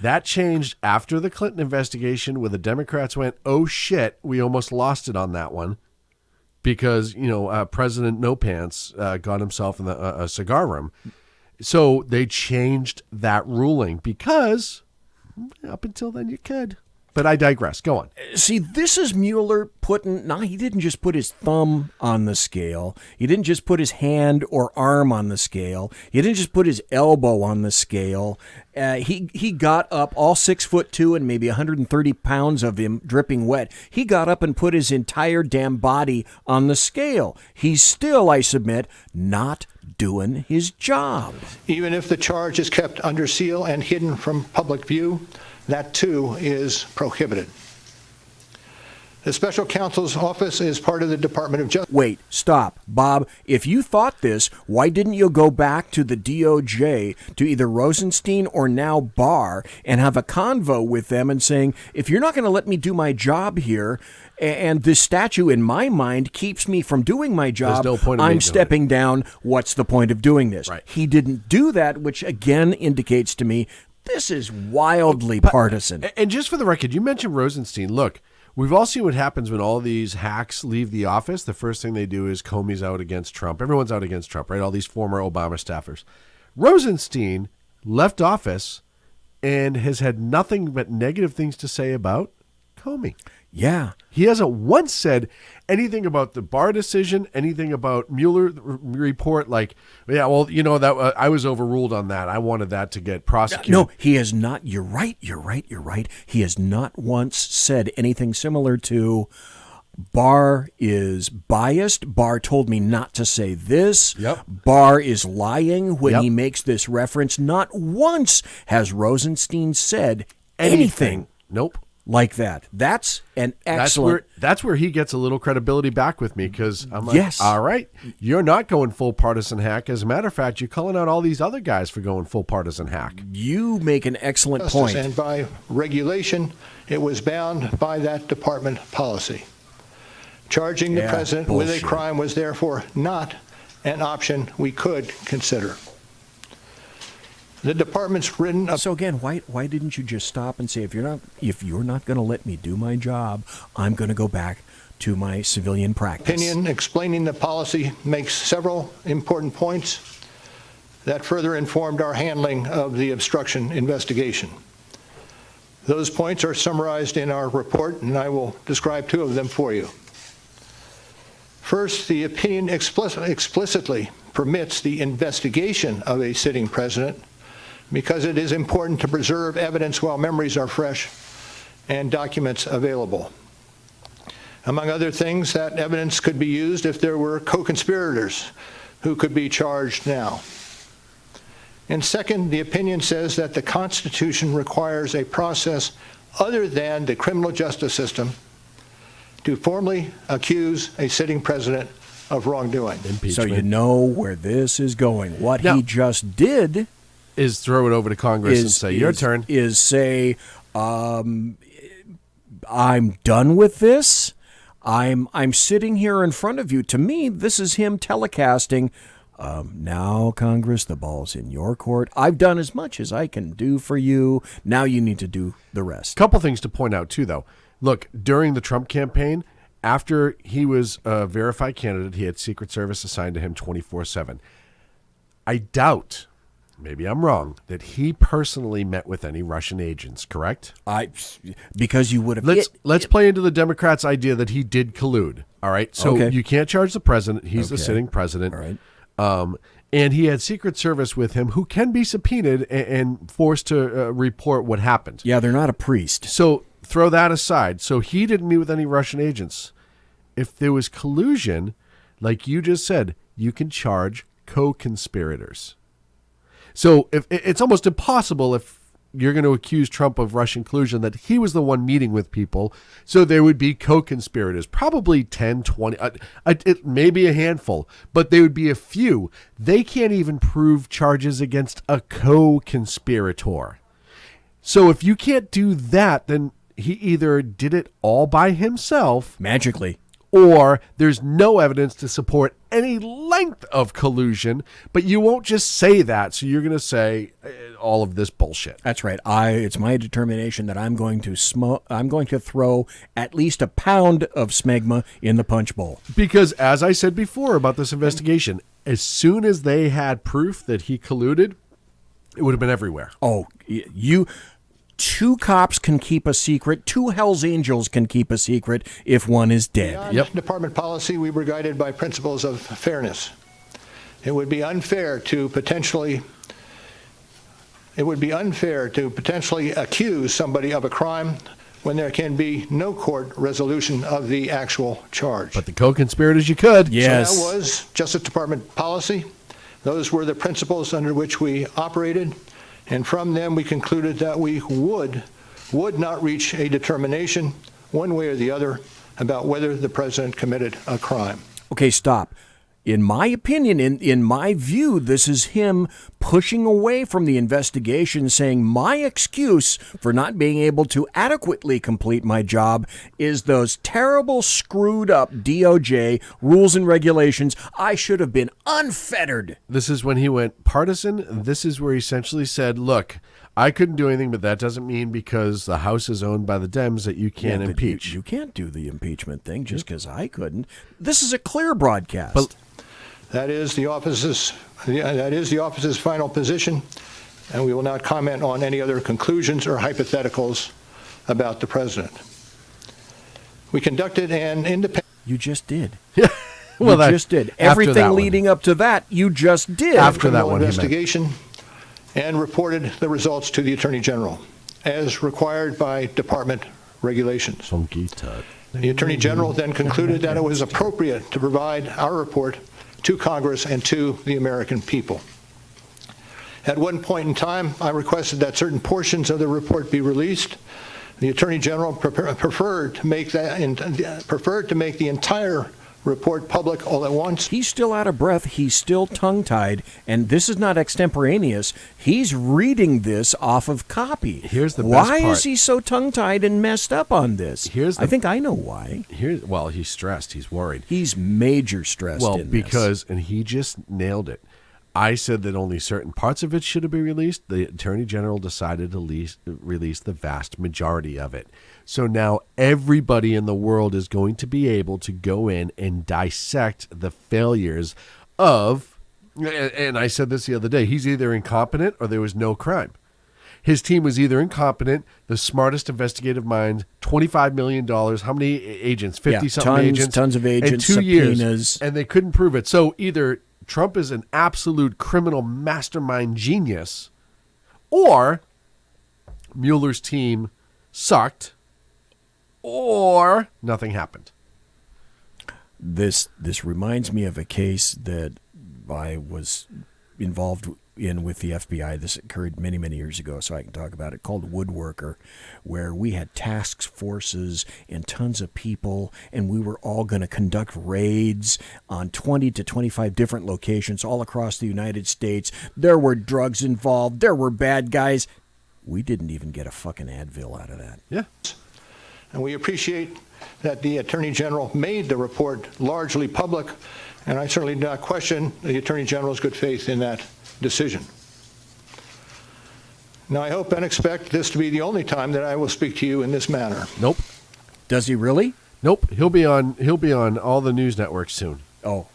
That changed after the Clinton investigation, where the Democrats went, oh, shit, we almost lost it on that one because, President No Pants got himself in a cigar room. So they changed that ruling because up until then you could. But I digress. Go on. See, this is Mueller he didn't just put his thumb on the scale. He didn't just put his hand or arm on the scale. He didn't just put his elbow on the scale. He got up, all 6'2" and maybe 130 pounds of him dripping wet. He got up and put his entire damn body on the scale. He's still, I submit, not doing his job. Even if the charge is kept under seal and hidden from public view, that too is prohibited. The special counsel's office is part of the Department of Justice. Wait, stop. Bob, if you thought this, why didn't you go back to the DOJ, to either Rosenstein or now Barr, and have a convo with them and saying, if you're not going to let me do my job here, and this statute in my mind keeps me from doing my job, no point I'm stepping down. What's the point of doing this? Right. He didn't do that, which again indicates to me this is wildly partisan. And just for the record, you mentioned Rosenstein. Look, we've all seen what happens when all these hacks leave the office. The first thing they do is Comey's out against Trump. Everyone's out against Trump, right? All these former Obama staffers. Rosenstein left office and has had nothing but negative things to say about Comey. Yeah. He hasn't once said anything about the Barr decision, anything about Mueller report, like, yeah, well, that I was overruled on that. I wanted that to get prosecuted. No, he has not. You're right. He has not once said anything similar to Barr is biased. Barr told me not to say this. Yep. Barr is lying when he makes this reference. Not once has Rosenstein said anything. Nope. Like that. That's an excellent... That's where he gets a little credibility back with me, because I'm like, yes. All right, you're not going full partisan hack. As a matter of fact, you're calling out all these other guys for going full partisan hack. You make an excellent point. And by regulation, it was bound by that department policy. Charging the president with a crime was therefore not an option we could consider. The department's written up. So again, why didn't you just stop and say, if you're not going to let me do my job, I'm going to go back to my civilian practice? Opinion explaining the policy makes several important points that further informed our handling of the obstruction investigation. Those points are summarized in our report, and I will describe two of them for you. First, the opinion explicitly permits the investigation of a sitting president because it is important to preserve evidence while memories are fresh and documents available. Among other things, that evidence could be used if there were co-conspirators who could be charged now. And second, the opinion says that the Constitution requires a process other than the criminal justice system to formally accuse a sitting president of wrongdoing. So you know where this is going. What he just did is throw it over to Congress and say, your turn. Is say, I'm done with this. I'm sitting here in front of you. To me, this is him telecasting. Now, Congress, the ball's in your court. I've done as much as I can do for you. Now you need to do the rest. Couple things to point out, too, though. Look, during the Trump campaign, after he was a verified candidate, he had Secret Service assigned to him 24/7. I doubt, maybe I'm wrong, that he personally met with any Russian agents, correct? Because you would have... Let's play into the Democrats' idea that he did collude, all right? So you can't charge the president. He's the sitting president. All right. And he had Secret Service with him who can be subpoenaed and forced to report what happened. Yeah, they're not a priest. So throw that aside. So he didn't meet with any Russian agents. If there was collusion, like you just said, you can charge co-conspirators. So if it's almost impossible if you're going to accuse Trump of Russian collusion that he was the one meeting with people. So there would be co-conspirators, probably 10, 20, maybe a handful, but there would be a few. They can't even prove charges against a co-conspirator. So if you can't do that, then he either did it all by himself. Magically. Or there's no evidence to support any length of collusion, but you won't just say that. So you're going to say all of this bullshit. That's right. It's my determination that I'm going to throw at least a pound of smegma in the punch bowl. Because as I said before about this investigation, as soon as they had proof that he colluded, it would have been everywhere. Oh, two cops can keep a secret. Two Hells Angels can keep a secret if one is dead. Beyond department policy, we were guided by principles of fairness. It would be unfair to potentially accuse somebody of a crime when there can be no court resolution of the actual charge. But the co-conspirators, you could. Yes. So that was Justice Department policy. Those were the principles under which we operated. And from them, we concluded that we would not reach a determination, one way or the other, about whether the president committed a crime. Okay, stop. In my opinion, in my view, this is him pushing away from the investigation, saying my excuse for not being able to adequately complete my job is those terrible, screwed up DOJ rules and regulations. I should have been unfettered. This is when he went partisan. This is where he essentially said, look, I couldn't do anything, but that doesn't mean because the House is owned by the Dems that you can't impeach. You can't do the impeachment thing just because I couldn't. This is a clear broadcast. But that is the office's final position, and we will not comment on any other conclusions or hypotheticals about the president. We conducted an independent... You just did. Well, you just did. Everything leading up to that, you just did. After that one, investigation, and reported the results to the Attorney General, as required by department regulations. The Attorney General then concluded that it was appropriate to provide our report to Congress and to the American people. At one point in time, I requested that certain portions of the report be released. The Attorney General preferred to make the entire report public all at once. He's still out of breath. He's still tongue-tied, and this is not extemporaneous. He's reading this off of copy. Here's the best Why part. is he so tongue-tied and messed up on this? I think I know why. Well, he's stressed. He's worried. He's major stressed in this. And he just nailed it. I said that only certain parts of it should have been released. The Attorney General decided to release the vast majority of it. So now everybody in the world is going to be able to go in and dissect the failures of, and I said this the other day, he's either incompetent or there was no crime. His team was either incompetent, the smartest investigative mind, $25 million. How many agents? 50-something agents. Tons of agents, and 2 years. subpoenas. And they couldn't prove it. So either Trump is an absolute criminal mastermind genius, or Mueller's team sucked, or nothing happened. This reminds me of a case that I was involved in with the FBI. This occurred many, many years ago, so I can talk about it, called Woodworker, where we had task forces and tons of people, and we were all going to conduct raids on 20 to 25 different locations all across the United States. There were drugs involved. There were bad guys. We didn't even get a fucking Advil out of that. Yeah. And we appreciate that the Attorney General made the report largely public, and I certainly do not question the Attorney General's good faith in that decision. Now, I hope and expect this to be the only time that I will speak to you in this manner. Nope. Does he really? Nope. He'll be on all the news networks soon. Oh,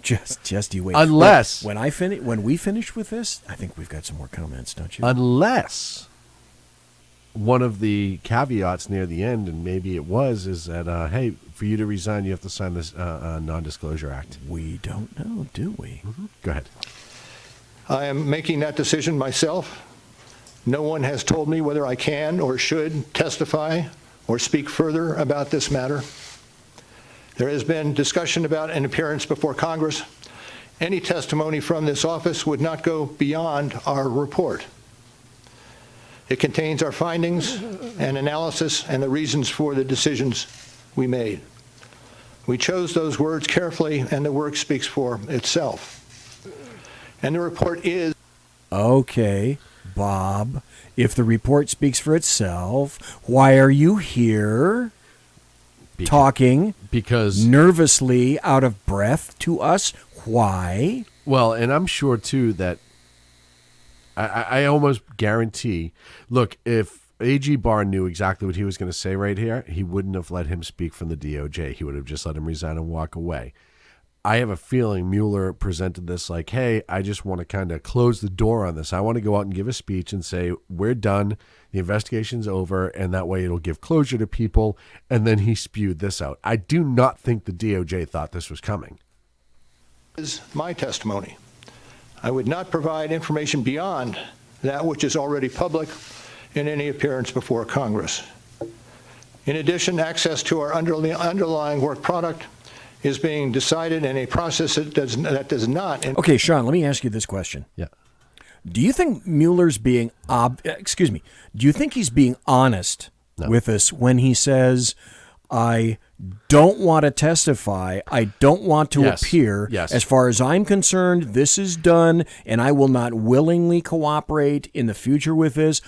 just you wait. Unless when we finish with this, I think we've got some more comments, don't you? Unless one of the caveats near the end, and maybe it was, is that hey, for you to resign, you have to sign this non-disclosure act. We don't know, do we? Mm-hmm. Go ahead. I am making that decision myself. No one has told me whether I can or should testify or speak further about this matter. There has been discussion about an appearance before Congress. Any testimony from this office would not go beyond our report. It contains our findings and analysis and the reasons for the decisions we made. We chose those words carefully, and the work speaks for itself. And the report is... Okay, Bob, if the report speaks for itself, why are you here talking because nervously out of breath to us? Why? Well, and I'm sure, too, that I almost guarantee, look, if A.G. Barr knew exactly what he was going to say right here, he wouldn't have let him speak from the DOJ. He would have just let him resign and walk away. I have a feeling Mueller presented this like, hey, I just want to kind of close the door on this. I want to go out and give a speech and say, we're done, the investigation's over, and that way it'll give closure to people. And then he spewed this out. I do not think the DOJ thought this was coming. Is my testimony. I would not provide information beyond that which is already public in any appearance before Congress. In addition, access to our underlying work product is being decided in a process that does not... Okay, Sean, let me ask you this question. Yeah. Do you think Mueller's being... do you think he's being honest with us when he says, I don't want to testify, I don't want to appear. Yes. As far as I'm concerned, this is done, and I will not willingly cooperate in the future with this.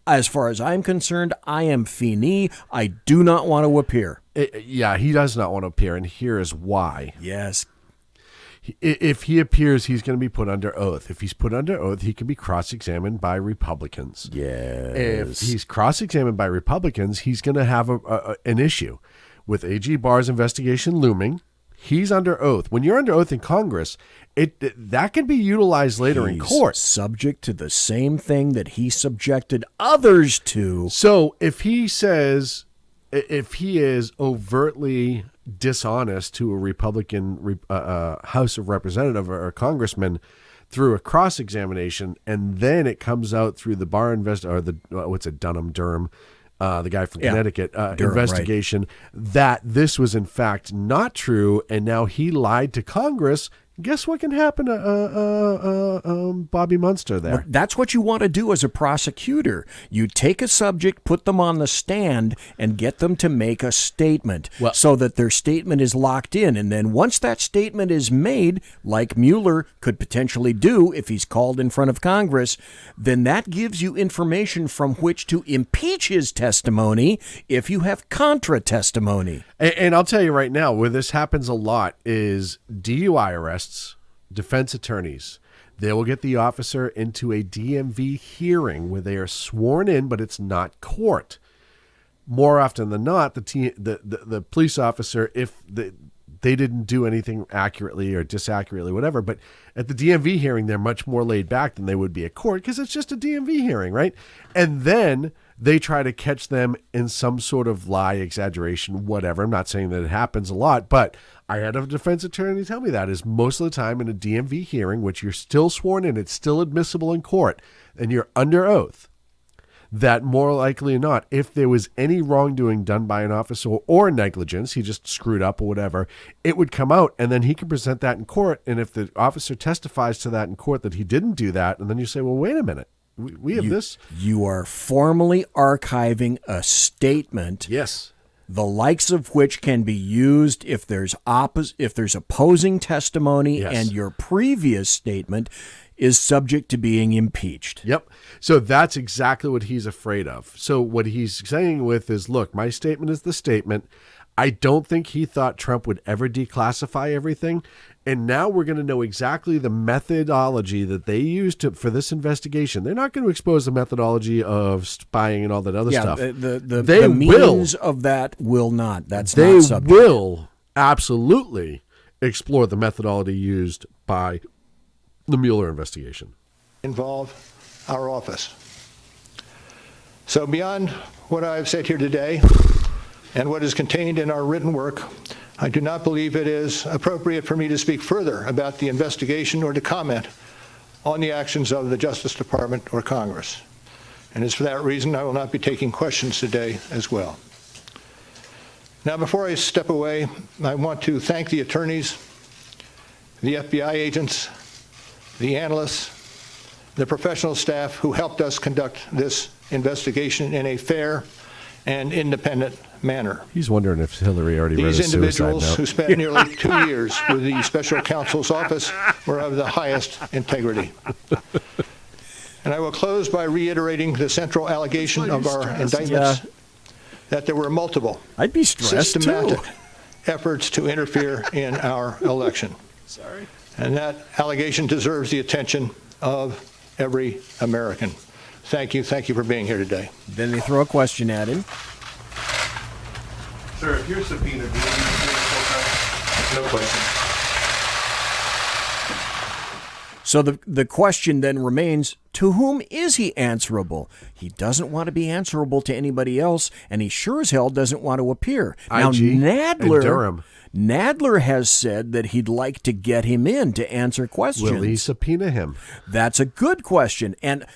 As far as I'm concerned, I am fini. I do not want to appear. Yeah, he does not want to appear, and here is why. Yes. If he appears, he's going to be put under oath. If he's put under oath, he can be cross-examined by Republicans. Yes. If he's cross-examined by Republicans, he's going to have an issue. With A.G. Barr's investigation looming, he's under oath. When you're under oath in Congress, that can be utilized later in court. Subject to the same thing that he subjected others to. So if he says, if he is overtly dishonest to a Republican House of Representative or a congressman through a cross-examination, and then it comes out through the Barr Durham, the guy from Connecticut, Durham, investigation, that this was in fact not true, and now he lied to Congress. Guess what can happen to Bobby Munster there? Well, that's what you want to do as a prosecutor. You take a subject, put them on the stand, and get them to make a statement so that their statement is locked in. And then once that statement is made, like Mueller could potentially do if he's called in front of Congress, then that gives you information from which to impeach his testimony if you have contra testimony. And I'll tell you right now, where this happens a lot is DUI arrests, defense attorneys. They will get the officer into a DMV hearing where they are sworn in, but it's not court. More often than not, the police officer, if they didn't do anything accurately or disaccurately, whatever, but at the DMV hearing, they're much more laid back than they would be at court because it's just a DMV hearing, right? And then they try to catch them in some sort of lie, exaggeration, whatever. I'm not saying that it happens a lot, but I had a defense attorney tell me that is most of the time in a DMV hearing, which you're still sworn in, it's still admissible in court, and you're under oath, that more likely than not, if there was any wrongdoing done by an officer or negligence, he just screwed up or whatever, it would come out, and then he can present that in court. And if the officer testifies to that in court that he didn't do that, and then you say, well, wait a minute. We have this. You are formally archiving a statement. Yes. The likes of which can be used if there's opposing testimony and your previous statement. is subject to being impeached. Yep. So that's exactly what he's afraid of. So what he's saying with is, look, my statement is the statement. I don't think he thought Trump would ever declassify everything. And now we're going to know exactly the methodology that they used for this investigation. They're not going to expose the methodology of spying and all that other stuff. The means of that will not. That's they not subject. will absolutely explore the methodology used by the Mueller investigation. Involve our office. So beyond what I've said here today and what is contained in our written work, I do not believe it is appropriate for me to speak further about the investigation or to comment on the actions of the Justice Department or Congress. And it's for that reason I will not be taking questions today as well. Now, before I step away, I want to thank the attorneys, the FBI agents, the analysts, the professional staff who helped us conduct this investigation in a fair and independent manner. He's wondering if Hillary already wrote a These suicide individuals note. who spent nearly 2 years with the special counsel's office were of the highest integrity. And I will close by reiterating the central allegation of our indictments, that there were multiple I'd be stressed systematic too. efforts to interfere in our election. Sorry. And that allegation deserves the attention of every American. Thank you. Thank you for being here today. Then they throw a question at him. Sir, if you're subpoenaed, do you need to No question. So the question then remains, to whom is he answerable? He doesn't want to be answerable to anybody else, and he sure as hell doesn't want to appear. Now, IG and Durham. Nadler has said that he'd like to get him in to answer questions. Will he subpoena him? That's a good question. And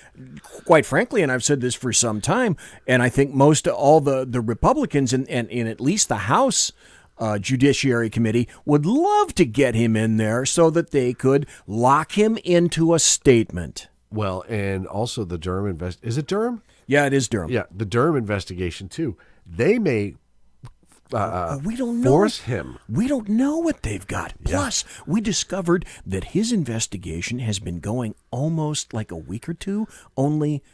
quite frankly, and I've said this for some time, and I think most all the Republicans in at least the House Judiciary Committee would love to get him in there so that they could lock him into a statement. Well, and also the Durham is it Durham? Yeah, it is Durham. Yeah, the Durham investigation too. They may we don't know. Force him. We don't know what they've got. Plus, we discovered that his investigation has been going almost like a week or two, only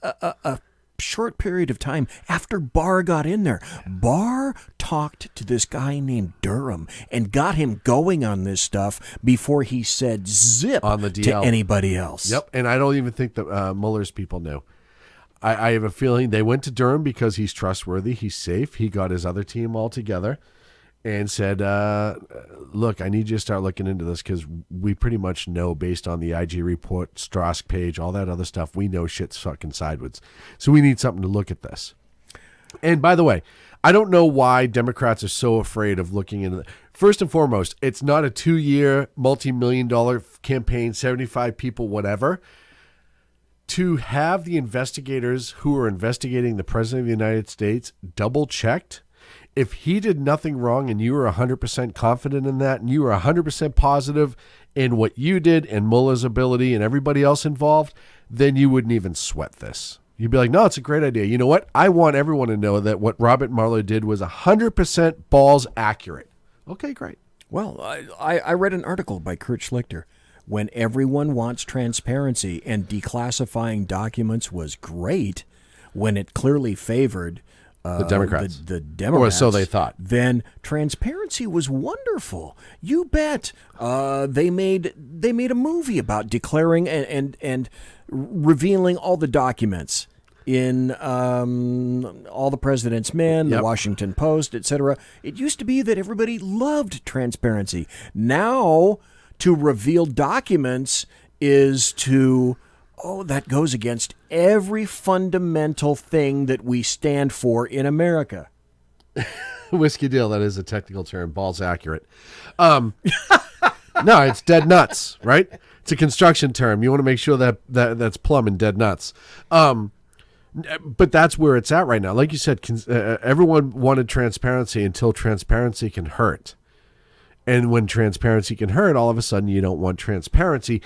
a short period of time after Barr got in there. Barr talked to this guy named Durham and got him going on this stuff before he said zip on the to anybody else. Yep, and I don't even think that Mueller's people knew. I have a feeling they went to Durham because he's trustworthy, he's safe. He got his other team all together and said, look, I need you to start looking into this because we pretty much know based on the IG report, Strosk page, all that other stuff, we know shit's fucking sideways. So we need something to look at this. And by the way, I don't know why Democrats are so afraid of looking into it. First and foremost, it's not a 2-year, multi-million-dollar campaign, 75 people, whatever. To have the investigators who are investigating the President of the United States double-checked, if he did nothing wrong and you were 100% confident in that and you were 100% positive in what you did and Mueller's ability and everybody else involved, then you wouldn't even sweat this. You'd be like, no, it's a great idea. You know what? I want everyone to know that what Robert Mueller did was 100% balls accurate. Okay, great. Well, I read an article by Kurt Schlichter. When everyone wants transparency and declassifying documents was great, when it clearly favored the Democrats. The Democrats. Or so they thought. Then transparency was wonderful. You bet. They made a movie about declaring and revealing all the documents in All the President's Men, the Washington Post, etc. It used to be that everybody loved transparency. Now, to reveal documents is that goes against every fundamental thing that we stand for in America. Whiskey deal, that is a technical term, balls accurate. No, it's dead nuts, right? It's a construction term. You want to make sure that's plumb and dead nuts. But that's where it's at right now. Like you said, everyone wanted transparency until transparency can hurt. And when transparency can hurt, all of a sudden you don't want transparency.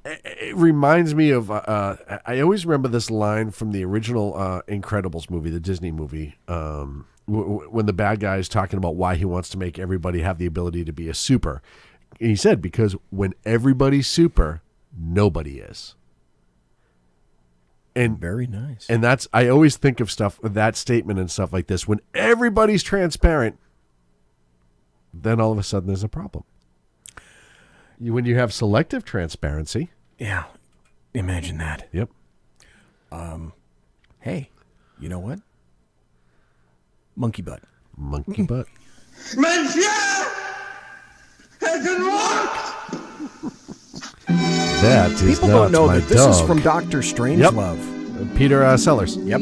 It reminds me of, I always remember this line from the original Incredibles movie, the Disney movie, when the bad guy is talking about why he wants to make everybody have the ability to be a super. And he said, because when everybody's super, Nobody is. And very nice. And that's, I always think of stuff, that statement and stuff like this. When everybody's transparent, then all of a sudden there's a problem. When you have selective transparency. Yeah. Imagine that. Yep. Hey, you know what? Monkey butt. Monkey butt. Monsieur! It can work! That is People not don't know my that this dog. is from Dr. Strangelove. Peter Sellers. Yep.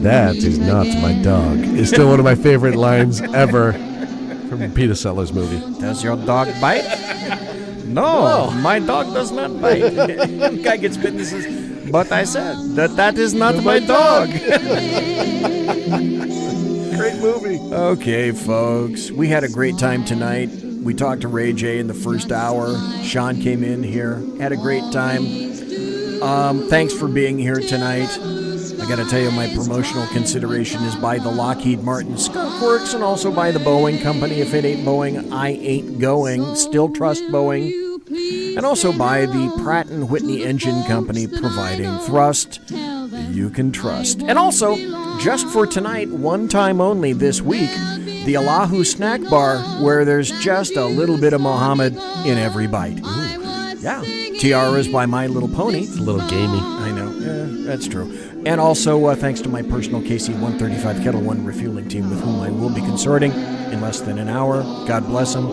That is not my dog. It's still one of my favorite lines ever from a Peter Sellers movie. Does your dog bite? No, my dog does not bite. The guy gets bitten and says, but I said that is not my dog. Great movie. Okay, folks. We had a great time tonight. We talked to Ray J in the first hour. Sean came in here. Had a great time. Thanks for being here tonight. I got to tell you, my promotional consideration is by the Lockheed Martin Skunk Works and also by the Boeing Company. If it ain't Boeing, I ain't going. Still trust Boeing. And also by the Pratt & Whitney Engine Company, providing thrust you can trust. And also, just for tonight, one time only this week, the Allahu Snack Bar, where there's just a little bit of Muhammad in every bite. Ooh. Yeah. Tiaras by My Little Pony. It's a little gamey. I know. Yeah, that's true. And also, thanks to my personal KC-135 Kettle One refueling team with whom I will be consorting in less than an hour. God bless them.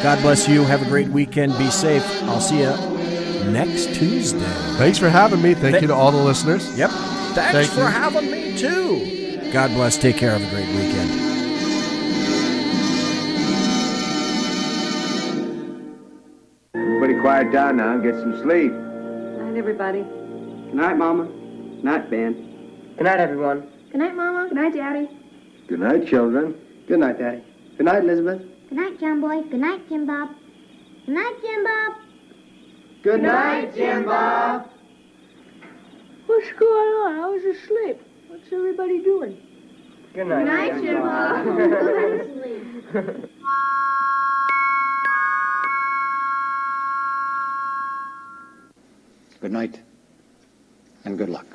God bless you. Have a great weekend. Be safe. I'll see you next Tuesday. Thanks for having me. Thank you to all the listeners. Yep. Thanks for you. having me, too. God bless. Take care. Have a great weekend. Everybody quiet down now and get some sleep. Night, everybody. Good night, Mama. Good night, Ben. Good night, everyone. Good night, Mama. Good night, Daddy. Good night, children. Good night, Daddy. Good night, Elizabeth. Good night, John Boy. Good night, Jim Bob. Good night, Jim Bob. Good night, Jim Bob. What's going on? I was asleep. What's everybody doing? Good night. Good night, Jim Bob. Go to sleep. Good night, and good luck.